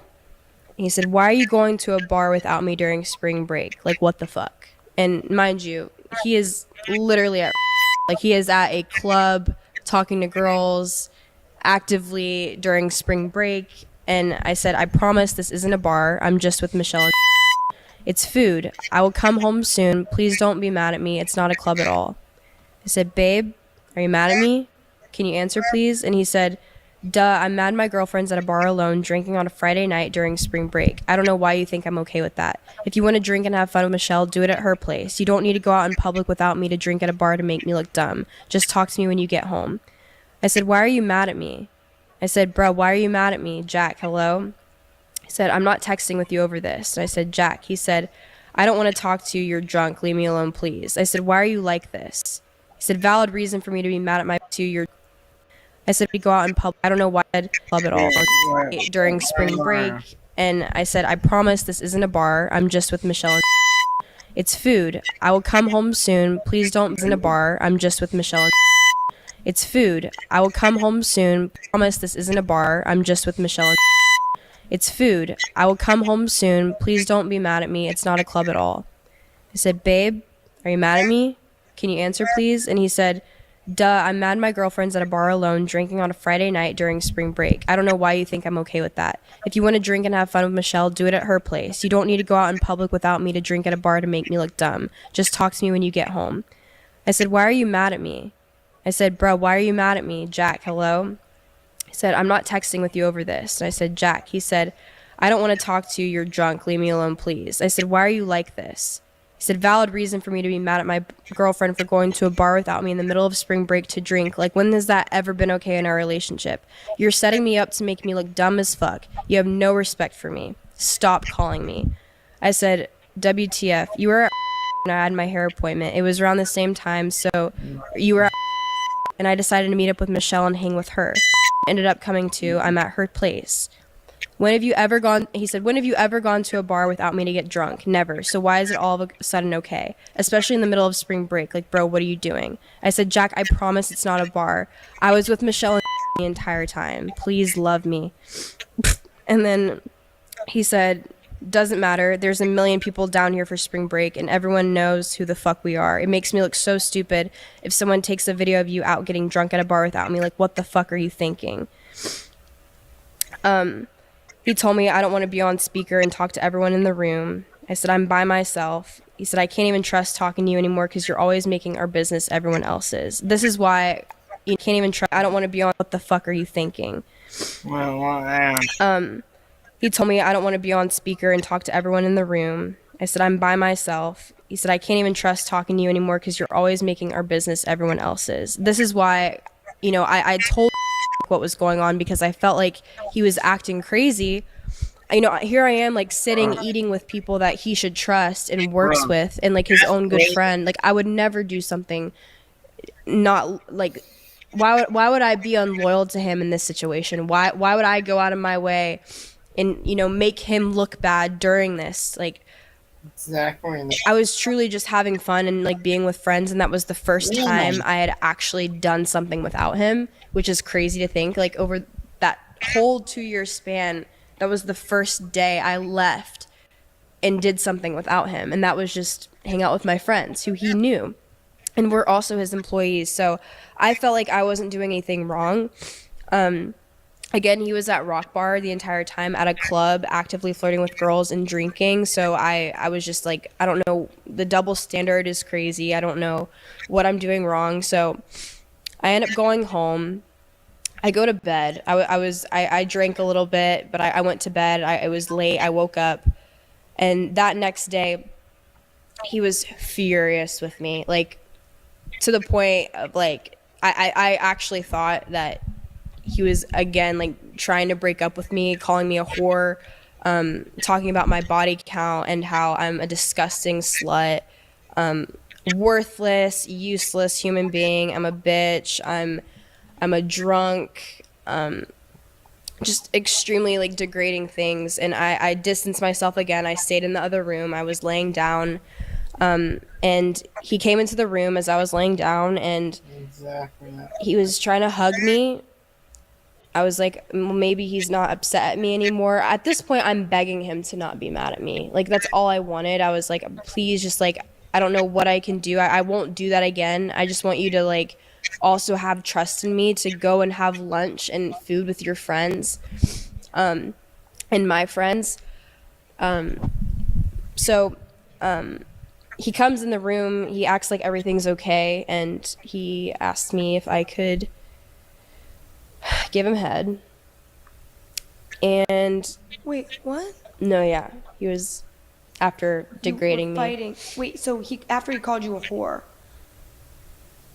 He said, why are you going to a bar without me during spring break? Like, what the fuck? And mind you, he is literally he is at a club talking to girls actively during spring break. And I said, I promise this isn't a bar. I'm just with Michelle and it's food. I will come home soon. Please don't be mad at me. It's not a club at all. I said, babe, are you mad at me? Can you answer, please? And he said, duh, I'm mad my girlfriend's at a bar alone drinking on a Friday night during spring break. I don't know why you think I'm okay with that. If you want to drink and have fun with Michelle, do it at her place. You don't need to go out in public without me to drink at a bar to make me look dumb. Just talk to me when you get home. I said, why are you mad at me? I said, bro, why are you mad at me? Jack, hello? He said, I'm not texting with you over this. And I said, Jack. He said, I don't want to talk to you. You're drunk. Leave me alone, please. I said, why are you like this? He said, valid reason for me to be mad at my to your. I said, we go out in public. I don't know why club at all during spring break. And I said, I promise this isn't a bar. I'm just with Michelle and it's food. I will come home soon. Please don't be in a bar. I'm just with Michelle and it's food. I will come home soon. Promise this isn't a bar. I'm just with Michelle and it's food. I will come home soon. Please don't be mad at me. It's not a club at all. I said, babe, are you mad at me? Can you answer, please? And he said, duh, I'm mad my girlfriend's at a bar alone drinking on a Friday night during spring break. I don't know why you think I'm okay with that. If you want to drink and have fun with Michelle, do it at her place. You don't need to go out in public without me to drink at a bar to make me look dumb. Just talk to me when you get home. I said, why are you mad at me? I said, bro, why are you mad at me? Jack, hello? He said, I'm not texting with you over this. And I said, Jack. He said, I don't want to talk to you. You're drunk. Leave me alone, please. I said, why are you like this? He said, valid reason for me to be mad at my girlfriend for going to a bar without me in the middle of spring break to drink. Like, when has that ever been okay in our relationship? You're setting me up to make me look dumb as fuck. You have no respect for me. Stop calling me. I said, WTF, you were at when I had my hair appointment. It was around the same time, so you were at and I decided to meet up with Michelle and hang with her. Ended up coming to, I'm at her place. When have you ever gone, he said, when have you ever gone to a bar without me to get drunk? Never. So why is it all of a sudden okay? Especially in the middle of spring break. Like, bro, what are you doing? I said, Jack, I promise it's not a bar. I was with Michelle the entire time. Please love me. And then he said, doesn't matter. There's a million people down here for spring break and everyone knows who the fuck we are. It makes me look so stupid if someone takes a video of you out getting drunk at a bar without me. Like, what the fuck are you thinking? He told me I don't want to be on speaker and talk to everyone in the room. I said, I'm by myself. He said, I can't even trust talking to you anymore because you're always making our business everyone else's. This is why you can't even trust. I don't want to be on. What the fuck are you thinking? He told me I don't want to be on speaker and talk to everyone in the room. I said, I'm by myself. He said, I can't even trust talking to you anymore because you're always making our business everyone else's. This is why, I told what was going on because I felt like he was acting crazy. Here I am, like, sitting, eating with people that he should trust and works with and, like, his own good friend. Like, I would never do something not, like, why would I be unloyal to him in this situation? Why would I go out of my way and make him look bad during this. Like, Exactly. I was truly just having fun and like being with friends, and that was the first time I had actually done something without him, which is crazy to think. Like, over that whole 2-year span, that was the first day I left and did something without him, and that was just hang out with my friends who he knew, and we're also his employees. So I felt like I wasn't doing anything wrong. Again, he was at Rock Bar the entire time, at a club, actively flirting with girls and drinking. So I was just like, I don't know, the double standard is crazy. I don't know what I'm doing wrong. So I end up going home. I go to bed. I drank a little bit, but I went to bed. It was late. I woke up, and that next day, he was furious with me, like, to the point of like, I actually thought that he was again like trying to break up with me, calling me a whore, talking about my body count and how I'm a disgusting slut, worthless, useless human being. I'm a bitch. I'm a drunk. Just extremely like degrading things. And I distanced myself again. I stayed in the other room. I was laying down, and he came into the room as I was laying down, and he was trying to hug me. I was like, well, maybe he's not upset at me anymore. At this point, I'm begging him to not be mad at me. Like, that's all I wanted. I was like, please, just like, I don't know what I can do. I won't do that again. I just want you to like also have trust in me to go and have lunch and food with your friends, and my friends. So he comes in the room. He acts like everything's okay, and he asked me if I could give him head. And Wait, what? no, yeah, he was, after degrading me. Fighting. Wait, so after he called you a whore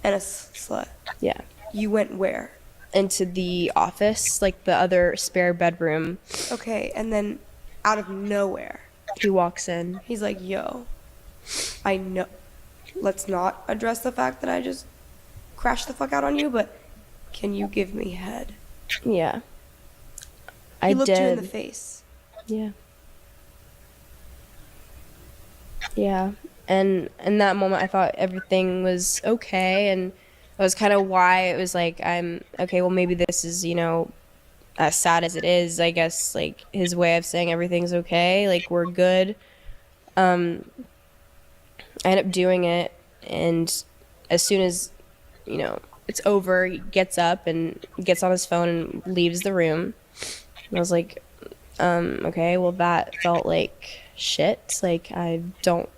and a slut, Yeah, you went where? into the office, like the other spare bedroom. Okay, and then out of nowhere, He walks in. he's like, yo, I know. Let's not address the fact that I just crashed the fuck out on you, but can you give me head? Yeah, He I looked did. you in the face. Yeah. Yeah. And in that moment, I thought everything was okay. And that was kind of why it was like, I'm okay, well, maybe this is, as sad as it is, I guess, like, his way of saying everything's okay. Like, we're good. I end up doing it. And as soon as, it's over, he gets up and gets on his phone and leaves the room. And I was like, okay, well, that felt like shit. Like, that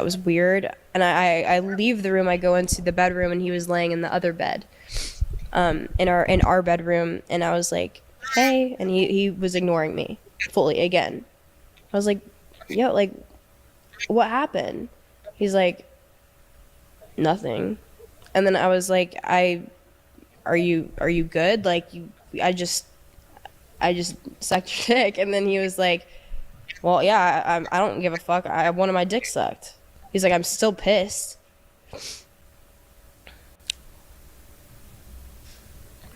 was weird. And I leave the room, I go into the bedroom, and he was laying in the other bed, in our bedroom. And I was like, hey, and he was ignoring me fully again. I was like, yo, like, what happened? He's like, nothing. And then I was like, are you good? Like, I just sucked your dick. And then he was like, well, yeah, I don't give a fuck. I wanted my dick sucked. He's like, I'm still pissed.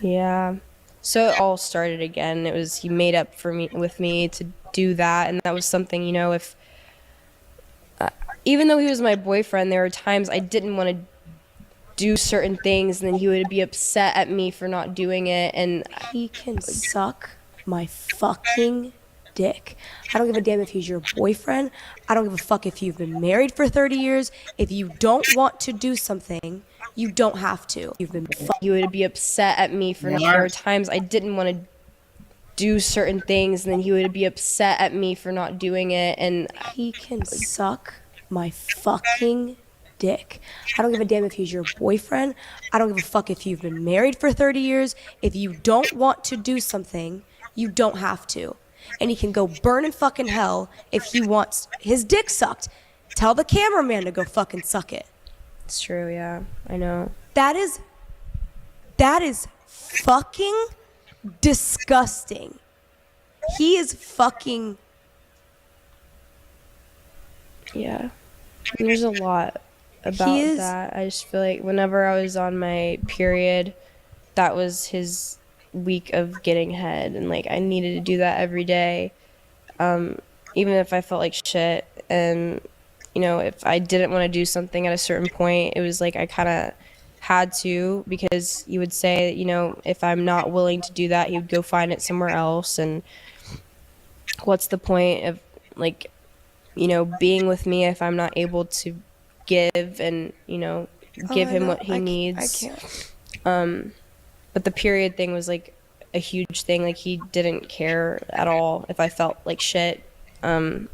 Yeah. So it all started again. It was, he made up with me to do that. And that was something, if, even though he was my boyfriend, there were times I didn't want to do certain things, and then he would be upset at me for not doing it. And He can suck my fucking dick. I don't give a damn if he's your boyfriend. I don't give a fuck if you've been married for 30 years. If you don't want to do something, you don't have to. he would be upset at me for not. There were times I didn't want to do certain things, and then he would be upset at me for not doing it. And He can suck my fucking dick. I don't give a damn if he's your boyfriend. I don't give a fuck if you've been married for 30 years. If you don't want to do something, you don't have to. And he can go burn in fucking hell if he wants his dick sucked. Tell the cameraman to go fucking suck it. it's true, yeah, I know. That is fucking disgusting. He is fucking... Yeah. And there's a lot about that. I just feel like whenever I was on my period, that was his week of getting head, and like I needed to do that every day, even if I felt like shit. And you know, if I didn't want to do something at a certain point, it was like I kind of had to, because he would say, you know, if I'm not willing to do that, he would go find it somewhere else. And what's the point of, like, you know, being with me if I'm not able to give and, you know, give him what he needs. I can't. But the period thing was like a huge thing. Like, he didn't care at all if I felt like shit. You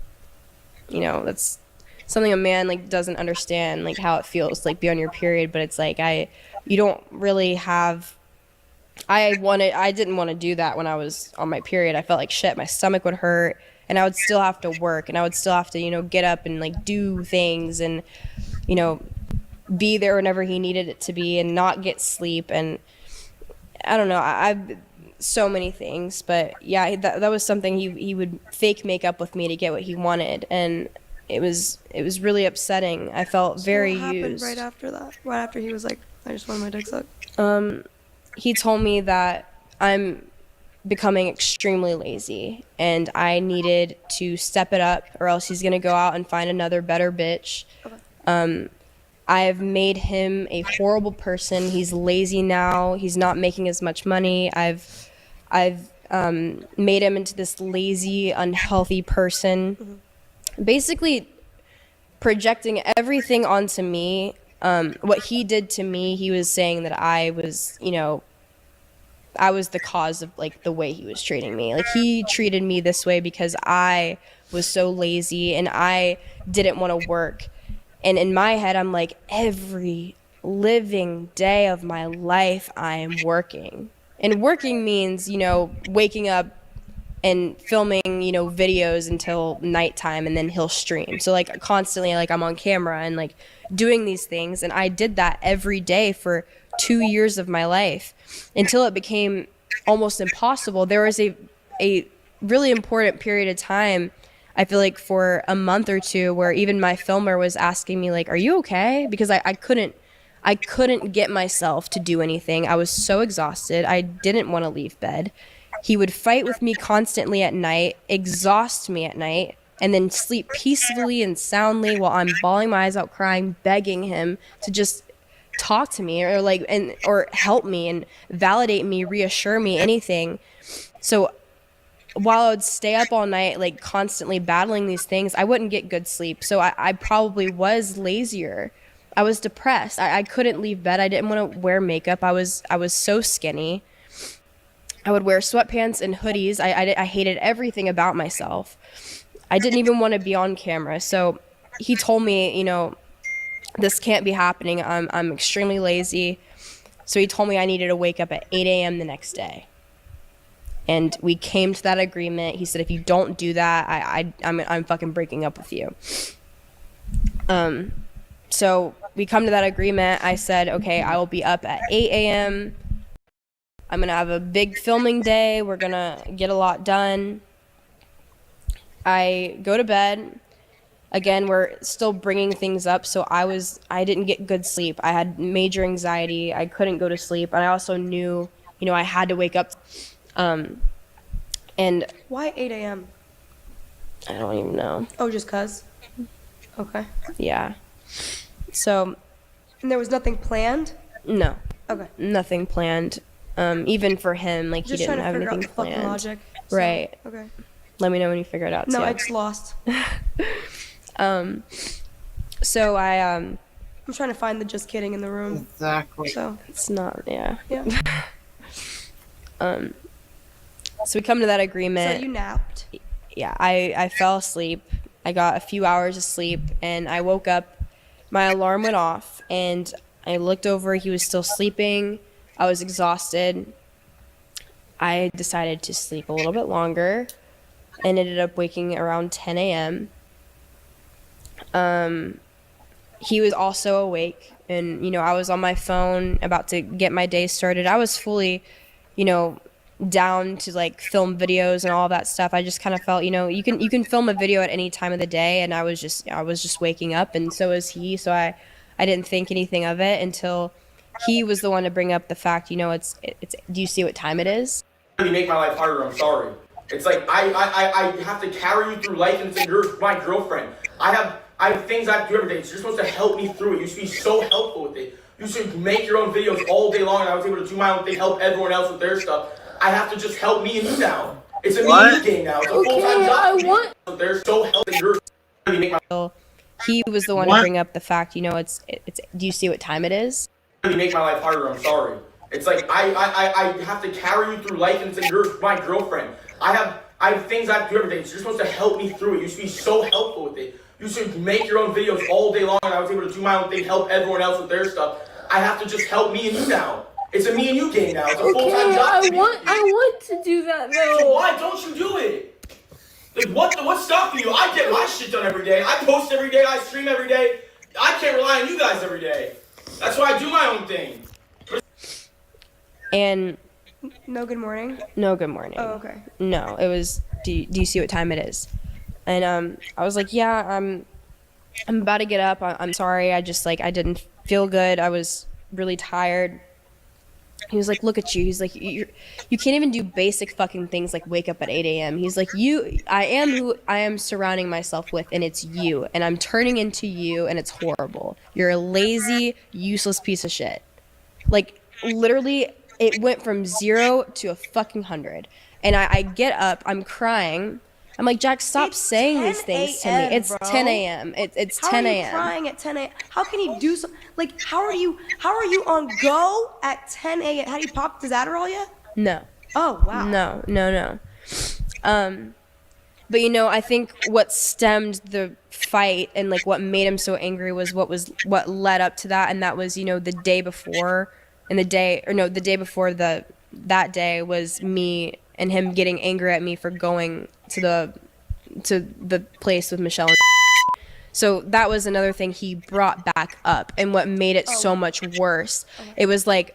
know, that's something a man like doesn't understand, like how it feels to like be on your period. But it's like you don't really have. I didn't want to do that when I was on my period. I felt like shit. My stomach would hurt, and I would still have to work, and I would still have to, you know, get up and like do things, and you know, be there whenever he needed it to be, and not get sleep. And I don't know. I've so many things, but yeah, that was something he would fake make up with me to get what he wanted, and it was really upsetting. I felt very what happened used. right after that? Right after he was like, I just wanted my dick sucked. He told me that I'm becoming extremely lazy and I needed to step it up, or else he's gonna go out and find another better bitch. Okay. I have made him a horrible person. He's lazy now. He's not making as much money. I've made him into this lazy, unhealthy person. Mm-hmm. Basically projecting everything onto me. What he did to me, he was saying that I was, you know, I was the cause of like the way he was treating me. Like, he treated me this way because I was so lazy and I didn't want to work. And in my head, I'm like, every living day of my life, I am working. And working means, you know, waking up and filming, you know, videos until nighttime, and then he'll stream. So like constantly, like I'm on camera and like doing these things. And I did that every day for 2 years of my life until it became almost impossible. There was a really important period of time, I feel like for a month or two, where even my filmer was asking me like, are you okay? Because I couldn't get myself to do anything. I was so exhausted. I didn't want to leave bed. He would fight with me constantly at night, exhaust me at night, and then sleep peacefully and soundly while I'm bawling my eyes out, crying, begging him to just talk to me or help me and validate me, reassure me, anything. So while I would stay up all night, like constantly battling these things, I wouldn't get good sleep. So I probably was lazier. I was depressed. I couldn't leave bed. I didn't want to wear makeup. I was so skinny. I would wear sweatpants and hoodies. I hated everything about myself. I didn't even want to be on camera. So he told me, you know, this can't be happening. I'm extremely lazy. So he told me I needed to wake up at 8 a.m. the next day. And we came to that agreement. He said, if you don't do that, I'm fucking breaking up with you. So we come to that agreement. I said, okay, I will be up at 8 a.m. I'm going to have a big filming day. We're going to get a lot done. I go to bed. Again, we're still bringing things up. So I didn't get good sleep. I had major anxiety. I couldn't go to sleep. And I also knew, you know, I had to wake up. And why 8 a.m.? I don't even know. Oh, just cuz? Okay. Yeah. So. And there was nothing planned? No. Okay. Nothing planned. Even for him, like, just he didn't have anything planned. Fucking logic. So, right. Okay. Let me know when you figure it out. No, too. I just lost. So I'm trying to find the just kidding in the room. Exactly. So it's not. Yeah. Yeah. So we come to that agreement. So you napped. Yeah, I fell asleep. I got a few hours of sleep, and I woke up. My alarm went off, and I looked over. He was still sleeping. I was exhausted. I decided to sleep a little bit longer and ended up waking around 10 a.m. He was also awake, and, you know, I was on my phone about to get my day started. I was fully, you know, down to like film videos and all that stuff. I just kind of felt, you know, you can film a video at any time of the day, and I was just waking up, and so was he. So I didn't think anything of it until he was the one to bring up the fact, you know, it's do you see what time it is? Really make my life harder, I'm sorry. It's like I have to carry you through life, and you're my girlfriend. I have things I have to do every day. So you're supposed to help me through it. You should be so helpful with it. You should make your own videos all day long, and I was able to do my own thing, help everyone else with their stuff. I have to just help me and you now. It's a me and you game now. It's a full-time job. They're so helpful. You're really make my He was the one to bring up the fact, you know, it's do you see what time it is? Really make my life harder, I'm sorry. It's like I have to carry you through life, and you're my girlfriend. I have things I have to do every day. So you're supposed to help me through it. You should be so helpful with it. You should make your own videos all day long, and I was able to do my own thing, help everyone else with their stuff. I have to just help me and you now. It's a me and you game now. It's a full-time job. I want to do that though. So why don't you do it? Like what's stopping you? I get my shit done every day. I post every day. I stream every day. I can't rely on you guys every day. That's why I do my own thing. And No good morning. no, good morning. Oh, okay. No, it was do you see what time it is? And I was like, yeah, I'm about to get up. I'm sorry. I just I didn't feel good. I was really tired. He was like, look at you. He's like, you can't even do basic fucking things like wake up at 8 a.m. He's like, I am who I am surrounding myself with, and it's you. And I'm turning into you, and it's horrible. You're a lazy, useless piece of shit. Like, literally, it went from 0 to a fucking 100. And I get up, I'm crying. I'm like, Jack, stop saying these things to me. It's 10 a.m. It's 10 a.m. How are you crying at 10 a.m.? How can he do so? Like, how are you on go at 10 a.m.? Had he popped his Adderall yet? No. Oh, wow. No. But you know, I think what stemmed the fight and like what made him so angry was what led up to that, and that was, you know, the day before, that day was me and him getting angry at me for going to the place with Michelle. So that was another thing he brought back up, and what made it so much worse. It was like,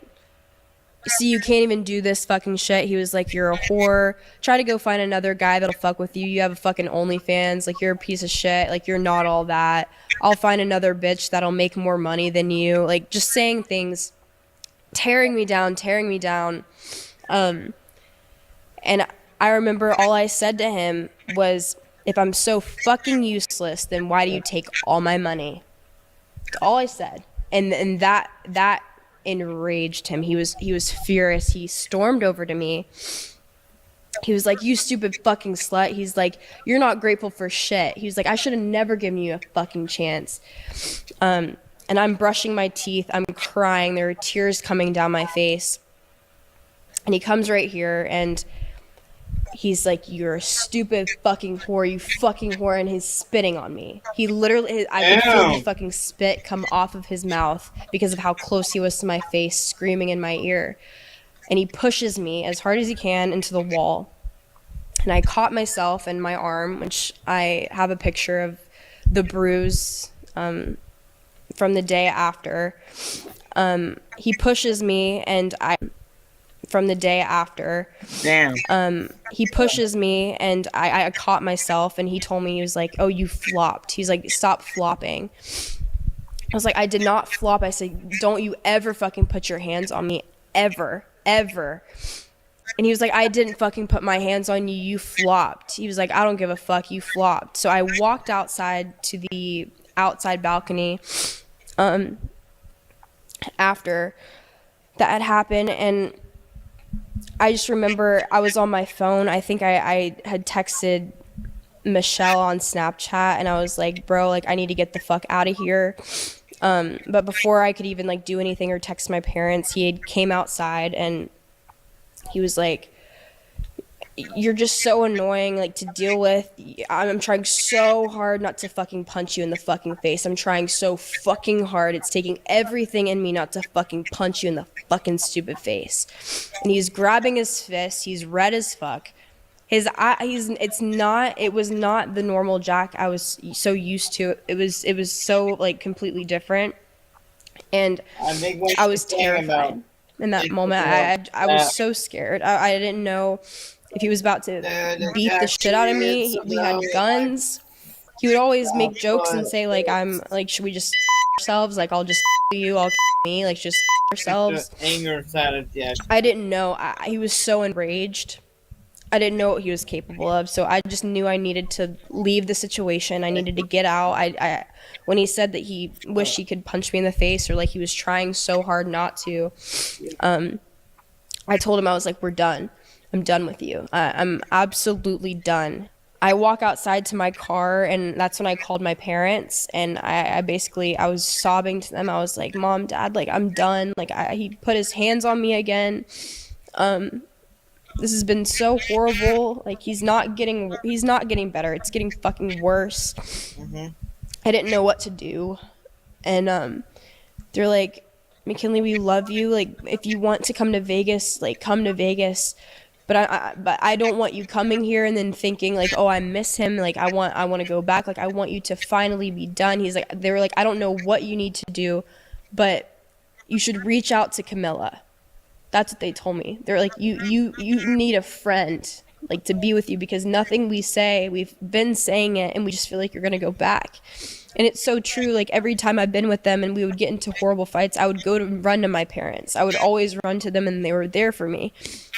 see, you can't even do this fucking shit. He was like, you're a whore. Try to go find another guy that'll fuck with you. You have a fucking OnlyFans. Like, you're a piece of shit. Like, you're not all that. I'll find another bitch that'll make more money than you. Like, just saying things, tearing me down. And I remember all I said to him was, if I'm so fucking useless, then why do you take all my money? That's all I said. And that enraged him. He was furious. He stormed over to me. He was like, you stupid fucking slut. He's like, you're not grateful for shit. He was like, I should have never given you a fucking chance. And I'm brushing my teeth. I'm crying. There are tears coming down my face. And he comes right here and he's like, you're a stupid fucking whore, you fucking whore, and he's spitting on me. He literally, I could feel the fucking spit come off of his mouth because of how close he was to my face, screaming in my ear. And he pushes me as hard as he can into the wall. And I caught myself in my arm, which I have a picture of the bruise from the day after. He pushes me and from the day after. Damn. He pushes me and I caught myself, and he told me, he was like, oh, you flopped. He's like, stop flopping. I was like, I did not flop. I said, don't you ever fucking put your hands on me, ever. And he was like, I didn't fucking put my hands on you, you flopped. He was like, I don't give a fuck, you flopped. So I walked outside to the outside balcony after that had happened, and I just remember I was on my phone. I think I had texted Michelle on Snapchat, and I was like, bro, like, I need to get the fuck out of here. But before I could even like do anything or text my parents, he had came outside and he was like, you're just so annoying, like, to deal with. I'm trying so hard not to fucking punch you in the fucking face. I'm trying so fucking hard. It's taking everything in me not to fucking punch you in the fucking stupid face. And he's grabbing his fist. He's red as fuck. His eye, it was not the normal Jack I was so used to. It was so like completely different. And I was terrified in that moment. I was so scared. I didn't know if he was about to beat the shit out of me. We had guns. He would always make jokes and say like, I'm like, should we just ourselves, like I'll just you, I'll me, like just ourselves. The anger side of the I didn't know. He was so enraged. I didn't know what he was capable of, so I just knew I needed to leave the situation. I needed to get out. I when he said that he wished he could punch me in the face, or like he was trying so hard not to, I told him, I was like, we're done. I'm done with you. I'm absolutely done. I walk outside to my car, and that's when I called my parents, and I basically, I was sobbing to them. I was like, Mom, Dad, like, I'm done. Like, he put his hands on me again. This has been so horrible. Like, he's not getting better. It's getting fucking worse. I didn't know what to do. And they're like, McKinley, we love you. Like, if you want to come to Vegas, like, come to Vegas. But I don't want you coming here and then thinking like, oh, I miss him. Like, I want to go back. Like, I want you to finally be done. They were like, I don't know what you need to do, but you should reach out to Camilla. That's what they told me. They're like, you need a friend, like, to be with you, because nothing we say, we've been saying it, and we just feel like you're gonna go back. And it's so true. Like, every time I've been with them and we would get into horrible fights, I would run to my parents. I would always run to them, and they were there for me.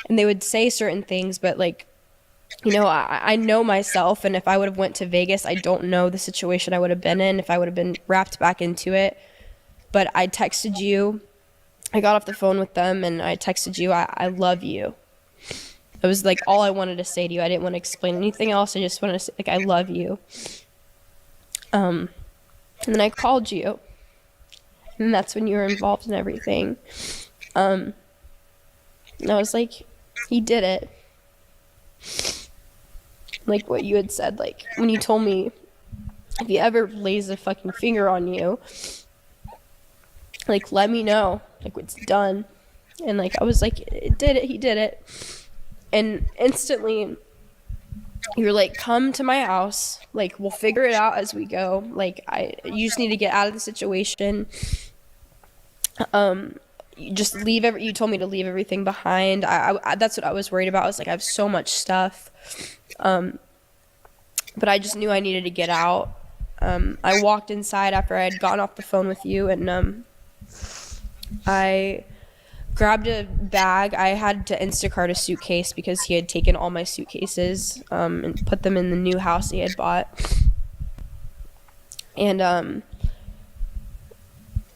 And they would say certain things, but like, you know, I know myself, and if I would have went to Vegas, I don't know the situation I would have been in if I would have been wrapped back into it. But I texted you. I got off the phone with them, and I texted you, I love you. It was like all I wanted to say to you. I didn't want to explain anything else. I just wanted to say, like, I love you. And then I called you, and that's when you were involved in everything. And I was like, he did it. Like what you had said, like, when you told me, if he ever lays a fucking finger on you, like, let me know. Like, it's done. And, like, I was like, it did it. He did it. And instantly, you were like, come to my house. Like, we'll figure it out as we go. Like, you just need to get out of the situation. You just leave you told me to leave everything behind. I that's what I was worried about. I was like, I have so much stuff. But I just knew I needed to get out. I walked inside after I had gotten off the phone with you, and I grabbed a bag. I had to Instacart a suitcase because he had taken all my suitcases and put them in the new house he had bought. And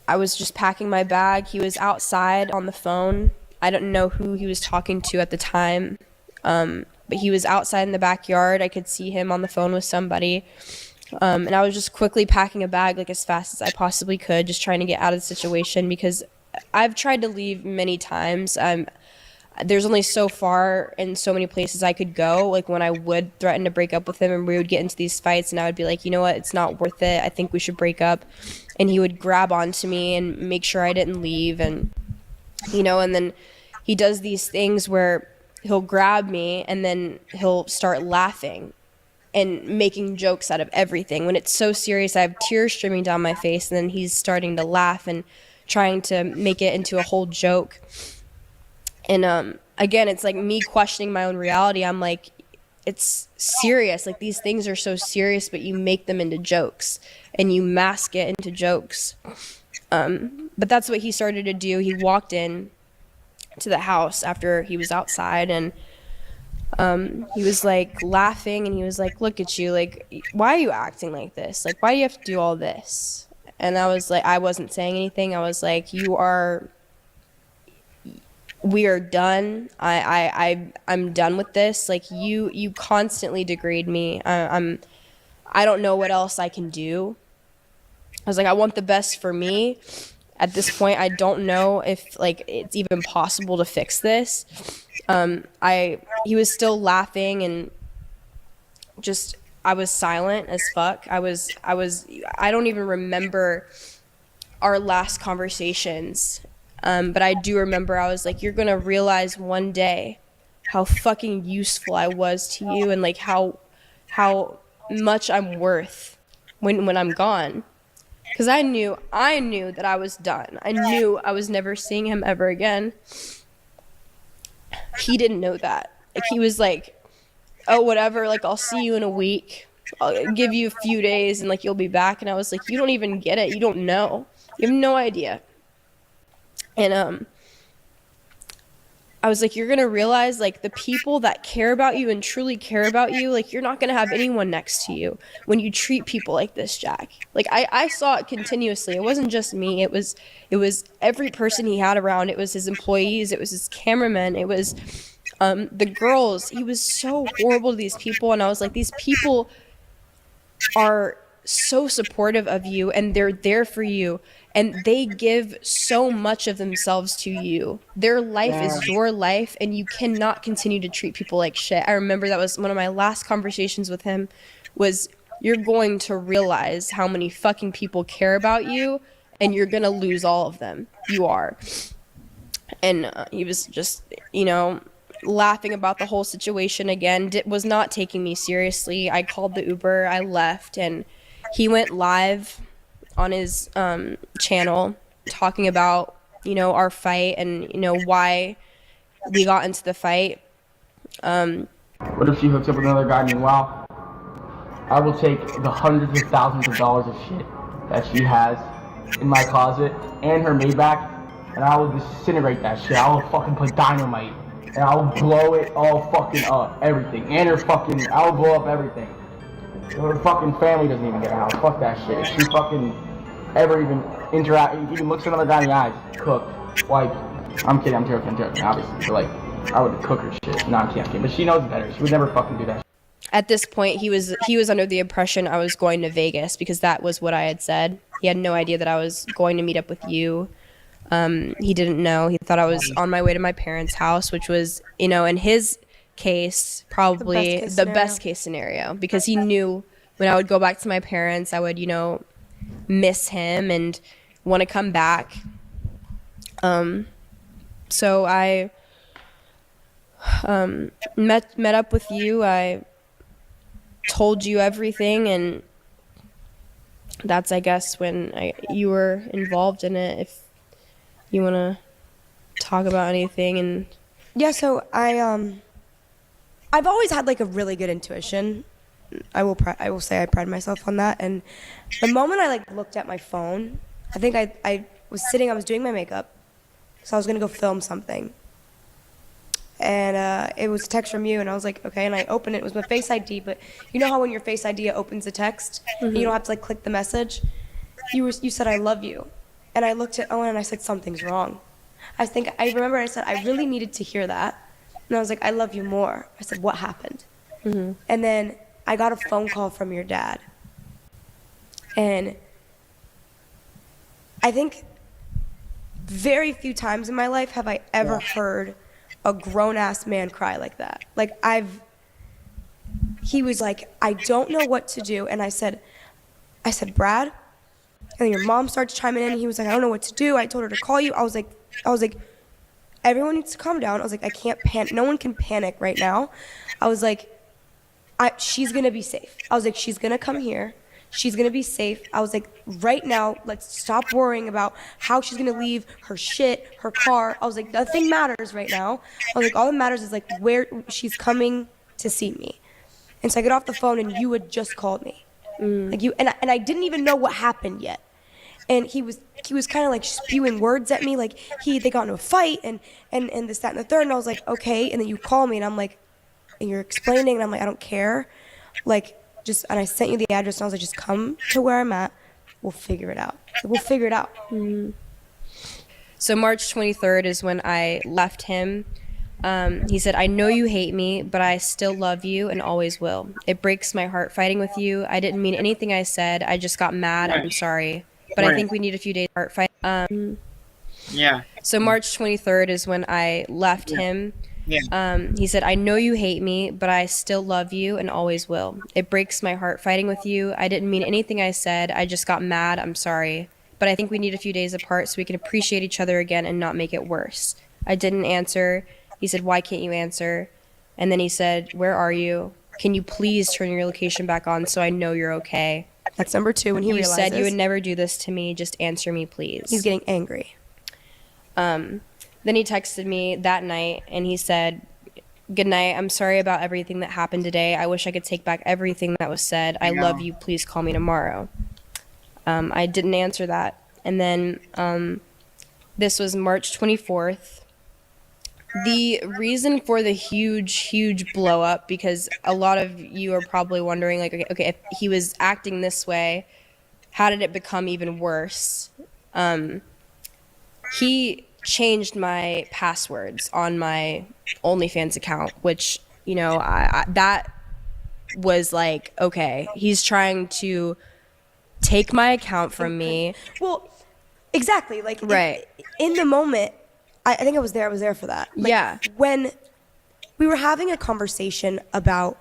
I was just packing my bag. He was outside on the phone. I don't know who he was talking to at the time, but he was outside in the backyard. I could see him on the phone with somebody. And I was just quickly packing a bag, like, as fast as I possibly could, just trying to get out of the situation, because I've tried to leave many times. There's only so far and so many places I could go. Like, when I would threaten to break up with him and we would get into these fights, and I would be like, you know what, it's not worth it. I think we should break up. And he would grab onto me and make sure I didn't leave. And, you know, and then he does these things where he'll grab me and then he'll start laughing and making jokes out of everything. When it's so serious, I have tears streaming down my face, and then he's starting to laugh and trying to make it into a whole joke. And again, it's like me questioning my own reality. I'm like, it's serious. Like, these things are so serious, but you make them into jokes and you mask it into jokes. But that's what he started to do. He walked in to the house after he was outside, and he was like laughing, and he was like, look at you, like, why are you acting like this? Like, why do you have to do all this? And I was like, I wasn't saying anything. I was like, we are done. I'm done with this. Like, you constantly degrade me. I don't know what else I can do. I was like, I want the best for me. At this point, I don't know if, like, it's even possible to fix this. He was still laughing, and just, I was silent as fuck. I don't even remember our last conversations. But I do remember, I was like, you're gonna realize one day how fucking useful I was to you, and like how much I'm worth when I'm gone. Because I knew that I was done. I knew I was never seeing him ever again. He didn't know that. Like, he was like, oh, whatever, like, I'll see you in a week. I'll give you a few days and, like, you'll be back. And I was like, you don't even get it. You don't know. You have no idea. And I was like, you're going to realize, like, the people that care about you and truly care about you, like, you're not going to have anyone next to you when you treat people like this, Jack. Like, I saw it continuously. It wasn't just me. It was every person he had around. It was his employees. It was his cameramen. It was the girls. He was so horrible to these people. And I was like, these people are so supportive of you, and they're there for you, and they give so much of themselves to you. Their life is your life, and you cannot continue to treat people like shit. I remember that was one of my last conversations with him, was you're going to realize how many fucking people care about you, and you're gonna lose all of them. You are. And he was just, you know, laughing about the whole situation again, was not taking me seriously. I called the Uber, I left, and he went live on his channel talking about, you know, our fight and, you know, why we got into the fight. What if she hooks up with another guy? Meanwhile, I will take the hundreds of thousands of dollars of shit that she has in my closet and her Maybach, and I will disintegrate that shit. I will fucking put dynamite, and I will blow it all fucking up, everything. And her fucking, I will blow up everything. Her fucking family doesn't even get a house. Fuck that shit. If she fucking ever even even looks another guy in the eyes, cooked. Like, I'm kidding, I'm joking, obviously. But like, I would cook her shit. No, I'm kidding. But she knows better. She would never fucking do that. At this point, he was under the impression I was going to Vegas because that was what I had said. He had no idea that I was going to meet up with you. He didn't know. He thought I was on my way to my parents' house, which was, you know, in his case, probably the best case scenario, because he knew when I would go back to my parents, I would, you know, miss him and want to come back. So I met up with you. I told you everything, and that's, I guess, when you were involved in it. If you want to talk about anything. And yeah, so I've always had like a really good intuition. I will say I pride myself on that. And the moment I like looked at my phone, I think I was doing my makeup, so I was gonna go film something, and it was a text from you, and I was like, okay, and I opened it. It was my Face ID, but you know how when your Face ID opens the text, and you don't have to like click the message. You said I love you, and I looked at Owen and I said something's wrong. I remember I said I really needed to hear that. And I was like, I love you more. I said, what happened? And then I got a phone call from your dad. And I think very few times in my life have I ever heard a grown-ass man cry like that. Like, he was like, I don't know what to do. And I said, Brad? And then your mom starts chiming in, and he was like, I don't know what to do. I told her to call you. I was like, everyone needs to calm down. I was like, I can't panic. No one can panic right now. I was like, she's going to be safe. I was like, she's going to come here. She's going to be safe. I was like, right now, let's stop worrying about how she's going to leave her shit, her car. I was like, nothing matters right now. I was like, all that matters is like where she's coming to see me. And so I get off the phone, and you had just called me. Like you, and I didn't even know what happened yet. And he was kind of like spewing words at me, like they got into a fight and this, that, and the third. And I was like, okay. And then you call me, and I'm like, and you're explaining, and I'm like, I don't care. Like, and I sent you the address, and I was like, just come to where I'm at. We'll figure it out. We'll figure it out. So March 23rd is when I left him. He said, I know you hate me, but I still love you and always will. It breaks my heart fighting with you. I didn't mean anything I said. I just got mad. I'm sorry. But I think we need a few days to heart fight. Yeah. So March 23rd is when I left him. He said, I know you hate me, but I still love you and always will. It breaks my heart fighting with you. I didn't mean anything I said. I just got mad. I'm sorry. But I think we need a few days apart so we can appreciate each other again and not make it worse. I didn't answer. He said, why can't you answer? And then he said, where are you? Can you please turn your location back on so I know you're okay? That's number 2 when he realizes. You said you would never do this to me. Just answer me, please. He's getting angry. Then he texted me that night, and he said, good night. I'm sorry about everything that happened today. I wish I could take back everything that was said. I love you. Please call me tomorrow. I didn't answer that. And then this was March 24th. The reason for the huge blow up, because a lot of you are probably wondering, like, okay, if he was acting this way, how did it become even worse? He changed my passwords on my OnlyFans account, which, you know, that was like, okay, he's trying to take my account from me. Well, exactly. Like, Right. in the moment, I think I was there for that. Like, Yeah. when we were having a conversation about,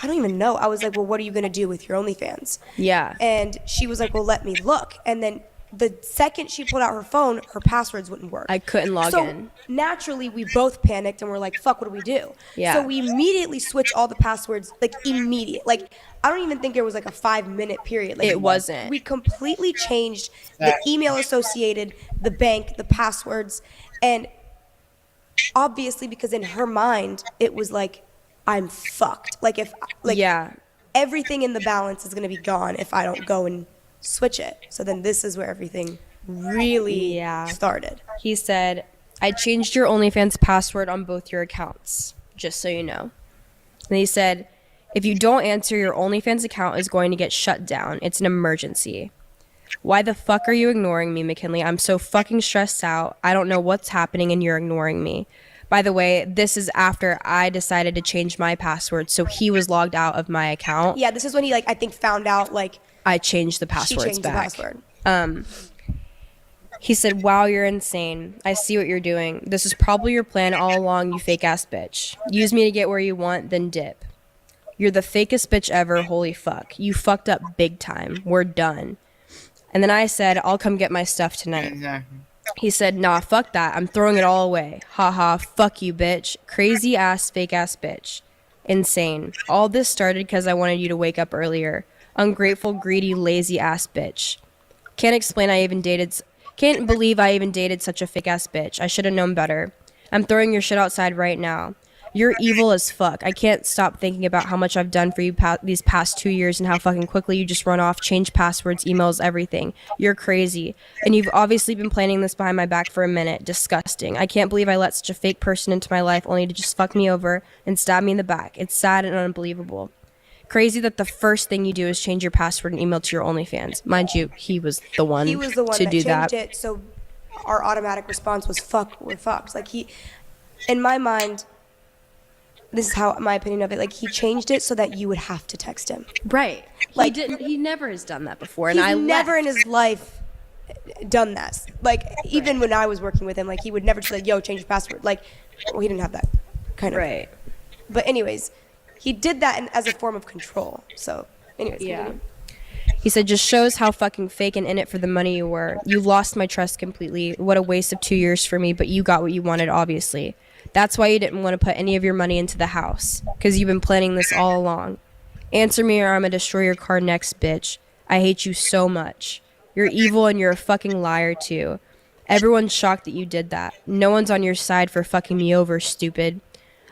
I don't even know. I was like, well, what are you going to do with your OnlyFans? Yeah. And she was like, well, let me look. And then the second she pulled out her phone, her passwords wouldn't work. I couldn't log in. Naturally, we both panicked and we're like, fuck, what do we do? Yeah. So we immediately switched all the passwords, like immediate. Like, I don't even think there was like a 5-minute period. Like, It wasn't. We completely changed the email associated, the bank, the passwords. And obviously, because in her mind, it was like, I'm fucked. Like, Yeah. everything in the balance is going to be gone if I don't go and switch it. So then this is where everything really started. He said, I changed your OnlyFans password on both your accounts, just so you know. And he said, if you don't answer, your OnlyFans account is going to get shut down. It's an emergency. Why the fuck are you ignoring me, Mckinley? I'm so fucking stressed out. I don't know what's happening and you're ignoring me. By the way, this is after I decided to change my password, so he was logged out of my account. Yeah, this is when he, like, I think found out, like, I changed the passwords she changed back. the password. He said, wow, you're insane. I see what you're doing. This is probably your plan all along, you fake-ass bitch. Use me to get where you want, then dip. You're the fakest bitch ever, holy fuck. You fucked up big time. We're done. And then I said, I'll come get my stuff tonight. Exactly. He said, nah, fuck that. I'm throwing it all away. Haha, fuck you, bitch. Crazy-ass, fake-ass bitch. Insane. All this started because I wanted you to wake up earlier. Ungrateful, greedy, lazy-ass bitch. Can't believe I even dated such a fake-ass bitch. I should have known better. I'm throwing your shit outside right now. You're evil as fuck. I can't stop thinking about how much I've done for you these past 2 years and how fucking quickly you just run off, change passwords, emails, everything. You're crazy. And you've obviously been planning this behind my back for a minute. Disgusting. I can't believe I let such a fake person into my life only to just fuck me over and stab me in the back. It's sad and unbelievable. Crazy that the first thing you do is change your password and email to your OnlyFans. Mind you, he was the one He was the one to that do changed that. it, so our automatic response was, fuck, we're fucked. Like, in my mind, this is how my opinion of it, like, he changed it so that you would have to text him. Right. Like, He never has done that before. And He's I never left. in his life done that. Like, even when I was working with him, like, he would never just like, yo, change your password. Like, well, he didn't have that kind of. Right. But anyways, he did that as a form of control. So, anyways. Yeah. continue. He said, just shows how fucking fake and in it for the money you were. You lost my trust completely. What a waste of 2 years for me, but you got what you wanted, obviously. That's why you didn't want to put any of your money into the house, because you've been planning this all along. Answer me or I'm gonna destroy your car next, bitch. I hate you so much. You're evil and you're a fucking liar, too. Everyone's shocked that you did that. No one's on your side for fucking me over, stupid.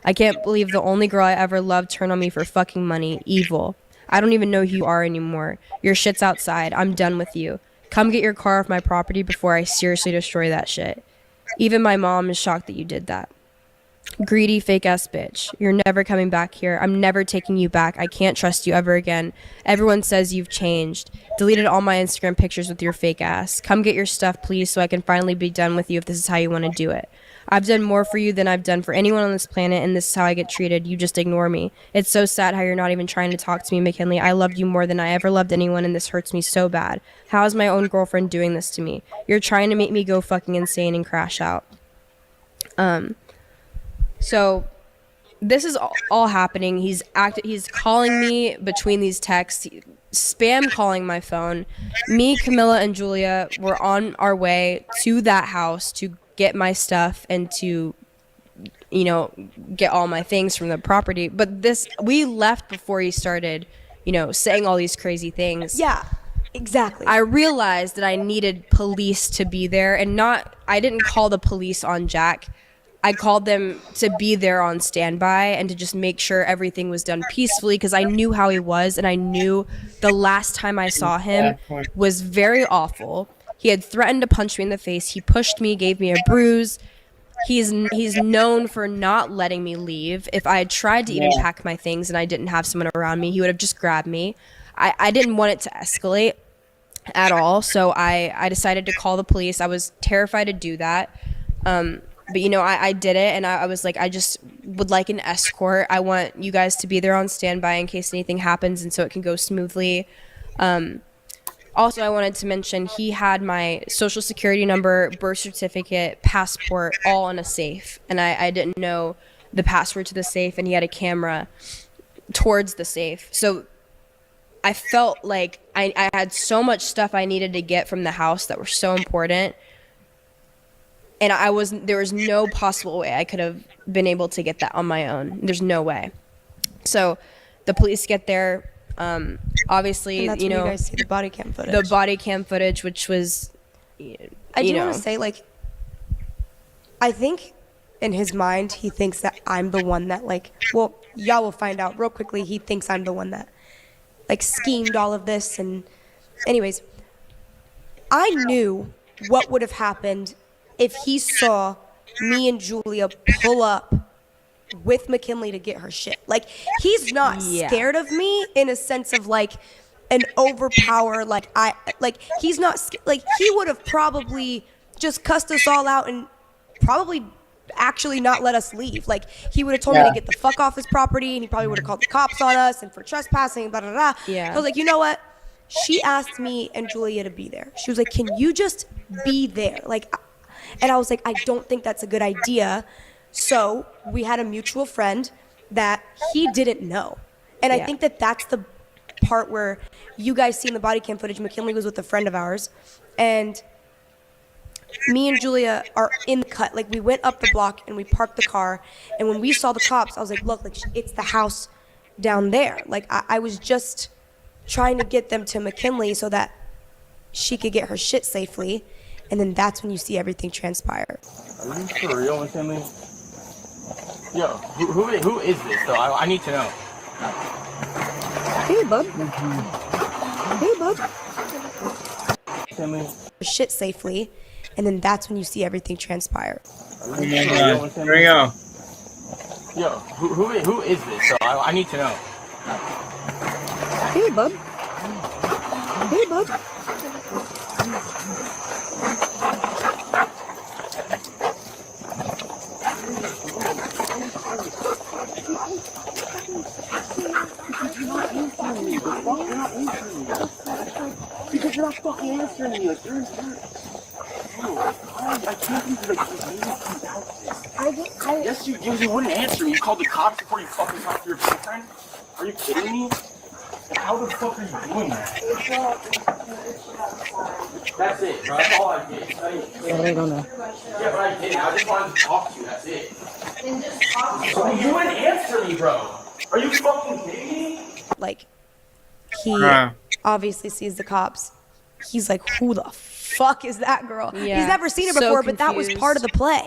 I can't believe the only girl I ever loved turned on me for fucking money. Evil. I don't even know who you are anymore. Your shit's outside. I'm done with you. Come get your car off my property before I seriously destroy that shit. Even my mom is shocked that you did that. Greedy, fake-ass bitch. You're never coming back here. I'm never taking you back. I can't trust you ever again. Everyone says you've changed. Deleted all my Instagram pictures with your fake ass. Come get your stuff, please, so I can finally be done with you if this is how you want to do it. I've done more for you than I've done for anyone on this planet, and this is how I get treated. You just ignore me. It's so sad how you're not even trying to talk to me, Mckinley. I loved you more than I ever loved anyone, and this hurts me so bad. How is my own girlfriend doing this to me? You're trying to make me go fucking insane and crash out. So this is all happening. He's calling me between these texts, spam calling my phone. Me, Camilla, and Julia were on our way to that house to get my stuff and to, you know, get all my things from the property. But we left before he started, you know, saying all these crazy things. Yeah, exactly. I realized that I needed police to be there, and I didn't call the police on Jack. I called them to be there on standby and to just make sure everything was done peacefully, because I knew how he was, and I knew the last time I saw him was very awful. He had threatened to punch me in the face. He pushed me, gave me a bruise. He's known for not letting me leave. If I had tried to even pack my things and I didn't have someone around me, he would have just grabbed me. I didn't want it to escalate at all, so I decided to call the police. I was terrified to do that. But, you know, I did it, and I was like, I just would like an escort. I want you guys to be there on standby in case anything happens, and so it can go smoothly. Also, I wanted to mention he had my social security number, birth certificate, passport, all in a safe. And I didn't know the password to the safe, and he had a camera towards the safe. So I felt like I had so much stuff I needed to get from the house that were so important. And there was no possible way I could have been able to get that on my own. There's no way. So the police get there. Obviously, and that's you when know, you guys see the body cam footage. The body cam footage, which was, I do want to say, like, I think in his mind, he thinks that I'm the one that, like, well, y'all will find out real quickly. He thinks I'm the one that, like, schemed all of this. And anyways, I knew what would have happened if he saw me and Julia pull up with Mckinley to get her shit. Like, he's not scared of me in a sense of, like, an overpower, like, he's not, like, he would have probably just cussed us all out and probably actually not let us leave. Like, he would have told me to get the fuck off his property, and he probably would have called the cops on us and for trespassing, blah, blah, blah. Yeah. I was like, you know what? She asked me and Julia to be there. She was like, can you just be there? Like, and I was like, I don't think that's a good idea. So we had a mutual friend that he didn't know. And I think that that's the part where you guys see in the body cam footage, Mckinley was with a friend of ours. And me and Julia are in the cut. Like, we went up the block and we parked the car. And when we saw the cops, I was like, look, like, it's the house down there. Like, I was just trying to get them to Mckinley so that she could get her shit safely. And then that's when you see everything transpire. Are you for real, McKinley? Yo, who is this, though? I need to know. Hey, bud. Hey, bud. McKinley? Shit safely. And then that's when you see everything transpire. Are you for real, McKinley? Here we go. Yo, who is this, though? I need to know. Hey, bud. Hey, bud. Because you're not fucking answering me. Like, you're I can't believe like you made me come down to this. Yes, you wouldn't answer me. You called the cops before you fucking talked to your boyfriend? Are you kidding me? How the fuck are you doing that? That's it, bro. That's all I did. I don't know. Yeah, but I didn't. I just wanted to talk to you. That's it. Then just talk to me. You wouldn't answer me, bro. Are you fucking kidding me? Like, he obviously sees the cops. He's like, who the fuck is that girl? Yeah. He's never seen her So before, but that was confused. part of the play.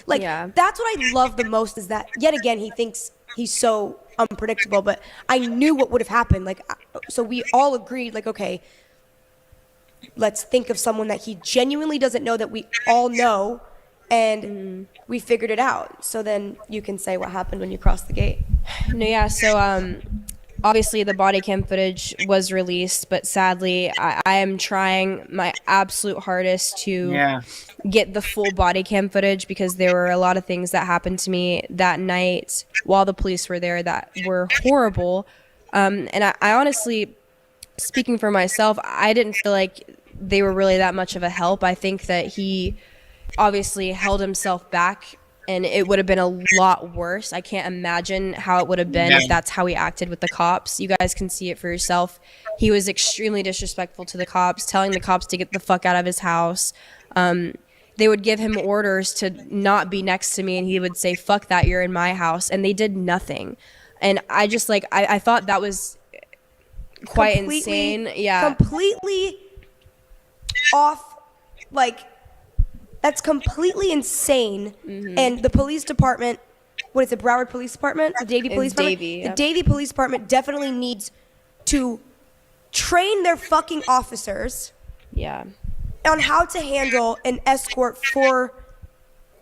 Like, that's what I love the most is that, yet again, he thinks he's so unpredictable, but I knew what would have happened. Like, so we all agreed, like, okay, let's think of someone that he genuinely doesn't know that we all know, and we figured it out. So then you can say what happened when you crossed the gate. No, yeah, so obviously the body cam footage was released, but sadly I am trying my absolute hardest to get the full body cam footage because there were a lot of things that happened to me that night while the police were there that were horrible. And I honestly, speaking for myself, I didn't feel like they were really that much of a help. I think that he obviously held himself back, and it would have been a lot worse. I can't imagine how it would have been if that's how he acted with the cops. You guys can see it for yourself. He was extremely disrespectful to the cops, telling the cops to get the fuck out of his house. They would give him orders to not be next to me, and he would say, fuck that, you're in my house. And they did nothing. And I just, like, I thought that was quite insane. Yeah. Completely off, like, that's completely insane. And the police department, what is it, Broward Police Department? The Davie Police Department? The Davie Police Department definitely needs to train their fucking officers. Yeah. on how to handle an escort for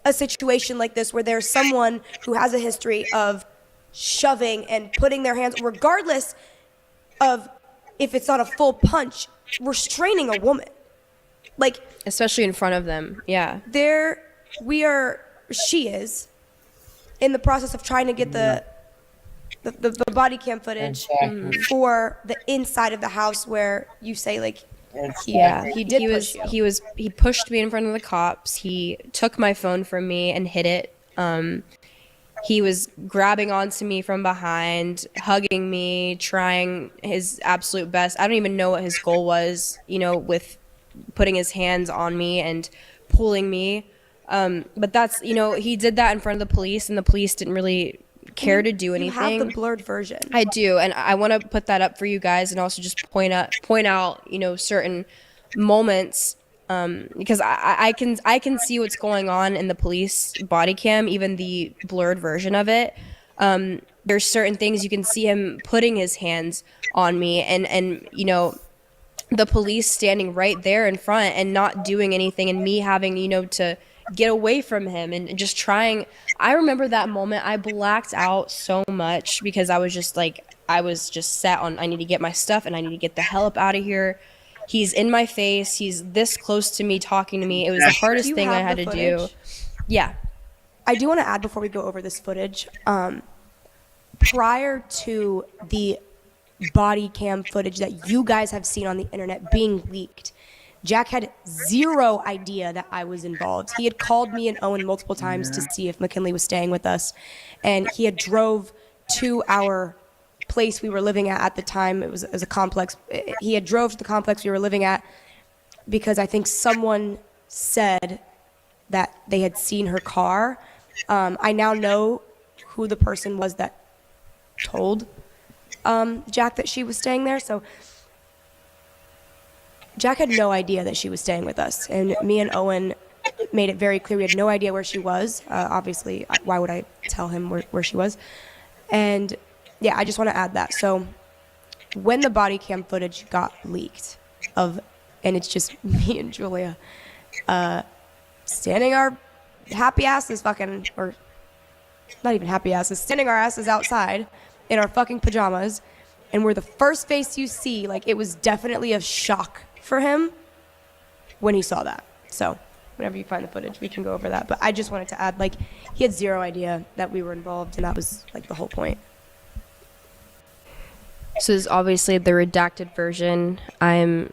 a situation like this where there's someone who has a history of shoving and putting their hands, regardless of if it's not a full punch, restraining a woman. Like, especially in front of them. Yeah. She is in the process of trying to get the body cam footage for the inside of the house where you say, like, he pushed me in front of the cops. He took my phone from me and hid it. He was grabbing onto me from behind, hugging me, trying his absolute best. I don't even know what his goal was, with putting his hands on me and pulling me. But that's, he did that in front of the police, and the police didn't really care to do anything. You have the blurred version. I do, and I want to put that up for you guys, and also just point out, certain moments, because I can see what's going on in the police body cam, even the blurred version of it. There's certain things you can see him putting his hands on me, and the police standing right there in front and not doing anything, and me having to get away from him and just trying. I remember that moment. I blacked out so much because I was just set on, I need to get my stuff and I need to get the hell up out of here. He's in my face. He's this close to me, talking to me. It was the hardest thing I had to do. Yeah. I do want to add before we go over this footage, prior to the body cam footage that you guys have seen on the internet being leaked, Jack had zero idea that I was involved. He had called me and Owen multiple times to see if Mckinley was staying with us, and he had drove to our place we were living at the time. It was a complex. He had drove to the complex we were living at because I think someone said that they had seen her car. I now know who the person was that told Jack that she was staying there. So Jack had no idea that she was staying with us, and me and Owen made it very clear we had no idea where she was. Obviously, why would I tell him where she was? And yeah, I just want to add that. So when the body cam footage got leaked and it's just me and Julia standing our happy asses or not even happy asses, standing our asses outside in our fucking pajamas, and we're the first face you see. Like, it was definitely a shock for him when he saw that. So whenever you find the footage, we can go over that. But I just wanted to add, like, he had zero idea that we were involved, and that was, like, the whole point. This is obviously the redacted version. I'm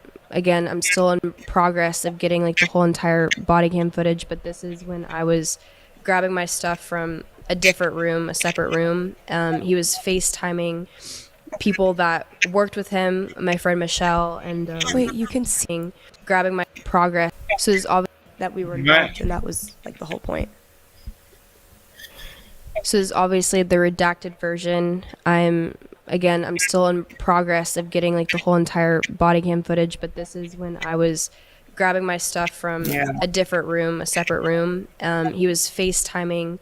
still in progress of getting, like, the whole entire body cam footage, but this is when I was grabbing my stuff from a separate room. He was FaceTiming people that worked with him, my friend Michelle, and wait, you can see grabbing my progress. So this is obviously that we were involved, and that was, like, the whole point. So this is obviously the redacted version. I'm still in progress of getting, like, the whole entire body cam footage, but this is when I was grabbing my stuff from a separate room. He was FaceTiming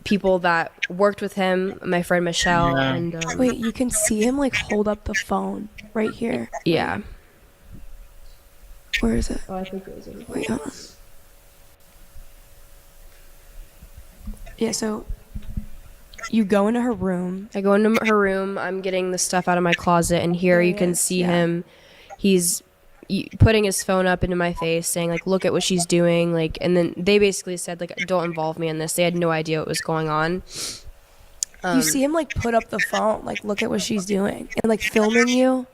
people that worked with him, my friend Michelle, and wait, you can see him, like, hold up the phone right here. Yeah. Where is it? Oh, I think it was over. Wait, hold on. Yeah, so you go into her room. I go into her room. I'm getting the stuff out of my closet, and here you can see him. He's putting his phone up into my face, saying, like, look at what she's doing, like, and then they basically said, like, don't involve me in this. They had no idea what was going on. You see him, like, put up the phone, like, look at what she's doing, and, like, filming you.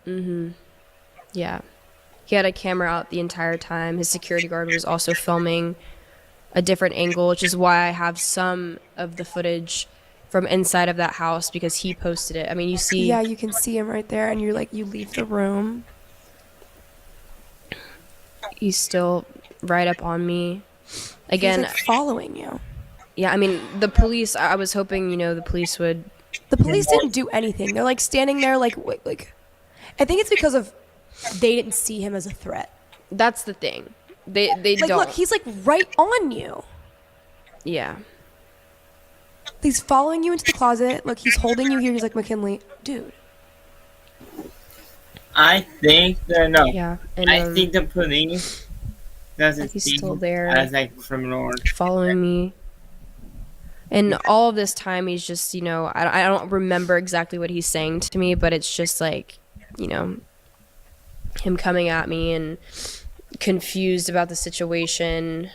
Yeah, he had a camera out the entire time. His security guard was also filming a different angle, which is why I have some of the footage from inside of that house, because he posted it. I mean, you see, yeah, you can see him right there, and you're like, you leave the room. He's still right up on me. Again, he's, like, following you. Yeah, I mean, the police, I was hoping, the police would... The police didn't do anything. They're, like, standing there, like, I think it's because of they didn't see him as a threat. That's the thing. They like, don't. Look, he's, like, right on you. Yeah. He's following you into the closet. Look, he's holding you here. He's like, Mckinley, dude. I think Yeah, and, I think the police doesn't He's seem still there. as like criminal. following me. And all of this time, he's just, you know, I don't remember exactly what he's saying to me, but it's just like, you know, him coming at me and confused about the situation,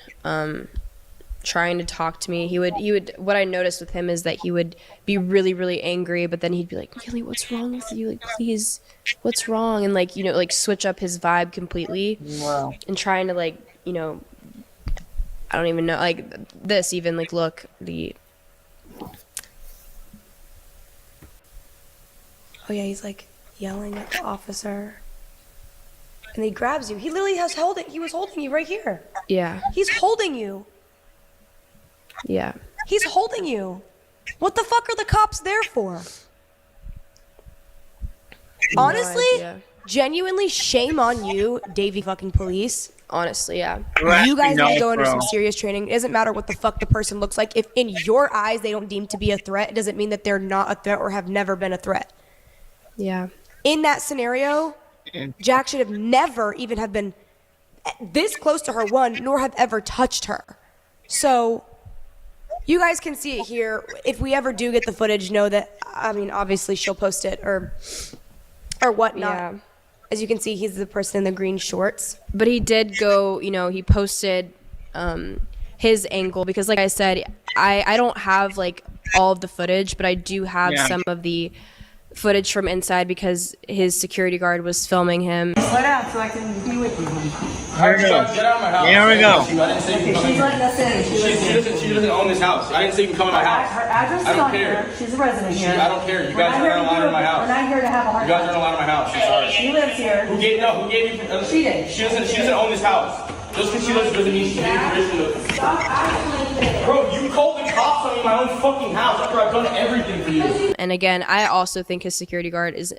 trying to talk to me. He would, what I noticed with him is that he would be really, really angry, but then he'd be like, Mckinley, what's wrong with you? Like, please, what's wrong? And like, you know, like switch up his vibe completely. Wow. And trying to like, you know, I don't even know, like this even, like, look, Oh yeah, he's like yelling at the officer. And he grabs you. He literally he was holding you right here. yeah, He's holding you. yeah. He's holding you. What the fuck are the cops there for? Honestly, idea. genuinely, shame on you, Davy fucking police. Honestly, yeah. You guys need to go into bro. some serious training. It doesn't matter what the fuck the person looks like. If in your eyes they don't deem to be a threat, it doesn't mean that they're not a threat or have never been a threat. Yeah. In that scenario, Jack should have never even have been this close to her, one, nor have ever touched her. So you guys can see it here. If we ever do get the footage, know that, I mean, obviously she'll post it or whatnot. Yeah. As you can see, he's the person in the green shorts. But he did go, you know, he posted his angle because, like I said, I don't have, like, all of the footage, but I do have some of the footage from inside because his security guard was filming him. Slow down so I can be with you. Here we go. Get out of my house. Here we go. I didn't say you can come in. She's letting us in. She doesn't own this house. I didn't say you can come in my house. Her address is I don't on care. here. She's a resident here. I don't care. You guys aren't allowed in my house. We're not here to have a hard You guys aren't time. allowed in my house. I'm sorry. She lives here. Who gave you? She did. She doesn't own this house. Just because she lives doesn't mean she gave you permission to. Stop acting like this. Bro, you called the cops on me in my own fucking house after I've done everything for you. And again, I also think his security guard is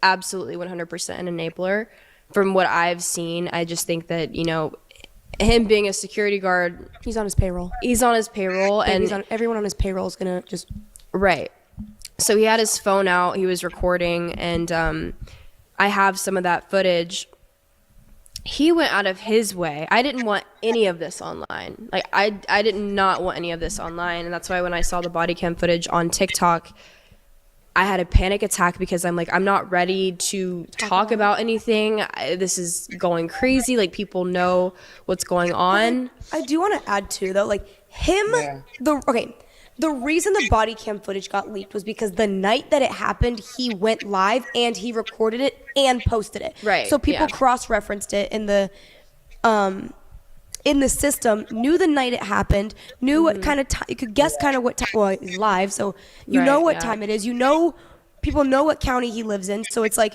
absolutely 100% an enabler. From what I've seen, I just think that, you know, him being a security guard, He's on his payroll. he's on his payroll, And and everyone on his payroll is gonna just. right. So he had his phone out, he was recording, and I have some of that footage. He went out of his way. I didn't want any of this online. Like, I did not want any of this online, and that's why when I saw the body cam footage on TikTok, I had a panic attack because I'm like, I'm not ready to talk about anything. This is going crazy. Like, people know what's going on. I do want to add too, though, like the reason the body cam footage got leaked was because the night that it happened, he went live and he recorded it and posted it. Right, So people yeah. cross-referenced it in the system, knew the night it happened, knew what kind of time, you could guess kind of what time, well, it's live, so you know Right, what yeah. time it is, you know, people know what county he lives in, so it's like,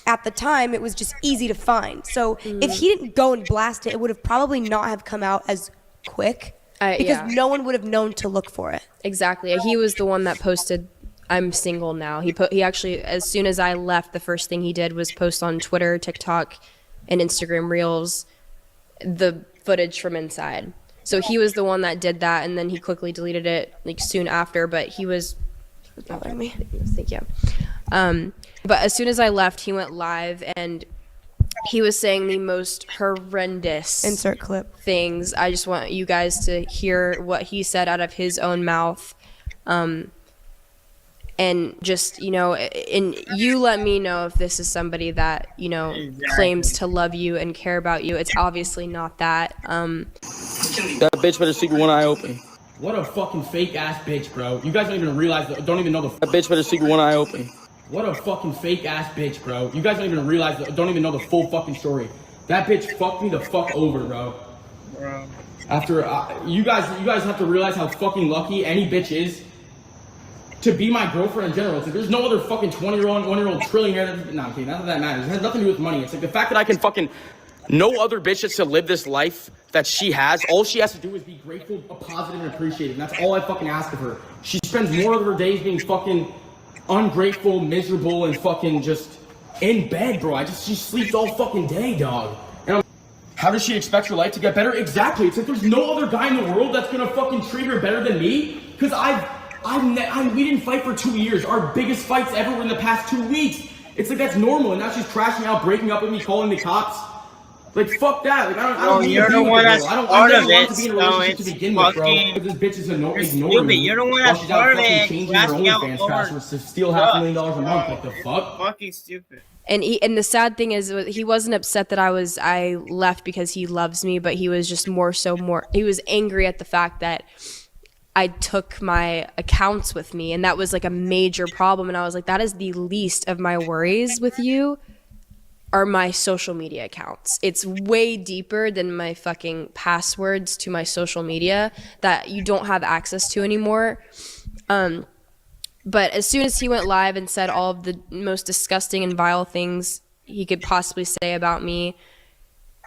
at the time, it was just easy to find. So if he didn't go and blast it, it would have probably not have come out as quick because yeah. no one would have known to look for it. Exactly. He was the one that posted, I'm single now. He actually, as soon as I left, the first thing he did was post on Twitter, TikTok, and Instagram Reels the footage from inside. So he was the one that did that, and then he quickly deleted it like soon after. But he was, Bothering me. thank you. But as soon as I left, he went live, and he was saying the most horrendous Insert clip. things. I just want you guys to hear what he said out of his own mouth. And just, you know, and you let me know if this is somebody that, you know, claims to love you and care about you. It's obviously not that. That bitch better sleep with one eye open. What a fucking fake ass bitch, bro. You guys don't even realize, don't even know the. That bitch better sleep with one eye open. What a fucking fake ass bitch, bro. You guys don't even realize, don't even know the full fucking story. That bitch fucked me the fuck over, bro. After you guys have to realize how fucking lucky any bitch is to be my girlfriend in general. It's like there's no other fucking 1-year-old trillionaire. No, I'm kidding. Not that that matters. It has nothing to do with money. It's like the fact that I can fucking. No other bitch gets to live this life that she has. All she has to do is be grateful, positive, and appreciative. And that's all I fucking ask of her. She spends more of her days being fucking ungrateful, miserable, and fucking just in bed, bro. She sleeps all fucking day, dog. And how does she expect her life to get better? Exactly. It's like there's no other guy in the world that's gonna fucking treat her better than me. Because we didn't fight for 2 years. Our biggest fights ever were in the past 2 weeks. It's like that's normal. And now she's crashing out, breaking up with me, calling the cops. Like, fuck that. Like, I Well, don't need to you're be the with one the that's girl. I part never of wanted it, to be in a so relationship to it's begin with, bro. fucking. Because this bitch is You're ignoring stupid. me You're the one while that's she's out part of fucking it. changing You're her asking out OnlyFans over. passwords to steal $500,000 a month. Like, the fuck? Fucking stupid. And the sad thing is, he wasn't upset that I left because he loves me, but he was just he was angry at the fact that I took my accounts with me, and that was like a major problem. And I was like, that is the least of my worries with you, are my social media accounts. It's way deeper than my fucking passwords to my social media that you don't have access to anymore. But as soon as he went live and said all of the most disgusting and vile things he could possibly say about me,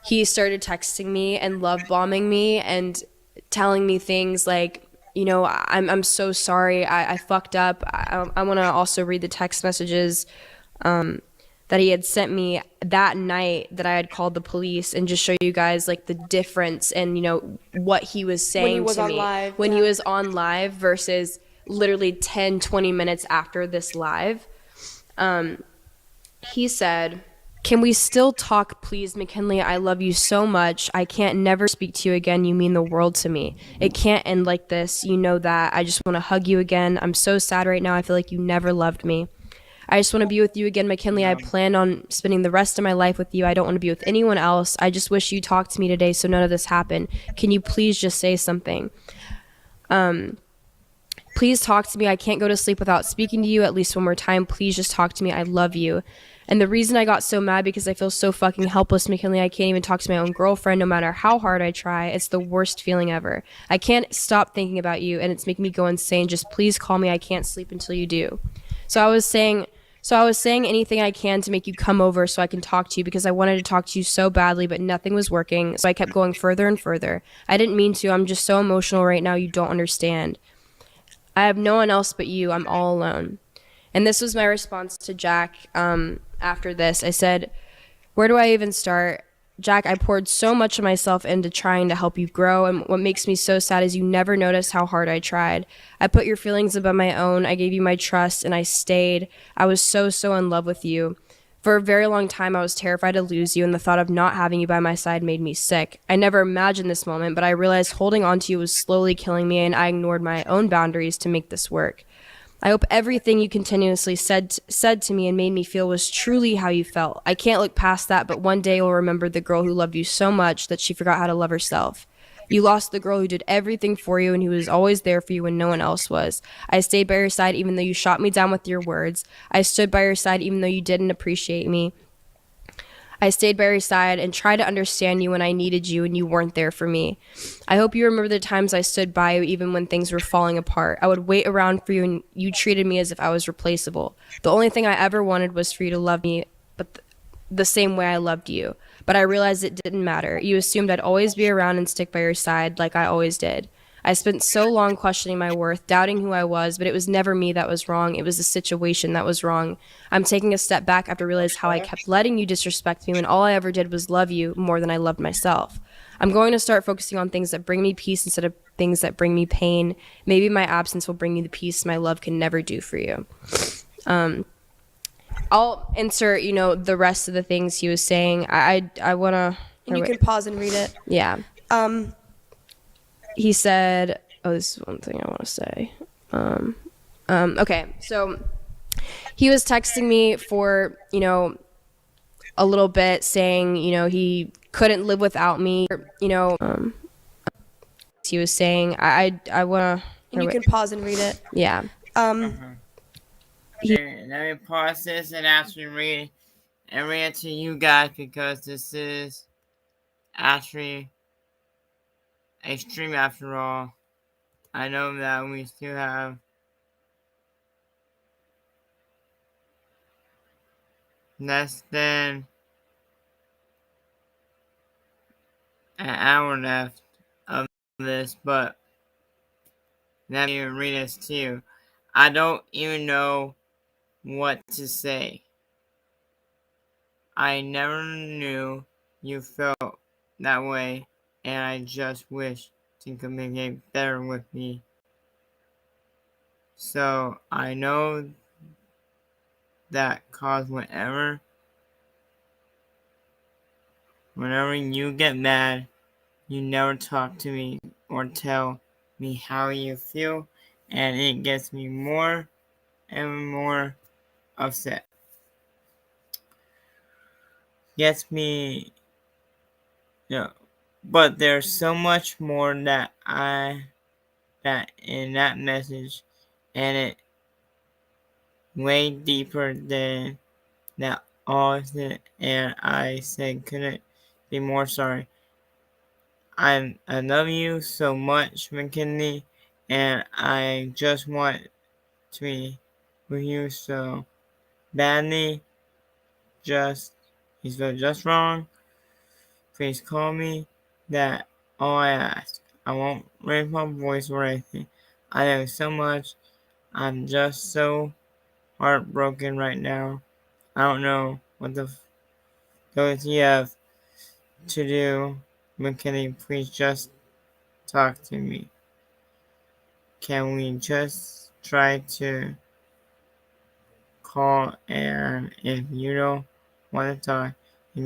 he started texting me and love bombing me and telling me things like, you know, I'm so sorry, I fucked up. I want to also read the text messages that he had sent me that night that I had called the police, and just show you guys like the difference and, you know, what he was saying to me when he was on live versus literally 10-20 minutes after this live. He said, "Can we still talk, please, McKinley? I love you so much. I can't never speak to you again. You mean the world to me. It can't end like this. You know that. I just want to hug you again. I'm so sad right now. I feel like you never loved me. I just want to be with you again, McKinley. I plan on spending the rest of my life with you. I don't want to be with anyone else. I just wish you talked to me today so none of this happened. Can you please just say something? Please talk to me. I can't go to sleep without speaking to you at least one more time. Please just talk to me. I love you." And the reason I got so mad, because I feel so fucking helpless, McKinley. I can't even talk to my own girlfriend no matter how hard I try. It's the worst feeling ever. I can't stop thinking about you, and it's making me go insane. Just please call me. I can't sleep until you do. So I was saying anything I can to make you come over so I can talk to you, because I wanted to talk to you so badly, but nothing was working. So I kept going further and further. I didn't mean to. I'm just so emotional right now. You don't understand. I have no one else but you. I'm all alone. And this was my response to Jack after this. I said, "Where do I even start? Jack, I poured so much of myself into trying to help you grow, and what makes me so sad is you never noticed how hard I tried. I put your feelings above my own. I gave you my trust, and I stayed. I was so in love with you. For a very long time, I was terrified to lose you, and the thought of not having you by my side made me sick. I never imagined this moment, but I realized holding on to you was slowly killing me, and I ignored my own boundaries to make this work. I hope everything you continuously said to me and made me feel was truly how you felt. I can't look past that, but one day you'll remember the girl who loved you so much that she forgot how to love herself. You lost the girl who did everything for you and who was always there for you when no one else was. I stayed by your side even though you shot me down with your words. I stood by your side even though you didn't appreciate me. I stayed by your side and tried to understand you when I needed you and you weren't there for me. I hope you remember the times I stood by you even when things were falling apart. I would wait around for you and you treated me as if I was replaceable. The only thing I ever wanted was for you to love me, but the same way I loved you. But I realized it didn't matter. You assumed I'd always be around and stick by your side like I always did. I spent so long questioning my worth, doubting who I was, but it was never me that was wrong. It was the situation that was wrong. I'm taking a step back after realizing how I kept letting you disrespect me when all I ever did was love you more than I loved myself. I'm going to start focusing on things that bring me peace instead of things that bring me pain. Maybe my absence will bring you the peace my love can never do for you. I'll insert, the rest of the things he was saying. I want to... And you can pause and read it. Yeah. He said, this is one thing I want to say. Okay, so he was texting me for, a little bit saying, he couldn't live without me, he was saying, I want to... And you can pause and read it. Yeah. Let me pause this and actually read it to you guys, because this is actually a stream after all. I know that we still have less than an hour left of this, but let me read this to you. I don't even know what to say. I never knew you felt that way, and I just wish to communicate better with me. So I know that cause whenever Whenever you get mad, you never talk to me or tell me how you feel, and it gets me more and more upset. Gets me, but there's so much more that in that message, and it way deeper than that all of it. And I said, couldn't be more sorry. I love you so much, McKinley, and I just want to be with you so badly. Just you feel just wrong. Please call me. That all I ask. I won't raise my voice or anything. I love you so much. I'm just so heartbroken right now. I don't know what the Doherty have to do. McKinley, please just talk to me. Can we just try to call, and if you don't want to talk, you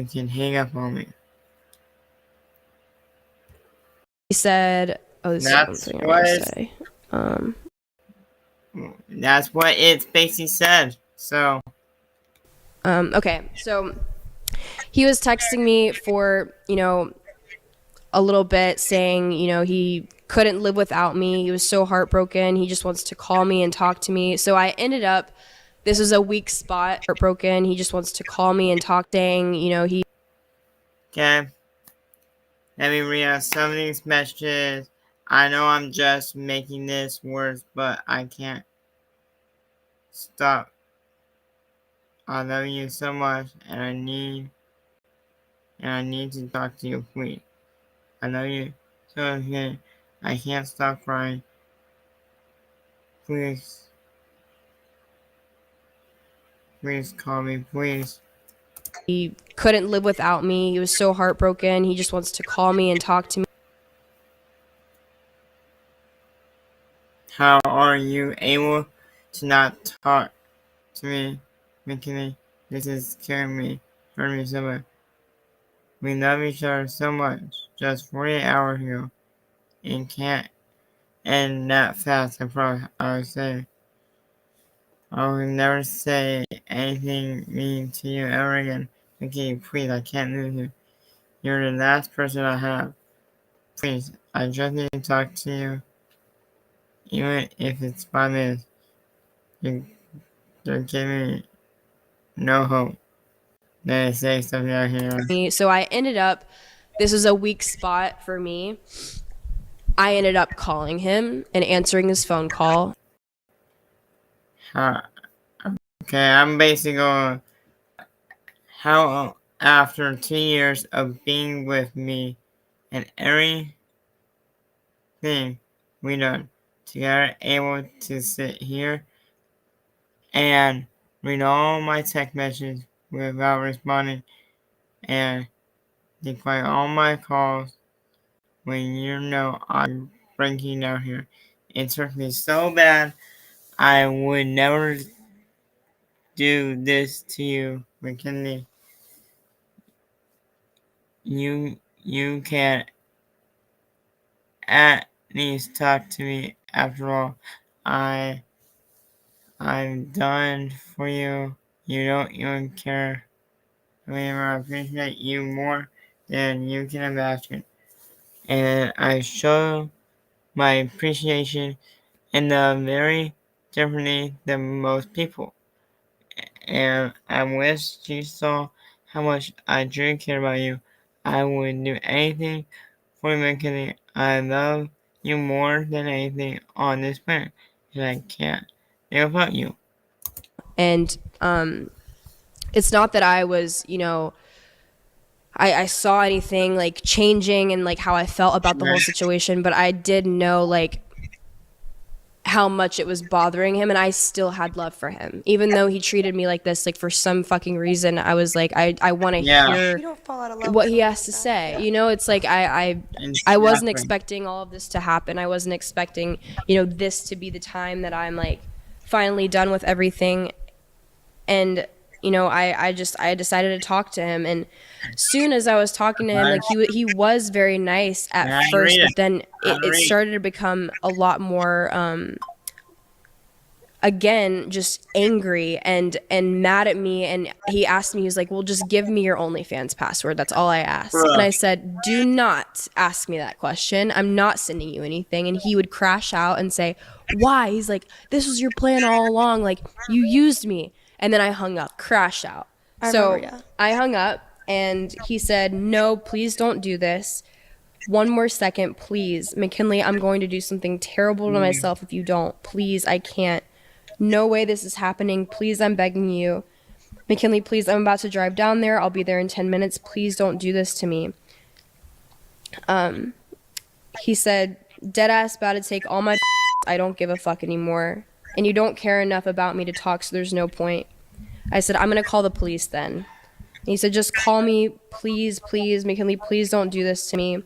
can hang up on me. He said, "Oh, this That's is something I want to say." That's what it basically said. So. Okay, so he was texting me for, a little bit saying, he couldn't live without me. He was so heartbroken. He just wants to call me and talk to me. So I ended up, this was a weak spot, heartbroken. He just wants to call me and talk, saying, he. Okay. Let me read out some of these messages. I know I'm just making this worse, but I can't stop. I love you so much, and I need to talk to you, please. I love you so much. I can't stop crying. Please call me, please. He couldn't live without me. He was so heartbroken. He just wants to call me and talk to me. How are you able to not talk to me, McKinley? This is killing me, hurting me so much. We love each other so much. Just 48 hours ago, and can't end that fast. I would say. I will never say anything mean to you ever again. Okay, please, I can't lose you. You're the last person I have. Please, I just need to talk to you. Even if it's 5 minutes. You're giving me no hope. Then I say something out here. So I ended up, this was a weak spot for me. I ended up calling him and answering his phone call. Okay, I'm basically going, how after 2 years of being with me and everything we done together, able to sit here and read all my text messages without responding and decline all my calls when I'm breaking down here. It took me so bad. I would never do this to you, McKinley. You can at least talk to me. After all, I'm done for you. You don't even care. I appreciate you more than you can imagine. And I show my appreciation in a very differently than most people. And I wish you saw how much I truly care about you. I would do anything for you, McKinley. I love you more than anything on this planet, and I can't live without you. And it's not that I was, I saw anything like changing and like how I felt about the whole situation, but I did know like how much it was bothering him, and I still had love for him. Even though he treated me like this, like for some fucking reason, I was like, I want to hear what he has to say. It's like I wasn't expecting all of this to happen. I wasn't expecting, this to be the time that I'm like finally done with everything. And you know, I decided to talk to him, and soon as I was talking to him, like he was very nice at first, but then it started to become a lot more again, just angry and mad at me. And he asked me, he was like, well, just give me your OnlyFans password. That's all I asked. And I said, do not ask me that question. I'm not sending you anything. And he would crash out and say, why? He's like, this was your plan all along. Like, you used me. And then I hung up, crashed out. I hung up, and he said, no, please don't do this. One more second, please. McKinley, I'm going to do something terrible to myself if you don't. Please, I can't. No way this is happening. Please, I'm begging you. McKinley, please, I'm about to drive down there. I'll be there in 10 minutes. Please don't do this to me. He said, deadass about to take all my I don't give a fuck anymore. And you don't care enough about me to talk, so there's no point. I said, I'm going to call the police then. And he said, just call me, please, please. McKinley, please don't do this to me.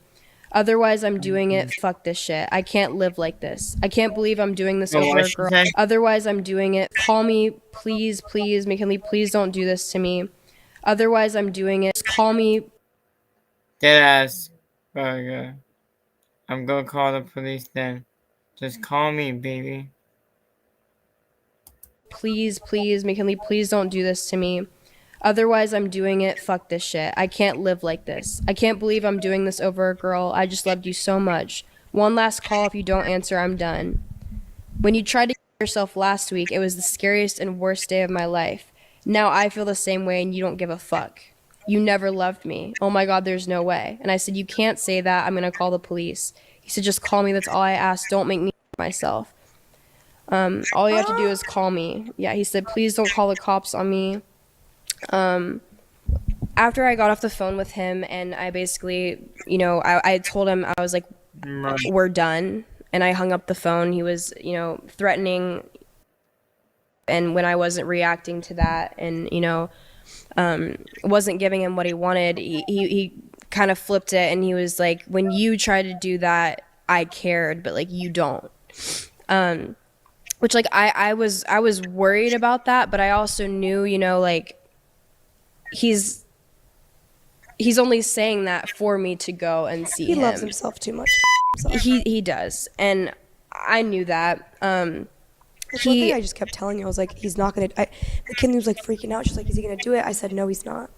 Otherwise, I'm doing it. Fuck this shit. I can't live like this. I can't believe I'm doing this over a girl. Otherwise, I'm doing it. Call me, please, please. McKinley, please don't do this to me. Otherwise, I'm doing it. Call me. Deadass. Okay. I'm gonna call the police then. Just call me, baby. Please, please. McKinley, please don't do this to me. Otherwise, I'm doing it. Fuck this shit. I can't live like this. I can't believe I'm doing this over a girl. I just loved you so much. One last call. If you don't answer, I'm done. When you tried to kill yourself last week, it was the scariest and worst day of my life. Now I feel the same way, and you don't give a fuck. You never loved me. Oh my God, there's no way. And I said, you can't say that. I'm going to call the police. He said, just call me. That's all I asked. Don't make me myself. All you have to do is call me. Yeah, he said, please don't call the cops on me. After I got off the phone with him, and I basically, you know, I told him, I was like, we're done. And I hung up the phone. He was, you know, threatening. And when I wasn't reacting to that and, you know, wasn't giving him what he wanted, he kind of flipped it, and he was like, when you try to do that, I cared, but like you don't. Which like I was worried about that, but I also knew, you know, like he's only saying that for me to go and see him. He loves himself too much. He does, and I knew that. That's one thing I just kept telling you. I was like, he's not gonna. McKinley was like freaking out. She's like, is he gonna do it? I said, no, he's not.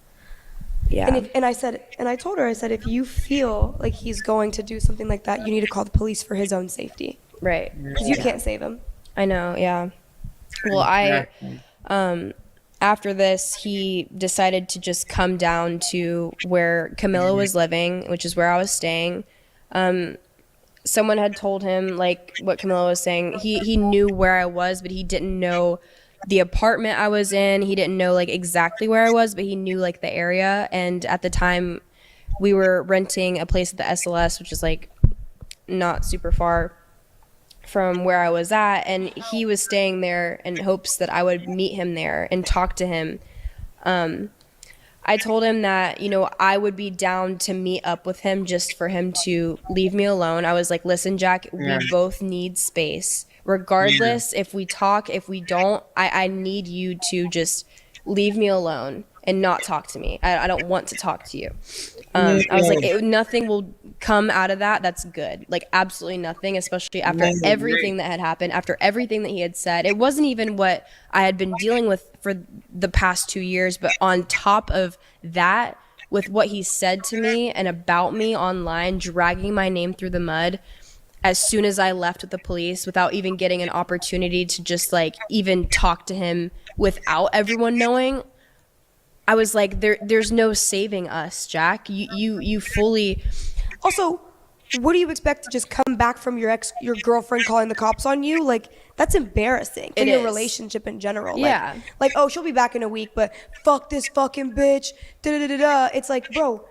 Yeah. And I told her, I said, if you feel like he's going to do something like that, you need to call the police for his own safety. Right. Because you can't save him. I know. Yeah. Well, after this, he decided to just come down to where Camilla was living, which is where I was staying. Someone had told him, like what Camilla was saying, he knew where I was, but he didn't know the apartment I was in. He didn't know like exactly where I was, but he knew like the area. And at the time, we were renting a place at the SLS, which is like not super far from where I was at, and he was staying there in hopes that I would meet him there and talk to him. I told him that, you know, I would be down to meet up with him just for him to leave me alone. I was like, listen, Jack, we both need space. Regardless, if we talk, if we don't, I need you to just leave me alone and not talk to me. I don't want to talk to you. I was like, nothing will come out of that. That's good. Like, absolutely nothing, especially after everything that had happened, after everything that he had said. It wasn't even what I had been dealing with for the past 2 years, but on top of that, with what he said to me and about me online, dragging my name through the mud, as soon as I left with the police without even getting an opportunity to just like even talk to him without everyone knowing, I was like, there's no saving us, Jack. You fully. Also, what do you expect to just come back from your girlfriend calling the cops on you? Like, that's embarrassing in your relationship in general. Yeah. Like, oh, she'll be back in a week, but fuck this fucking bitch. Da da da da. It's like, bro,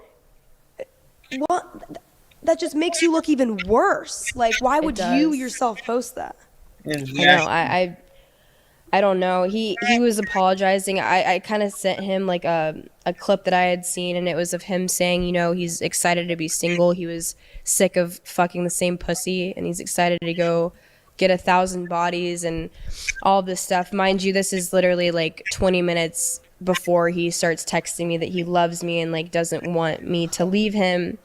what? That just makes you look even worse. Like, why would you yourself post that? I know. I don't know. He was apologizing. I kind of sent him like a clip that I had seen, and it was of him saying, you know, he's excited to be single. He was sick of fucking the same pussy, and he's excited to go get 1,000 bodies and all this stuff. Mind you, this is literally like 20 minutes before he starts texting me that he loves me and like doesn't want me to leave him.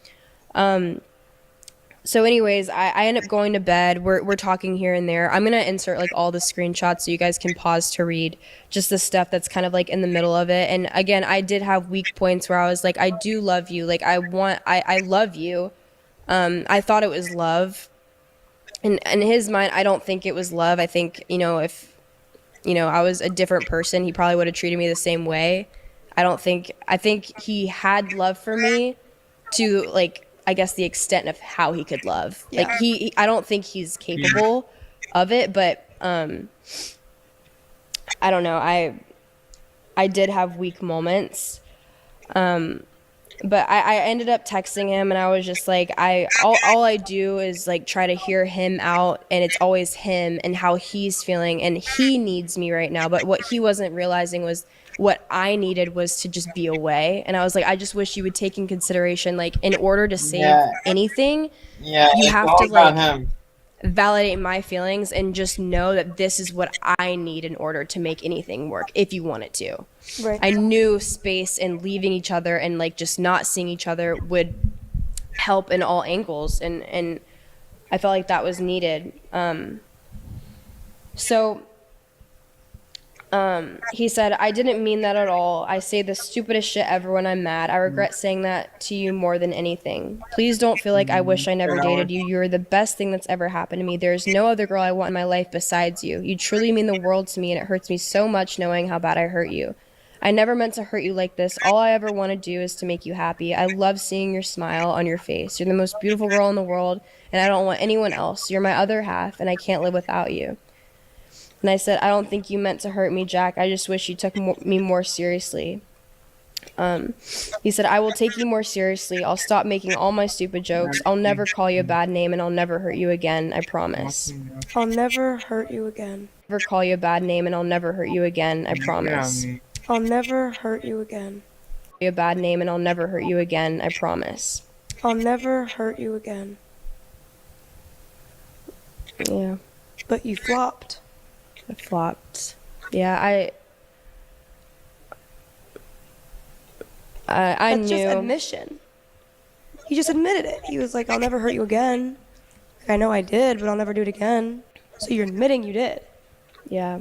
So anyways, I end up going to bed. We're talking here and there. I'm going to insert like all the screenshots so you guys can pause to read just the stuff that's kind of like in the middle of it. And again, I did have weak points where I was like, I do love you. Like I love you. I thought it was love. And in his mind, I don't think it was love. I think, if, I was a different person, he probably would have treated me the same way. I think he had love for me to like, I guess the extent of how he could love. Yeah. Like I don't think he's capable of it, but I don't know. I did have weak moments. But I ended up texting him and I was just like, all I do is like try to hear him out, and it's always him and how he's feeling, and he needs me right now. But what he wasn't realizing was what I needed was to just be away. And I was like, I just wish you would take in consideration, like in order to save anything, you have to like validate my feelings and just know that this is what I need in order to make anything work if you want it to. Right. I knew space and leaving each other and like just not seeing each other would help in all angles, and I felt like that was needed. He said, I didn't mean that at all. I say the stupidest shit ever when I'm mad. I regret saying that to you more than anything. Please don't feel like I wish I never dated you. You're the best thing that's ever happened to me. There's no other girl I want in my life besides you. You truly mean the world to me, and it hurts me so much knowing how bad I hurt you. I never meant to hurt you like this. All I ever want to do is to make you happy. I love seeing your smile on your face. You're the most beautiful girl in the world, and I don't want anyone else. You're my other half, and I can't live without you. And I said, I don't think you meant to hurt me, Jack. I just wish you took me more seriously. He said, I will take you more seriously. I'll stop making all my stupid jokes. I'll never call you a bad name, and I'll never hurt you again. I promise. I'll never hurt you again. Never call you a bad name, and I'll never hurt you again. I promise. I'll never hurt you again. A bad name, and I'll never hurt you again. I promise. I'll never hurt you again. Yeah. But you flopped. I flopped. Yeah, I That's knew. Just admission. He just admitted it. He was like, I'll never hurt you again. Like, I know I did, but I'll never do it again. So you're admitting you did. Yeah.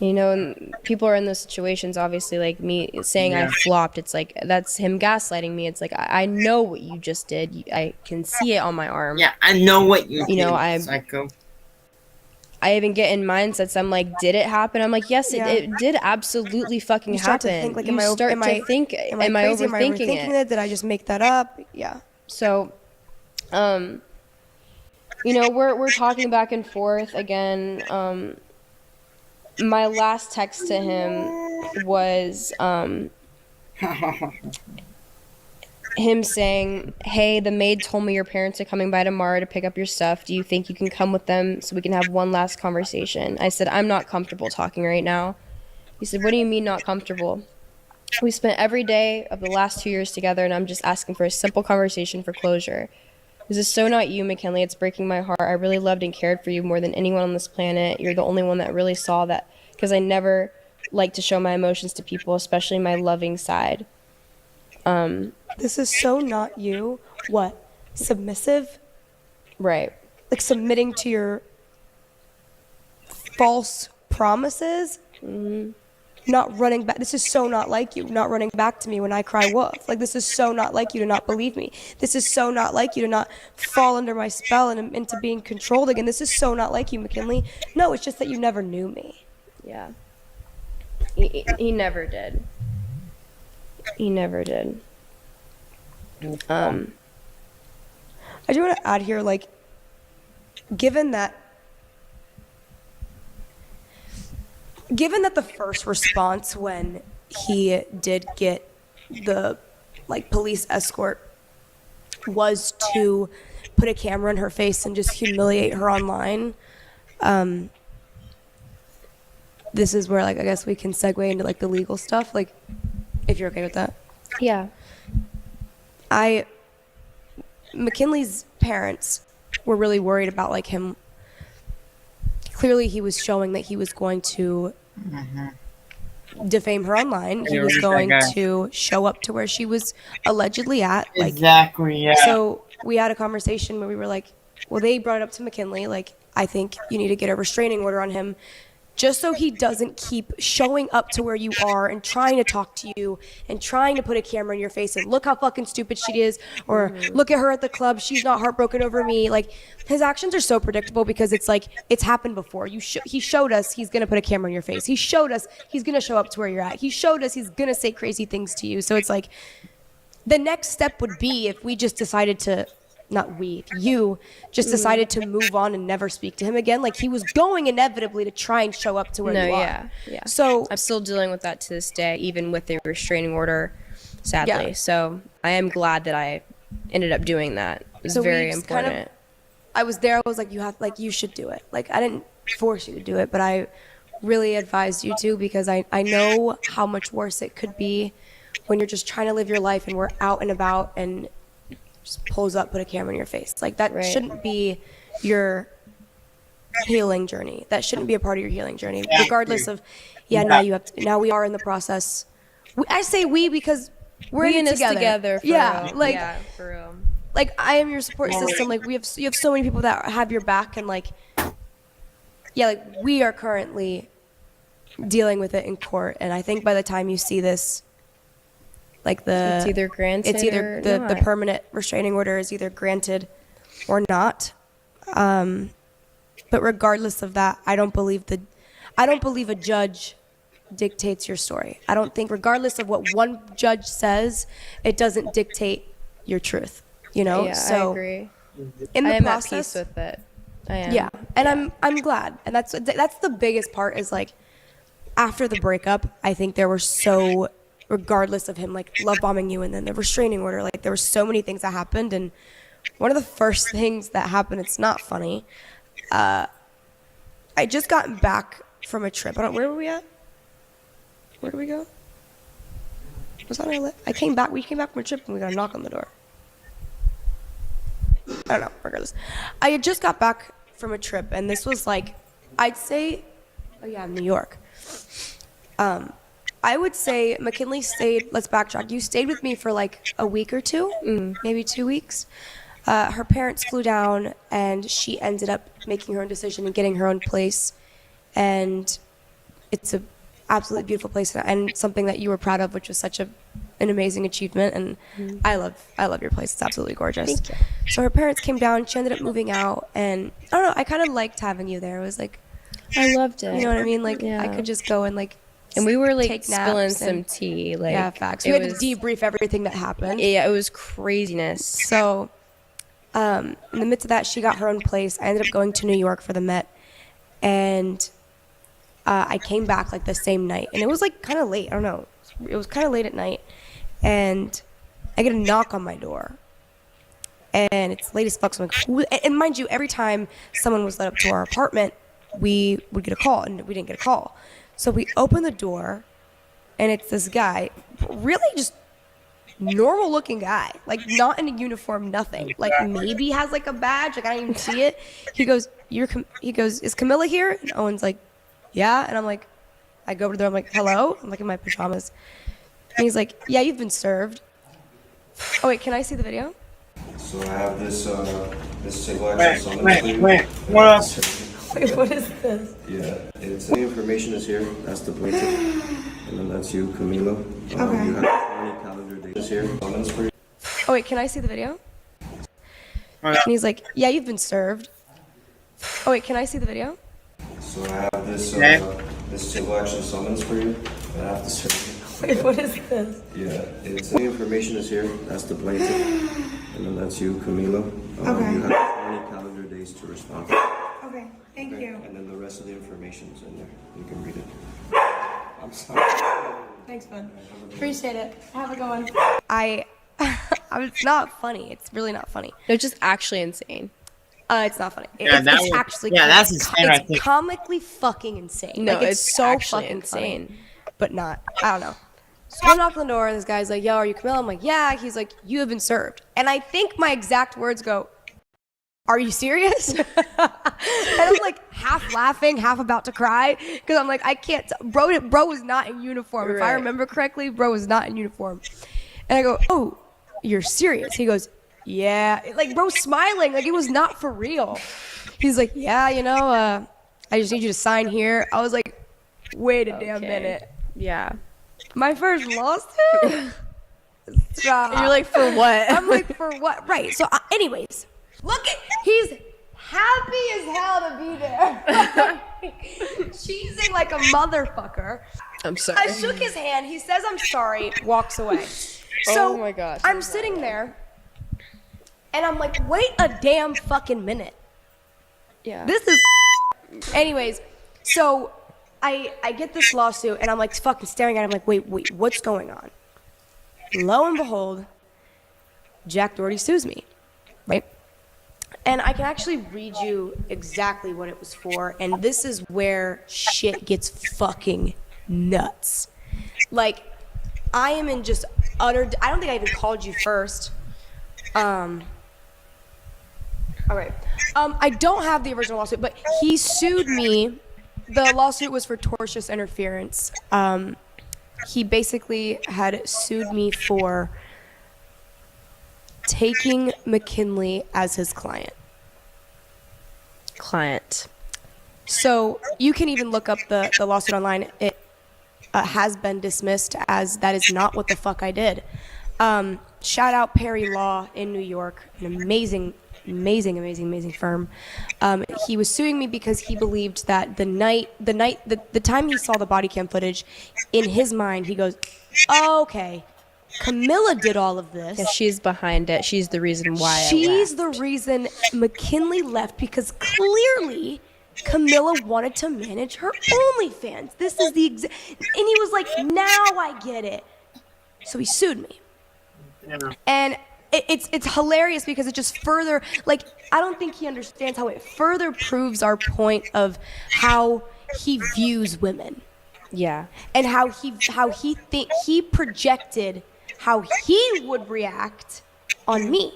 And people are in those situations, obviously, like me saying I flopped. It's like, that's him gaslighting me. It's like, I know what you just did. I can see it on my arm. Yeah, I know what you did, I'm psycho. I even get in mindsets. I'm like, did it happen? I'm like, yes, it did absolutely fucking happen. Think, like, am I overthinking it? Did I just make that up? Yeah. So, we're talking back and forth again. My last text to him was him saying, hey, the maid told me your parents are coming by tomorrow to pick up your stuff. Do you think you can come with them so we can have one last conversation? I said, I'm not comfortable talking right now. He said, what do you mean not comfortable? We spent every day of the last 2 years together, and I'm just asking for a simple conversation for closure. This is so not you, Mckinley. It's breaking my heart. I really loved and cared for you more than anyone on this planet. You're the only one that really saw that, because I never like to show my emotions to people, especially my loving side. This is so not you. What? Submissive? Right. Like submitting to your false promises? Mm-hmm. Not running back. This is so not like you. Not running back to me when I cry wolf. Like, this is so not like you to not believe me. This is so not like you to not fall under my spell and into being controlled again. This is so not like you, Mckinley. No, it's just that you never knew me. Yeah. He never did. He never did. I do want to add here, like, given that the first response when he did get the, like, police escort was to put a camera in her face and just humiliate her online, this is where, like, I guess we can segue into, like, the legal stuff, like, if you're okay with that. Yeah. Mckinley's parents were really worried about, like, him. Clearly he was showing that he was going to defame her online. He was going to show up to where she was allegedly at. Like, exactly, yeah. So we had a conversation where we were like, well, they brought it up to Mckinley, like, I think you need to get a restraining order on him just so he doesn't keep showing up to where you are and trying to talk to you and trying to put a camera in your face and look how fucking stupid she is, or look at her at the club, she's not heartbroken over me. Like, his actions are so predictable because it's like, it's happened before. He showed us he's gonna put a camera in your face. He showed us he's gonna show up to where you're at. He showed us he's gonna say crazy things to you. So it's like, the next step would be if we just decided to, not we, you just decided to move on and never speak to him again. Like, he was going inevitably to try and show up to where you are. Yeah. So I'm still dealing with that to this day, even with the restraining order, sadly. Yeah. So I am glad that I ended up doing that. It was very important. I was there. I was like, you should do it. Like, I didn't force you to do it, but I really advised you to, because I know how much worse it could be when you're just trying to live your life and we're out and about and just pulls up, put a camera in your face. Like, that shouldn't be your healing journey. That shouldn't be a part of your healing journey, regardless of, now we are in the process. I say we because we're in it together. For real. Like, yeah, for real. Like, I am your support system. Like, you have so many people that have your back, and like, like, we are currently dealing with it in court, and I think by the time you see this, like, it's either granted, it's either the permanent restraining order is either granted or not. But regardless of that, I don't believe a judge dictates your story. I don't think, regardless of what one judge says, it doesn't dictate your truth. You know? Yeah, so I agree. In the I am process, at peace with it. I am. Yeah, and I'm glad, and that's the biggest part. Is like, after the breakup, I think there were so, regardless of him like love bombing you and then the restraining order, like, there were so many things that happened, and one of the first things that happened, it's not funny, I just got back from a trip. Where were we at? Where did we go? Was that where we came back from a trip and we got a knock on the door. I don't know, regardless. I had just got back from a trip, and this was like, I'd say, New York. I would say McKinley stayed, let's backtrack. You stayed with me for like a week or two, maybe 2 weeks. Her parents flew down, and she ended up making her own decision and getting her own place. And it's a absolutely beautiful place, and something that you were proud of, which was such an amazing achievement. And I love your place. It's absolutely gorgeous. Thank you. So her parents came down. She ended up moving out, and I don't know. I kind of liked having you there. It was like, I loved it. you know what I mean? Like, Yeah. I could just go and like. And we were like take spilling naps some tea. Like, yeah, facts. We had to debrief everything that happened. Yeah, it was craziness. So, in the midst of that, she got her own place. I ended up going to New York for the Met, and I came back like the same night, and it was like kind of late. I don't know. It was kind of late at night, and I get a knock on my door, and it's late as fuck. So I'm like, who? And mind you, every time someone was let up to our apartment, we would get a call, and we didn't get a call. So we open the door, and it's this guy, really just normal looking guy, like not in a uniform, nothing. Like, maybe has like a badge, like I didn't even see it. He goes, is Camilla here? And Owen's like, yeah. And I'm like, I go over there, I'm like, hello? I'm like in my pajamas. And he's like, yeah, you've been served. Oh wait, can I see the video? So I have this civil action summons. Wait, what up? Wait, what is this? Yeah, the information is here. That's the plaintiff, and then that's you, Camilo. Okay. You have 20 calendar days here. Summons for you. Oh wait, can I see the video? And he's like, yeah, you've been served. Oh wait, can I see the video? So I have this civil action summons for you. I have to serve you. Wait, what is this? Yeah, the information is here. That's the plaintiff, and then that's you, Camilo. Okay. You have 20 calendar days to respond. Okay, thank you. And then the rest of the information is in there. You can read it. I'm sorry. Thanks, bud. Appreciate it. Have a good one. It's not funny. It's really not funny. No, it's just actually insane. It's not funny. Yeah, It's actually that's insane. I it's think. comically fucking insane. No, like, it's so actually fucking insane. funny, but not. I don't know. So I knock on the door, and this guy's like, yo, are you Camilla? I'm like, yeah. He's like, you have been served. And I think my exact words go, are you serious? And I'm like half laughing, half about to cry because I'm like, I can't. Bro was not in uniform. If I remember correctly, bro was not in uniform. And I go, oh, you're serious? He goes, yeah. Like, bro smiling like it was not for real. He's like, yeah, I just need you to sign here. I was like, wait a damn minute. Yeah. My first lawsuit? Stop. You're like, for what? I'm like, for what? Right. So, anyways, he's happy as hell to be there. Cheesing like a motherfucker. I'm sorry. I shook his hand. He says, I'm sorry, walks away. So Oh my gosh. I'm sitting there, and I'm like, wait a damn fucking minute. Yeah. This is. Anyways, so I get this lawsuit, and I'm like fucking staring at him like, wait, what's going on? Lo and behold, Jack Doherty sues me, right? And I can actually read you exactly what it was for, and this is where shit gets fucking nuts. Like, I am in just utter. I don't think I even called you first. All right. I don't have the original lawsuit, but he sued me. The lawsuit was for tortious interference. He basically had sued me for taking Mckinley as his client. So you can even look up the lawsuit online. It has been dismissed as that is not what the fuck I did. Shout out Perry Law in New York, an amazing firm. He was suing me because he believed that the time he saw the body cam footage, in his mind he goes, oh, okay, Camilla did all of this. Yeah, she's behind it. She's the reason why She's the reason Mckinley left, because clearly Camilla wanted to manage her OnlyFans. This is and he was like, now I get it. So he sued me. Yeah. And it's hilarious because it just further, like, I don't think he understands how it further proves our point of how he views women. Yeah. And how he projected how he would react on me.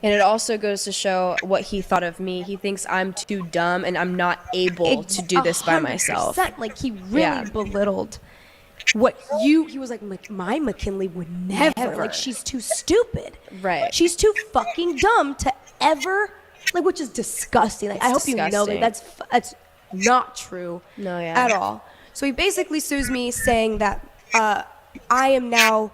And it also goes to show what he thought of me. He thinks I'm too dumb and I'm not able to do this by myself. 100%. Like, he really belittled what he was like, my Mckinley would never. Like, she's too stupid. Right. She's too fucking dumb to ever, like, which is disgusting. Like, I hope you know that that's not true. No, yeah. At all. So he basically sues me saying that I am now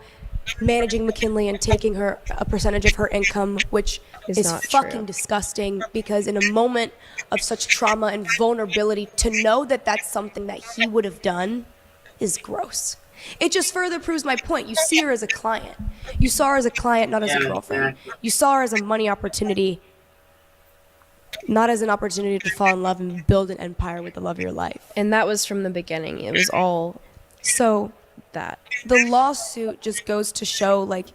managing Mckinley and taking her a percentage of her income, which is not fucking true. disgusting, because in a moment of such trauma and vulnerability, to know that that's something that he would have done is gross. It just further proves my point. You see her as a client. You saw her as a client, not as a girlfriend. You saw her as a money opportunity, not as an opportunity to fall in love and build an empire with the love of your life. And that was from the beginning. It was all So that. the lawsuit just goes to show, like,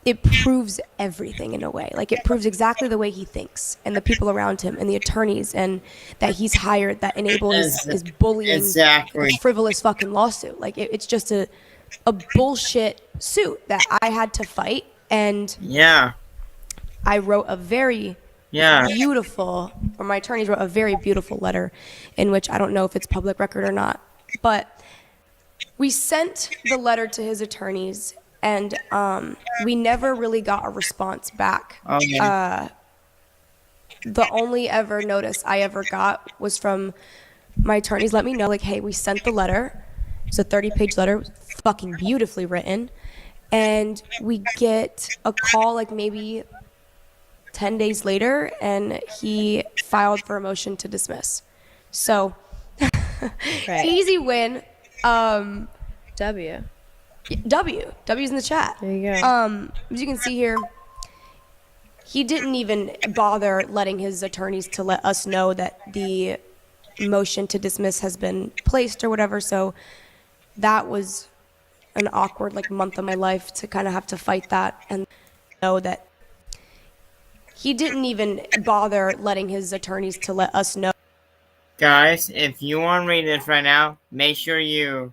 it proves everything in a way. Like, it proves exactly the way he thinks, and the people around him, and the attorneys, and that he's hired that enable his bullying, Exactly. frivolous fucking lawsuit. Like, it's just a bullshit suit that I had to fight, and Yeah. I wrote a very beautiful, or my attorneys wrote a very beautiful letter, in which I don't know if it's public record or not, but we sent the letter to his attorneys, and we never really got a response back. The only ever notice I ever got was from my attorneys let me know, like, hey, we sent the letter. It's a 30-page letter. It was fucking beautifully written. And we get a call, like, maybe 10 days later, and he filed for a motion to dismiss. So, easy win. W. W's in the chat. There you go. As you can see here, he didn't even bother letting his attorneys to let us know that the motion to dismiss has been placed or whatever. So that was an awkward, like, month of my life to kind of have to fight that and know that he didn't even bother letting his attorneys to let us know. Guys, if you want to read this right now, make sure you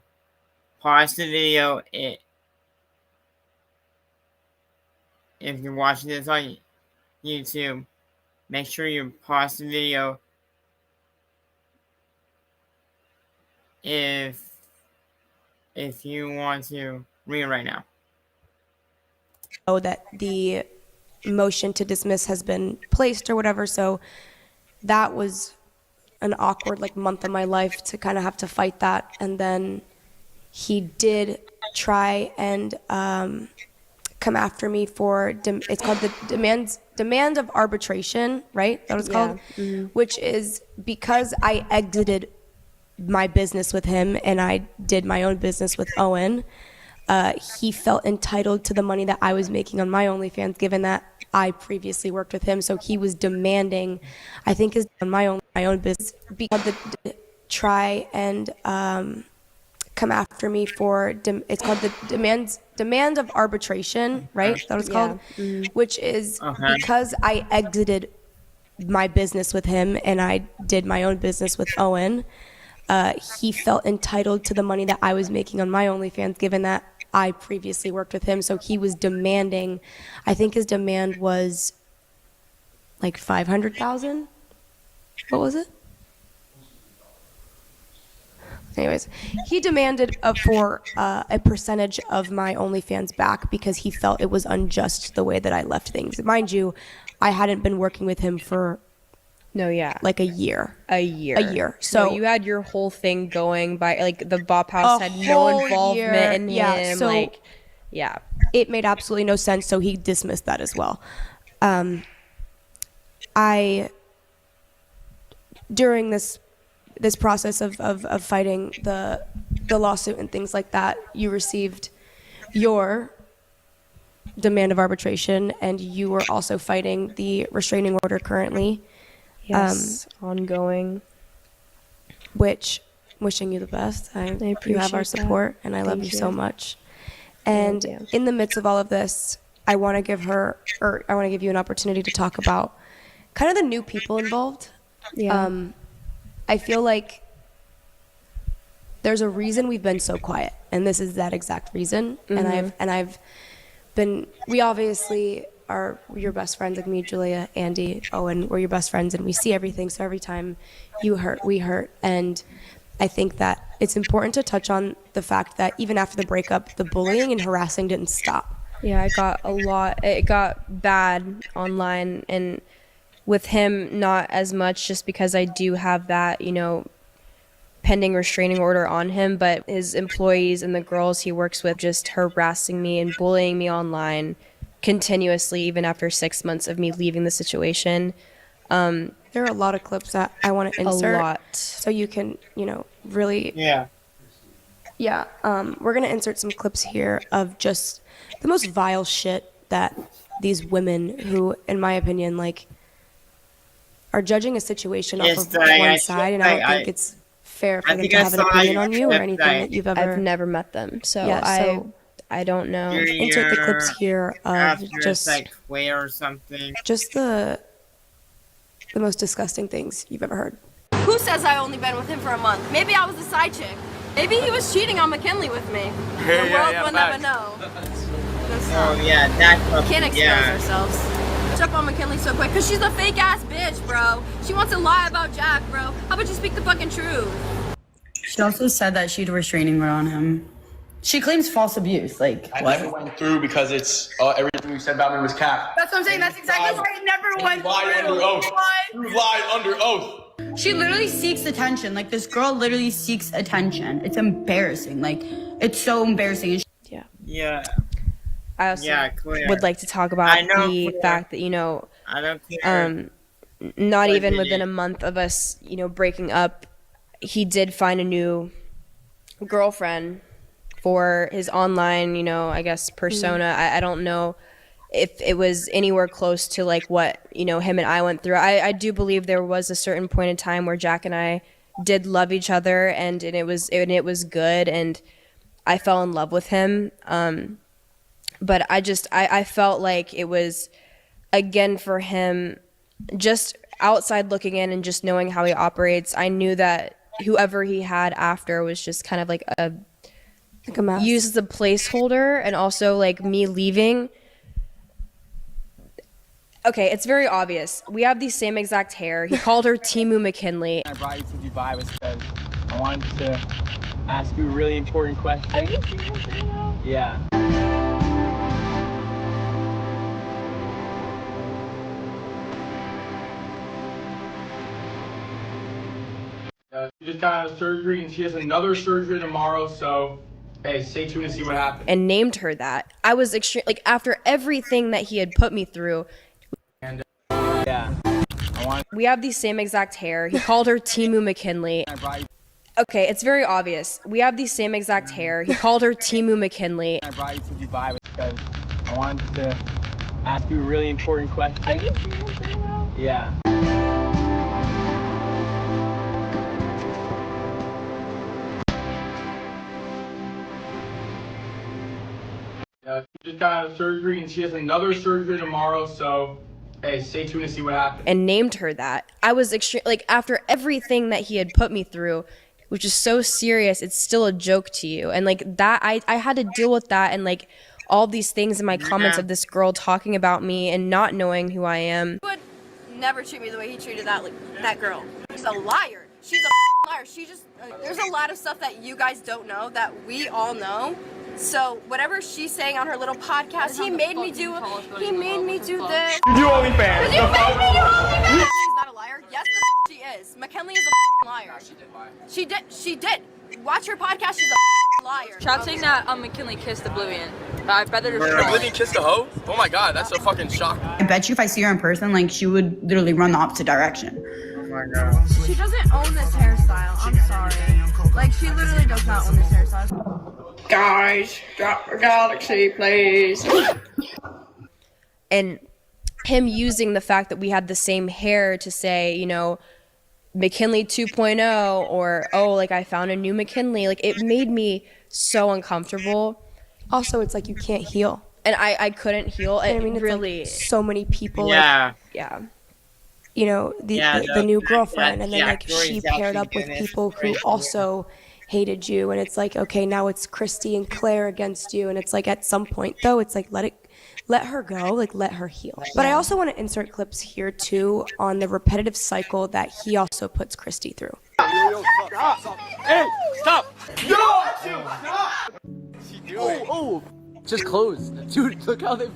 pause the video. If you're watching this on YouTube, make sure you pause the video, if you want to read it right now. Know that the motion to dismiss has been placed or whatever, so that was an awkward like month of my life to kind of have to fight that. And then he did try and come after me for it's called the demand of arbitration, right? That was called, which is because I exited my business with him and I did my own business with Owen. He felt entitled to the money that I was making on my OnlyFans, given that I previously worked with him. So he was demanding, I think, his on my own business, because the try and come after me for it's called the demand of arbitration, right? That was called, which is because I exited my business with him and I did my own business with Owen. He felt entitled to the money that I was making on my OnlyFans, given that I previously worked with him. So he was demanding, I think his demand was like 500,000. What was it? Anyways, he demanded for a percentage of my OnlyFans back because he felt it was unjust the way that I left things. Mind you, I hadn't been working with him for like a year. So you had your whole thing going by, like, the Bop House had no involvement in him. So it made absolutely no sense. So he dismissed that as well. During this process of fighting the lawsuit and things like that, you received your demand of arbitration, and you were also fighting the restraining order currently. Yes, ongoing. Which, wishing you the best. I appreciate you have our support, and I love you so much. And in the midst of all of this, I want to give you an opportunity to talk about kind of the new people involved. I feel like there's a reason we've been so quiet, and this is that exact reason. We obviously are your best friends, like me, Julia, Andy, Owen, we're your best friends, and we see everything. So every time you hurt, we hurt. And I think that it's important to touch on the fact that even after the breakup, the bullying and harassing didn't stop. Yeah, it got bad online, and with him, not as much, just because I do have that, pending restraining order on him, but his employees and the girls he works with just harassing me and bullying me online continuously, even after 6 months of me leaving the situation. There are a lot of clips that I want to insert, so you can, really. Yeah. We're gonna insert some clips here of just the most vile shit that these women, who, in my opinion, like, are judging a situation off of one side, and I don't think it's fair for them to have an opinion on you or anything that you've ever. I've never met them, so I don't know. Insert the clips here of just like Claire or something. Just the most disgusting things you've ever heard. Who says I only been with him for a month? Maybe I was a side chick. Maybe he was cheating on Mckinley with me. The world will never know. Can't expose ourselves. Jump on Mckinley so quick, cause she's a fake ass bitch, bro. She wants to lie about Jack, bro. How about you speak the fucking truth? She also said that she had a restraining order on him. She claims false abuse. Like, I never went through because it's everything you said about me was cap. That's what I'm saying. That's exactly why I never went through. Lied under oath. You lied under oath. She literally seeks attention. Like, this girl literally seeks attention. It's embarrassing. Like, it's so embarrassing. Yeah. I also would like to talk about the fact that, I don't care. Not even within a month of us, breaking up, he did find a new girlfriend for his online, I guess, persona. I don't know if it was anywhere close to like what, him and I went through. I do believe there was a certain point in time where Jack and I did love each other, and it was good, and I fell in love with him. But I felt like it was, again, for him, just outside looking in and just knowing how he operates, I knew that whoever he had after was just kind of like a mess. Used as a placeholder, and also like me leaving. Okay, it's very obvious. We have the same exact hair. He called her Timu Mckinley. I brought you to Dubai with I wanted to ask you a really important question. Are you serious right now? Yeah. She just got out of surgery and she has another surgery tomorrow, so hey, stay tuned to see what happens. And named her that. I was extreme, like after everything that he had put me through. And yeah, we have the same exact hair. He called her Timu McKinley. Okay, it's very obvious. We have the same exact hair. He called her Timu McKinley. I brought you to Dubai because I wanted to ask you a really important question. Are you serious right now? Yeah. She just got out of surgery and she has another surgery tomorrow, so hey, stay tuned to see what happens. And named her that. I was extreme, like after everything that he had put me through, which is so serious, it's still a joke to you. And like that, I had to deal with that and like all these things in my comments of this girl talking about me and not knowing who I am. He would never treat me the way he treated that girl. She's a liar. She's a liar. She just, there's a lot of stuff that you guys don't know that we all know. So whatever she's saying on her little podcast, he made me do this. You do OnlyFans. You made me do OnlyFans. She's not a liar. Yes, she is. Mckinley is a liar. She did lie. She did. Watch her podcast. She's a liar. Stop saying that Mckinley kissed Oblivion. I'd rather destroy. Oblivion kissed a hoe? Oh my god, that's so fucking shocking. I bet you if I see her in person, like she would literally run the opposite direction. Oh my god. She doesn't own this hairstyle. I'm sorry. Like she literally does not own this hairstyle. Guys, drop your galaxy, please. And him using the fact that we had the same hair to say, you know, McKinley 2.0 or, oh, like I found a new McKinley. Like it made me so uncomfortable. Also, it's like you can't heal. And I couldn't heal. I mean, it's really. like so many people. Yeah. Like, Yeah. you know, the new girlfriend, and then like Jack she Doherty's paired up actually with doing people this who right also hated you, and it's like, okay, now it's Christy and Claire against you, and it's like at some point though, it's like let her go, like let her heal. But I also want to insert clips here too on the repetitive cycle that he also puts Christy through. Hey, stop! Yo! Oh, just close. Dude, look how they...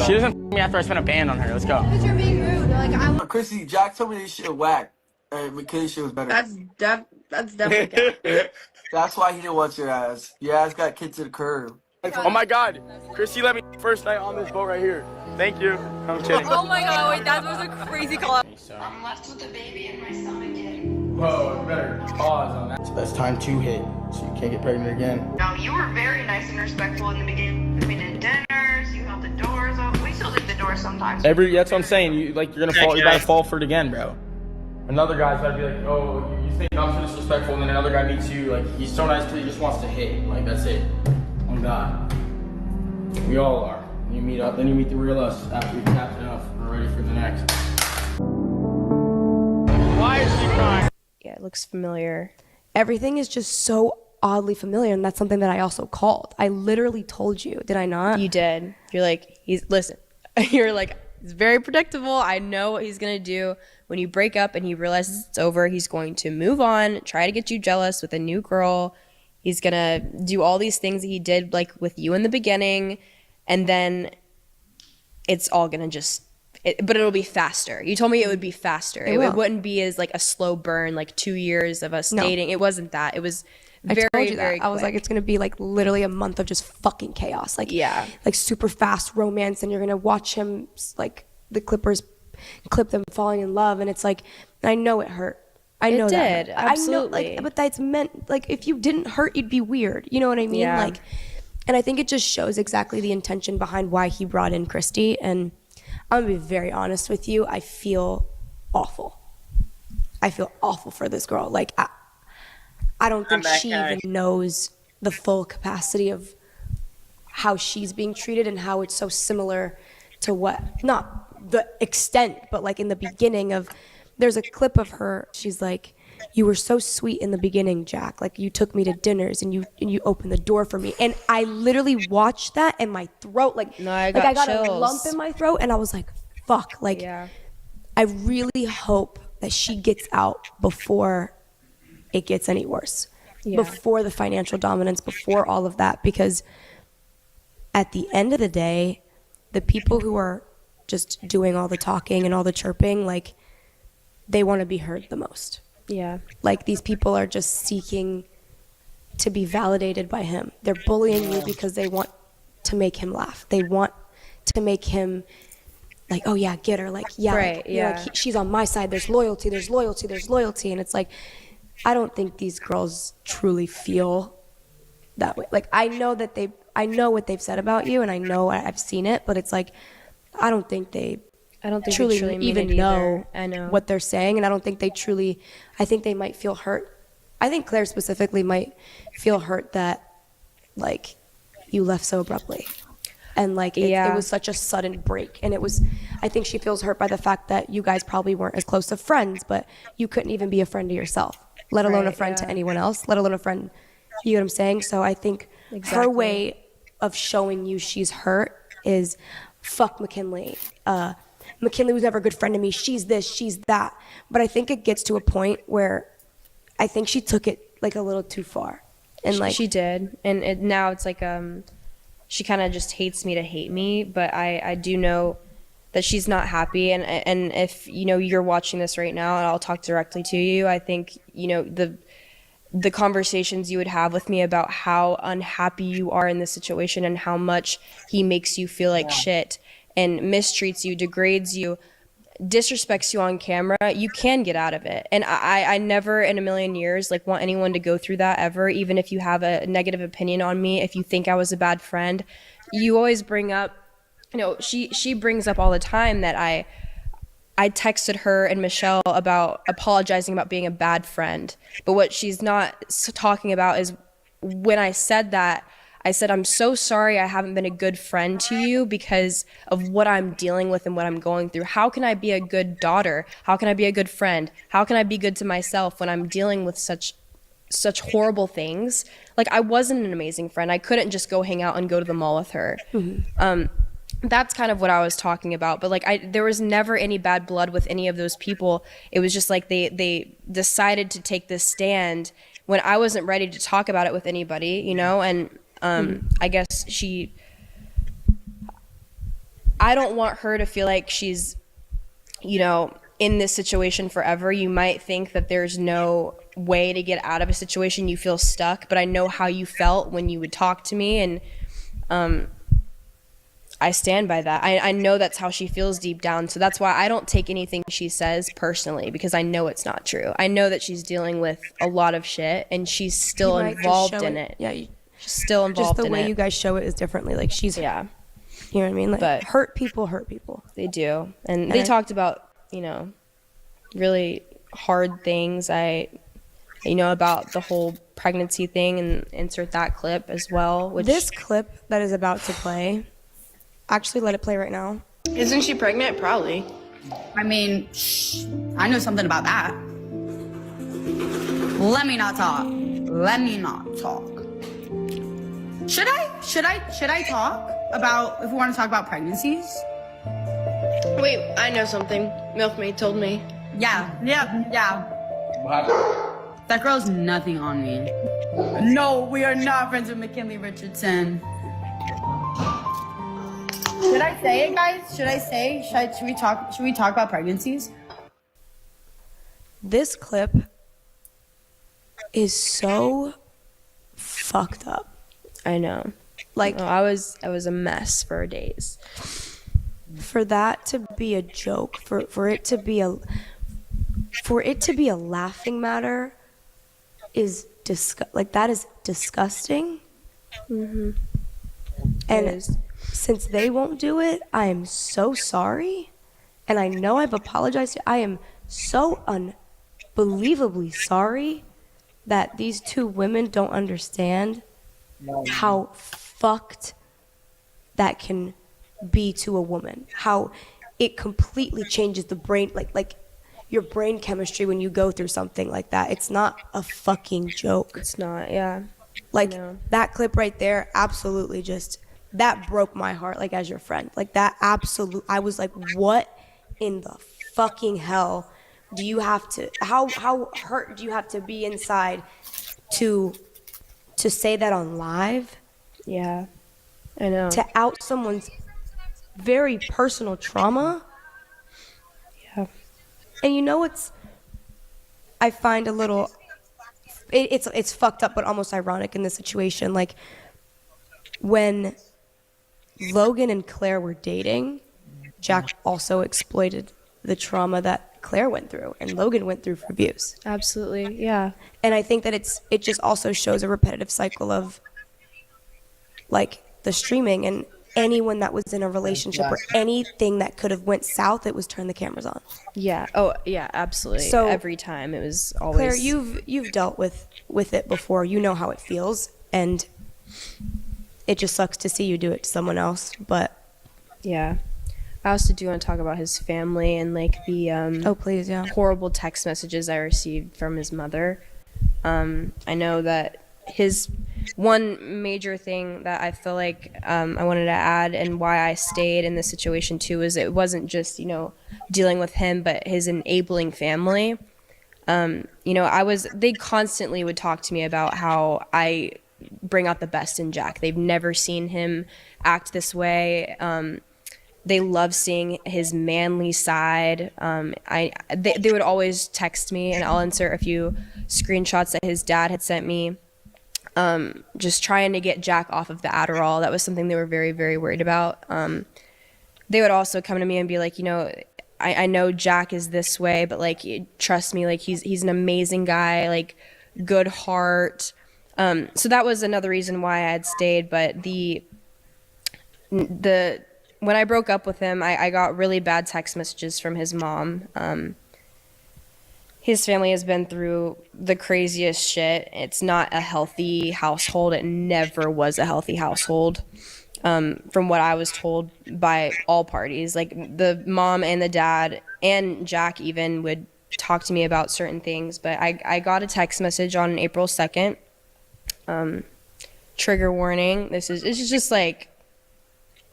She doesn't me after I spent a band on her. Let's go. Because you're being rude. Like I want. Chrissy, Jack told me this shit whack. McKinley shit was better. That's definitely good. That's why he didn't want your ass. Your ass got kicked to the curb. Oh my god, Chrissy let me first night on this boat right here. Thank you. I'm kidding. Oh my god, wait, that was a crazy call out. I'm left with a baby in my stomach yet. Whoa, you better pause on that. That's time 2 hit, so you can't get pregnant again. No, you were very nice and respectful in the beginning. We did dinners, you held the doors open. We still leave the doors sometimes. That's what I'm saying. You like you're gonna fall. You gotta fall for it again, bro. Another guy's gotta be like, oh, you think I'm so disrespectful, and then another guy meets you like he's so nice because he just wants to hit. Like that's it. Oh God. We all are. You meet up, then you meet the real us after you've tapped enough. We're ready for the next. Why is she crying? Yeah, it looks familiar. Everything is just so oddly familiar, and that's something that I also called. I literally told you, did I not? You did. You're like, listen, you're like, he's very predictable. I know what he's going to do. When you break up and he realizes it's over, he's going to move on, try to get you jealous with a new girl. He's going to do all these things that he did like with you in the beginning. And then it's all going to just, but it'll be faster. You told me it would be faster. It wouldn't be as like a slow burn, like 2 years of us dating. It wasn't that. It was very, I told you that. very quick. I was like, it's going to be like literally a month of just fucking chaos. Like, yeah. Like super fast romance, and you're going to watch him, like the Clippers clip them falling in love. And it's like, I know it hurt. I know it did. That. Absolutely. I know, like, but that's meant, like, if you didn't hurt, you'd be weird. You know what I mean? Yeah. Like, and I think it just shows exactly the intention behind why he brought in Christy. And I'm going to be very honest with you. I feel awful. I feel awful for this girl. Like, I don't think she even knows the full capacity of how she's being treated and how it's so similar to what, not the extent, but like in the beginning of, there's a clip of her, she's like, you were so sweet in the beginning, Jack. Like you took me to dinners and you opened the door for me. And I literally watched that and my throat, I got chills. a lump in my throat and I was like, fuck. Like, yeah. I really hope that she gets out before it gets any worse, before the financial dominance, before all of that, because at the end of the day, the people who are just doing all the talking and all the chirping, like, they want to be heard the most. Yeah. Like, these people are just seeking to be validated by him. They're bullying you because they want to make him laugh. They want to make him like, oh yeah, get her. Like, yeah, Right, like, yeah. She's on my side. There's loyalty. There's loyalty. There's loyalty. And it's like, I don't think these girls truly feel that way. Like, I know what they've said about you, and I know I've seen it, but it's like, I don't think they truly mean even it know either. what they're saying, and I don't think they truly. I think they might feel hurt. I think Claire specifically might feel hurt that, like, you left so abruptly, and like it was such a sudden break, and it was. I think she feels hurt by the fact that you guys probably weren't as close of friends, but you couldn't even be a friend to yourself, let alone a friend to anyone else, let alone a friend. You know what I'm saying? So I think her way of showing you she's hurt is, fuck Mckinley. McKinley was never a good friend to me. She's this, she's that. But I think it gets to a point where I think she took it like a little too far. And like she did, and now it's like she kind of just hates me to hate me. But I do know that she's not happy, and if you're watching this right now, and I'll talk directly to you, I think the conversations you would have with me about how unhappy you are in this situation and how much he makes you feel like shit and mistreats you, degrades you, disrespects you on camera, you can get out of it. And I never in a million years like want anyone to go through that ever, even if you have a negative opinion on me, if you think I was a bad friend. You always bring up, she brings up all the time that I texted her and Michelle about apologizing about being a bad friend. But what she's not talking about is when I said that, I said, I'm so sorry I haven't been a good friend to you because of what I'm dealing with and what I'm going through. How can I be a good daughter? How can I be a good friend? How can I be good to myself when I'm dealing with such horrible things? Like, I wasn't an amazing friend. I couldn't just go hang out and go to the mall with her. Mm-hmm. That's kind of what I was talking about. But like, there was never any bad blood with any of those people. It was just like they decided to take this stand when I wasn't ready to talk about it with anybody, and I guess I don't want her to feel like she's, in this situation forever. You might think that there's no way to get out of a situation. You feel stuck, but I know how you felt when you would talk to me, and I stand by that. I know that's how she feels deep down. So that's why I don't take anything she says personally, because I know it's not true. I know that she's dealing with a lot of shit and she's still involved in it. Yeah. She's still involved in it. Just the way you guys show it is differently. Like, she's, you know what I mean? Like, but hurt people. They do. And they talked about, really hard things. About the whole pregnancy thing, and insert that clip as well. This clip that is about to play, actually let it play right now. Isn't she pregnant? Probably. I mean, I know something about that. Let me not talk. Should I talk about, if we want to talk about pregnancies? Wait, I know something. Milkmaid told me. Yeah. What happened? That girl's nothing on me. No, we are not friends with McKinley Richardson. Should I say it, guys? Should we talk about pregnancies? This clip is so fucked up. I know. Like, I was a mess for days. For that to be a joke, for it to be a laughing matter is that is disgusting. Mm-hmm. And since they won't do it, I am so sorry. And I know I've apologized. I am so unbelievably sorry that these two women don't understand how fucked that can be to a woman. How it completely changes the brain, like your brain chemistry when you go through something like that. It's not a fucking joke. It's not, yeah. Like, that clip right there, absolutely that broke my heart, like, as your friend. Like, that I was like, what in the fucking hell do you have to, how hurt do you have to be inside to say that on live? Yeah, I know. To out someone's very personal trauma? Yeah. And you know what's, I find a little, it's fucked up but almost ironic in this situation. Like, when Logan and Claire were dating, Jack also exploited the trauma that Claire went through and Logan went through for abuse. Absolutely, yeah. And I think that it just also shows a repetitive cycle of, like, the streaming, and anyone that was in a relationship or anything that could have went south, it was turn the cameras on. Yeah. Oh, yeah, absolutely. So every time it was always. Claire, you've dealt with it before. You know how it feels, and it just sucks to see you do it to someone else. But yeah, I also do want to talk about his family and like the oh please, yeah, horrible text messages I received from his mother. I know that his one major thing that I feel like I wanted to add, and why I stayed in this situation too, is it wasn't just, you know, dealing with him, but his enabling family. You know, they constantly would talk to me about how I bring out the best in Jack. They've never seen him act this way. They love seeing his manly side. They would always text me, and I'll insert a few screenshots that his dad had sent me, just trying to get Jack off of the Adderall. That was something they were very, very worried about. They would also come to me and be like, you know, I know Jack is this way, but like, trust me, like he's an amazing guy, like good heart. So that was another reason why I had stayed. But when I broke up with him, I got really bad text messages from his mom. His family has been through the craziest shit. It's not a healthy household. It never was a healthy household, from what I was told by all parties. Like, the mom and the dad and Jack even would talk to me about certain things. But I got a text message on April 2nd. Trigger warning. This is just like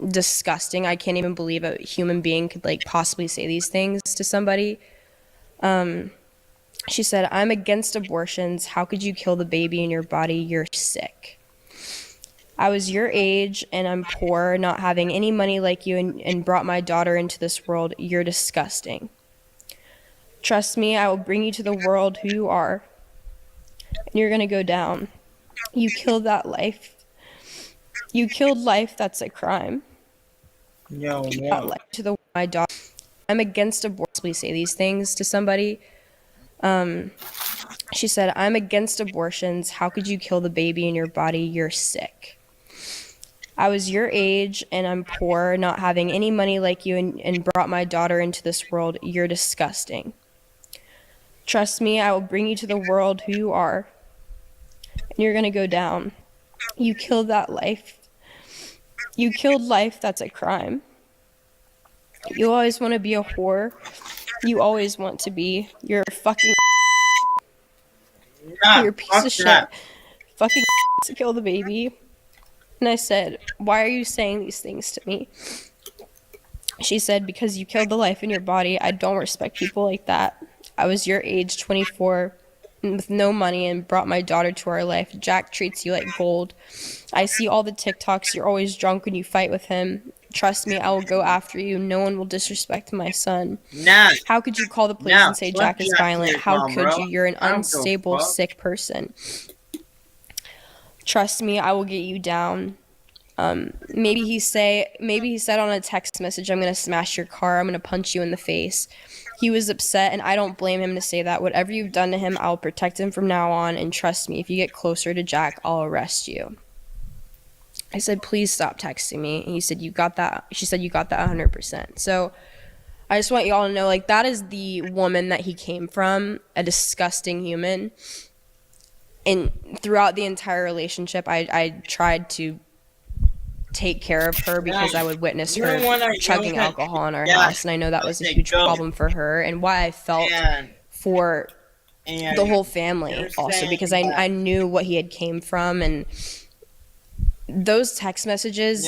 disgusting. I can't even believe a human being could like possibly say these things to somebody. She said, "I'm against abortions. How could you kill the baby in your body? You're sick. I was your age and I'm poor, not having any money like you, and brought my daughter into this world. You're disgusting. Trust me, I will bring you to the world who you are. And you're gonna go down. You killed that life. You killed life. That's a crime. Yo, My daughter. I'm against abortion." We say these things to somebody. She said, "I'm against abortions. How could you kill the baby in your body? You're sick. I was your age and I'm poor, not having any money like you, and brought my daughter into this world. You're disgusting. Trust me, I will bring you to the world who you are. And you're gonna go down. You killed that life. You killed life. That's a crime. You always want to be a whore. You always want to be. You're a fucking. You're a piece of shit. Fucking to kill the baby." And I said, "Why are you saying these things to me?" She said, "Because you killed the life in your body. I don't respect people like that. I was your age, 24, with no money, and brought my daughter to our life. Jack treats you like gold. I see all the TikToks. You're always drunk when you fight with him. Trust me, I will go after you. No one will disrespect my son. Nah. How could you call the police and say Jack is violent? How could you? You're an unstable, sick person. Trust me, I will get you down." Maybe he said on a text message, "I'm gonna smash your car. I'm gonna punch you in the face." He was upset, and I don't blame him to say that. Whatever you've done to him, I'll protect him from now on. And trust me, if you get closer to Jack, I'll arrest you. I said, "Please stop texting me." And he said, "You got that?" She said, "You got that 100%. So I just want you all to know, like, that is the woman that he came from, a disgusting human. And throughout the entire relationship, I tried to take care of her because I would witness her chugging alcohol in our house. And I know that was a huge problem for her, and why I felt for the whole family also, because I knew what he had came from. And those text messages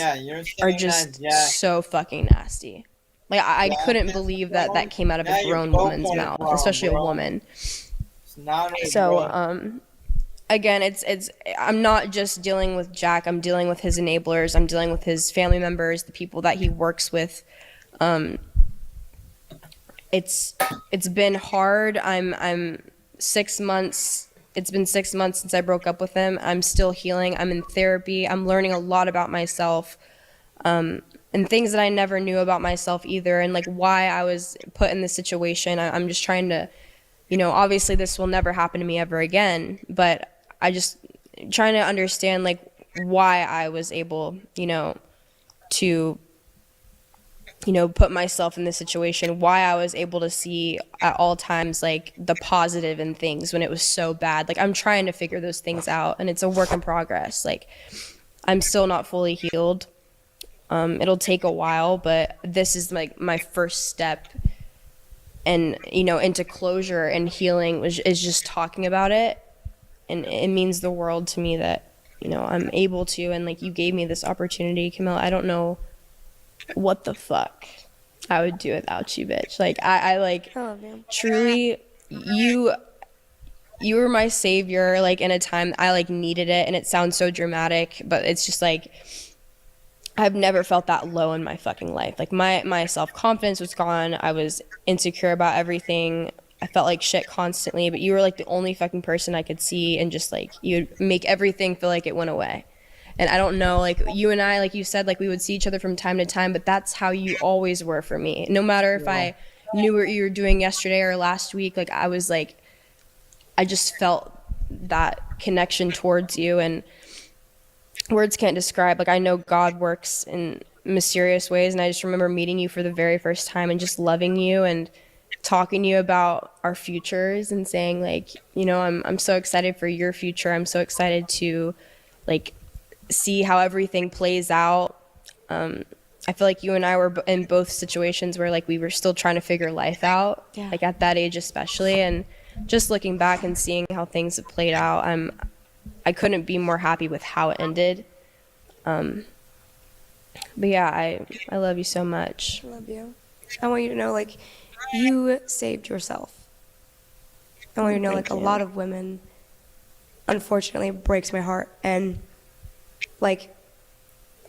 are just so fucking nasty. Like I couldn't believe that that came out of a grown woman's mouth, especially a woman. So again, it's I'm not just dealing with Jack. I'm dealing with his enablers. I'm dealing with his family members, the people that he works with. It's been hard. I'm 6 months. It's been 6 months since I broke up with him. I'm still healing. I'm in therapy. I'm learning a lot about myself, and things that I never knew about myself either, and like why I was put in this situation. I'm just trying to, obviously this will never happen to me ever again, but I just trying to understand like why I was able, to put myself in this situation, why I was able to see at all times like the positive in things when it was so bad. Like I'm trying to figure those things out, and it's a work in progress. Like I'm still not fully healed. It'll take a while, but this is like my first step and into closure and healing, which is just talking about it. And it means the world to me that I'm able to, and like you gave me this opportunity, Camilla. I don't know what the fuck I would do without you, bitch. Like I love you. Truly, you were my savior, like in a time I like needed it. And it sounds so dramatic, but it's just like I've never felt that low in my fucking life. Like my self-confidence was gone. I was insecure about everything. I felt like shit constantly, but you were like the only fucking person I could see, and just like you'd make everything feel like it went away. And I don't know, like you and I, like you said, like we would see each other from time to time, but that's how you always were for me. No matter if I knew what you were doing yesterday or last week, like I was like, I just felt that connection towards you, and words can't describe. Like I know God works in mysterious ways, and I just remember meeting you for the very first time and just loving you and talking to you about our futures and saying like, I'm so excited for your future. I'm so excited to like see how everything plays out. I feel like you and I were in both situations where like we were still trying to figure life out, like at that age especially. And just looking back and seeing how things have played out, I couldn't be more happy with how it ended. But yeah, I love you so much. I love you. I want you to know, like, you saved yourself. I want you to know, like, a lot of women, unfortunately, it breaks my heart. And, like,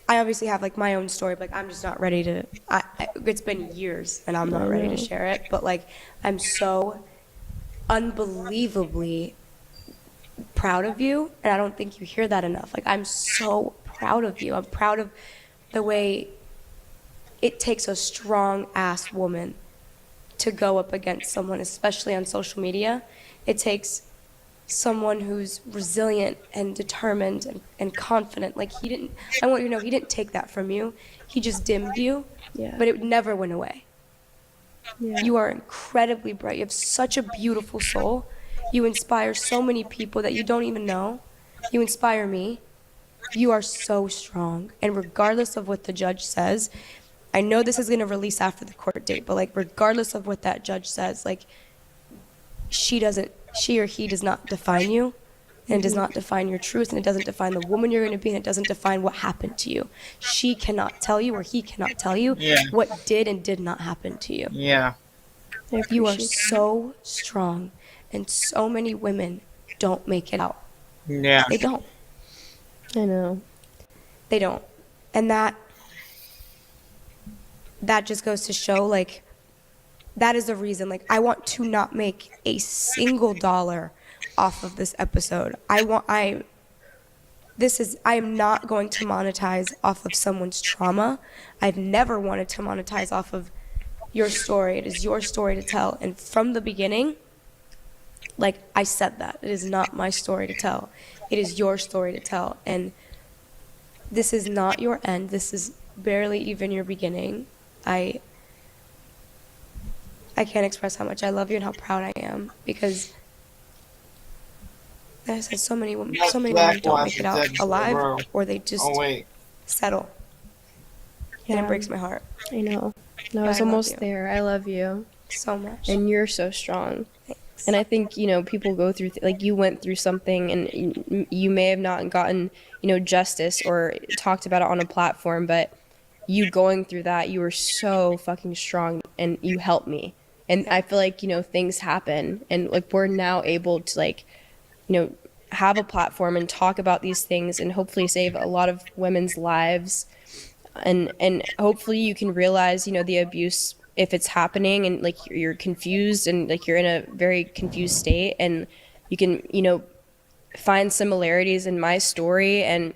I obviously have, like, my own story, but like, I'm just not ready to, it's been years, and I'm not ready to share it. But, like, I'm so unbelievably proud of you, and I don't think you hear that enough. Like, I'm so proud of you. I'm proud of the way it takes a strong-ass woman to go up against someone, especially on social media. It takes someone who's resilient and determined and confident. Like I want you to know, he didn't take that from you. He just dimmed you, but it never went away. You are incredibly bright. You have such a beautiful soul. You inspire so many people that you don't even know. You inspire me. You are so strong. And regardless of what the judge says, I know this is going to release after the court date, but like regardless of what that judge says, like she or he does not define you, and it does not define your truth, and it doesn't define the woman you're going to be, and it doesn't define what happened to you. She cannot tell you, or he cannot tell you what did and did not happen to you. Yeah. You are so strong, and so many women don't make it out. Yeah. They don't. I know. They don't. And that just goes to show, like, that is the reason, like, I want to not make a single dollar off of this episode. I am not going to monetize off of someone's trauma. I've never wanted to monetize off of your story. It is your story to tell. And from the beginning, like, I said that. It is not my story to tell. It is your story to tell. And this is not your end. This is barely even your beginning. I can't express how much I love you and how proud I am, because like I said, so many women don't make it out alive, or they just settle. And it breaks my heart. I know. No, I was almost there. I love you so much. And you're so strong. Thanks. And I think, people go through, like you went through something, and you may have not gotten, justice or talked about it on a platform, but you going through that, you were so fucking strong and you helped me. And I feel like, things happen and like we're now able to like, have a platform and talk about these things and hopefully save a lot of women's lives. And hopefully you can realize, the abuse if it's happening and like you're confused and like you're in a very confused state and you can, find similarities in my story and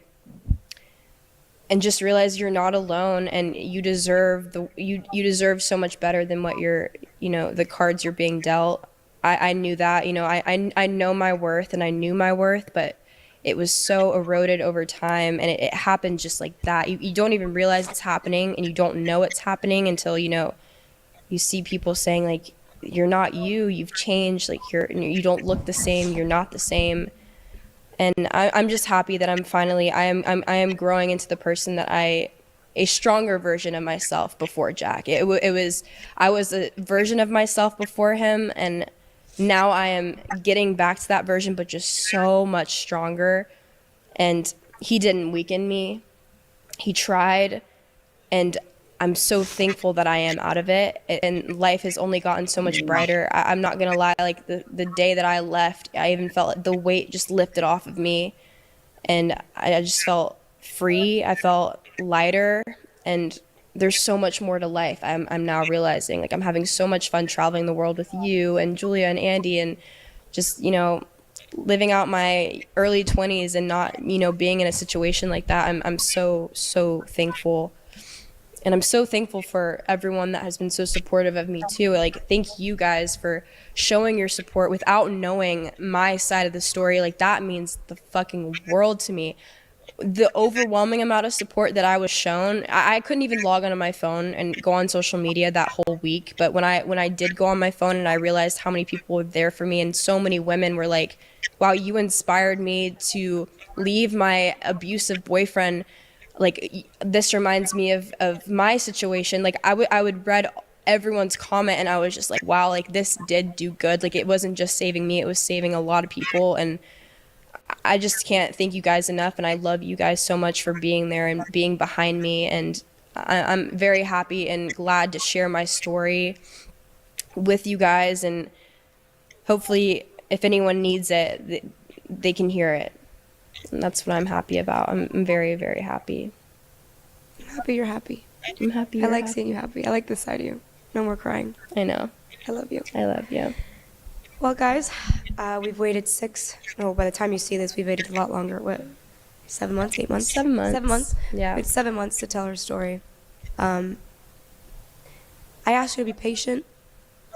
just realize you're not alone and you deserve you deserve so much better than what you're, the cards you're being dealt. I knew that, I know my worth and I knew my worth, but it was so eroded over time and it happened just like that. You don't even realize it's happening and you don't know it's happening until, you see people saying like, you're not you, you've changed, like you don't look the same, you're not the same. And I'm just happy that I am growing into the person that a stronger version of myself before Jack. I was a version of myself before him, and now I am getting back to that version, but just so much stronger. And he didn't weaken me. He tried, and I'm so thankful that I am out of it, and life has only gotten so much brighter. I'm not gonna lie, like the day that I left, I even felt the weight just lifted off of me, and I just felt free. I felt lighter, and there's so much more to life. I'm now realizing, like I'm having so much fun traveling the world with you and Julia and Andy, and just living out my early 20s and not being in a situation like that. I'm so thankful. And I'm so thankful for everyone that has been so supportive of me too. Like, thank you guys for showing your support without knowing my side of the story. Like, that means the fucking world to me. The overwhelming amount of support that I was shown, I couldn't even log onto my phone and go on social media that whole week. But when I did go on my phone and I realized how many people were there for me, and so many women were like, wow, you inspired me to leave my abusive boyfriend. Like, this reminds me of my situation. Like, I would read everyone's comment and I was just like, wow, like this did do good. Like, it wasn't just saving me, it was saving a lot of people. And I just can't thank you guys enough. And I love you guys so much for being there and being behind me. And I'm very happy and glad to share my story with you guys. And hopefully if anyone needs it, they can hear it. And that's what I'm happy about. I'm very, very happy. I'm happy you're happy. I'm happy I like seeing you happy. I like this side of you. No more crying. I know. I love you. I love you. Well, guys, we've waited by the time you see this, we've waited a lot longer. What, 7 months, 8 months? 7 months. 7 months? Yeah. It's 7 months to tell her story. I ask you to be patient,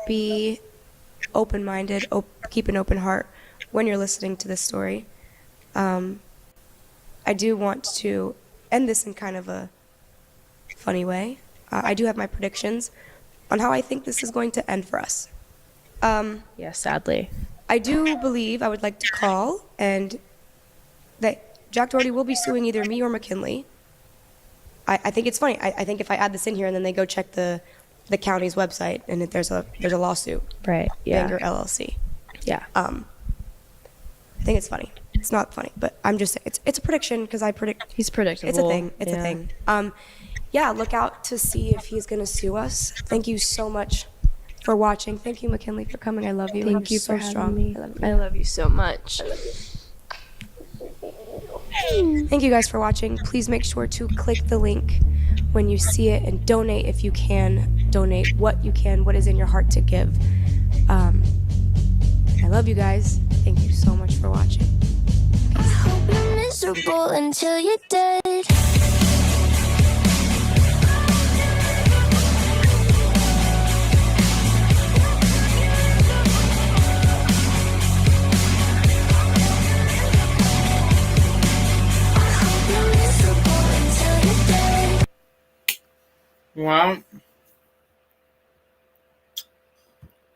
be open-minded, keep an open heart when you're listening to this story. I do want to end this in kind of a funny way. I do have my predictions on how I think this is going to end for us. Yeah, sadly. I do believe I would like to call and that Jack Doherty will be suing either me or Mckinley. I think it's funny. I think if I add this in here and then they go check the county's website and there's a lawsuit. Right. Yeah. Banger LLC. Yeah. I think it's funny. It's not funny, but I'm just saying it's a prediction because I predict. He's predictable. It's a thing. It's a thing. Yeah, look out to see if he's gonna sue us. Thank you so much for watching. Thank you, Mckinley, for coming. I love you. Thank you for strong. having me. I love you. I love you so much. Thank you guys for watching. Please make sure to click the link when you see it and donate if you can. Donate what you can, what is in your heart to give. I love you guys. Thank you so much for watching. I hope you're miserable until you're dead. Well,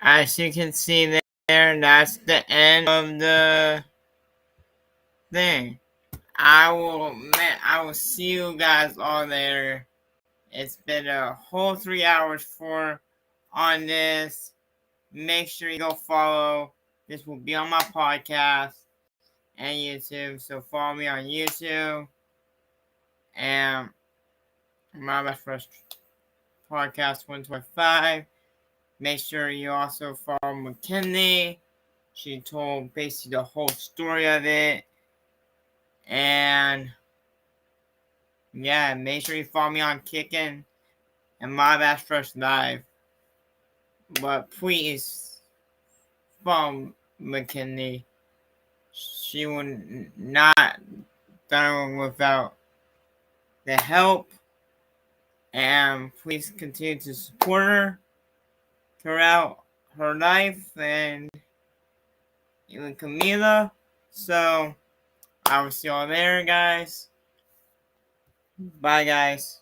as you can see there, that's the end of the thing. I will see you guys all later. It's been a whole 3 hours on this. Make sure you go follow. This will be on my podcast and YouTube. So follow me on YouTube. And My best first podcast 125. Make sure you also follow Mckinley. She told basically the whole story of it. And yeah, make sure you follow me on Kickin' and My Best First Live. But please follow McKinley. She would not done without the help. And please continue to support her throughout her life and even Camila. So I will see y'all later, guys. Bye, guys.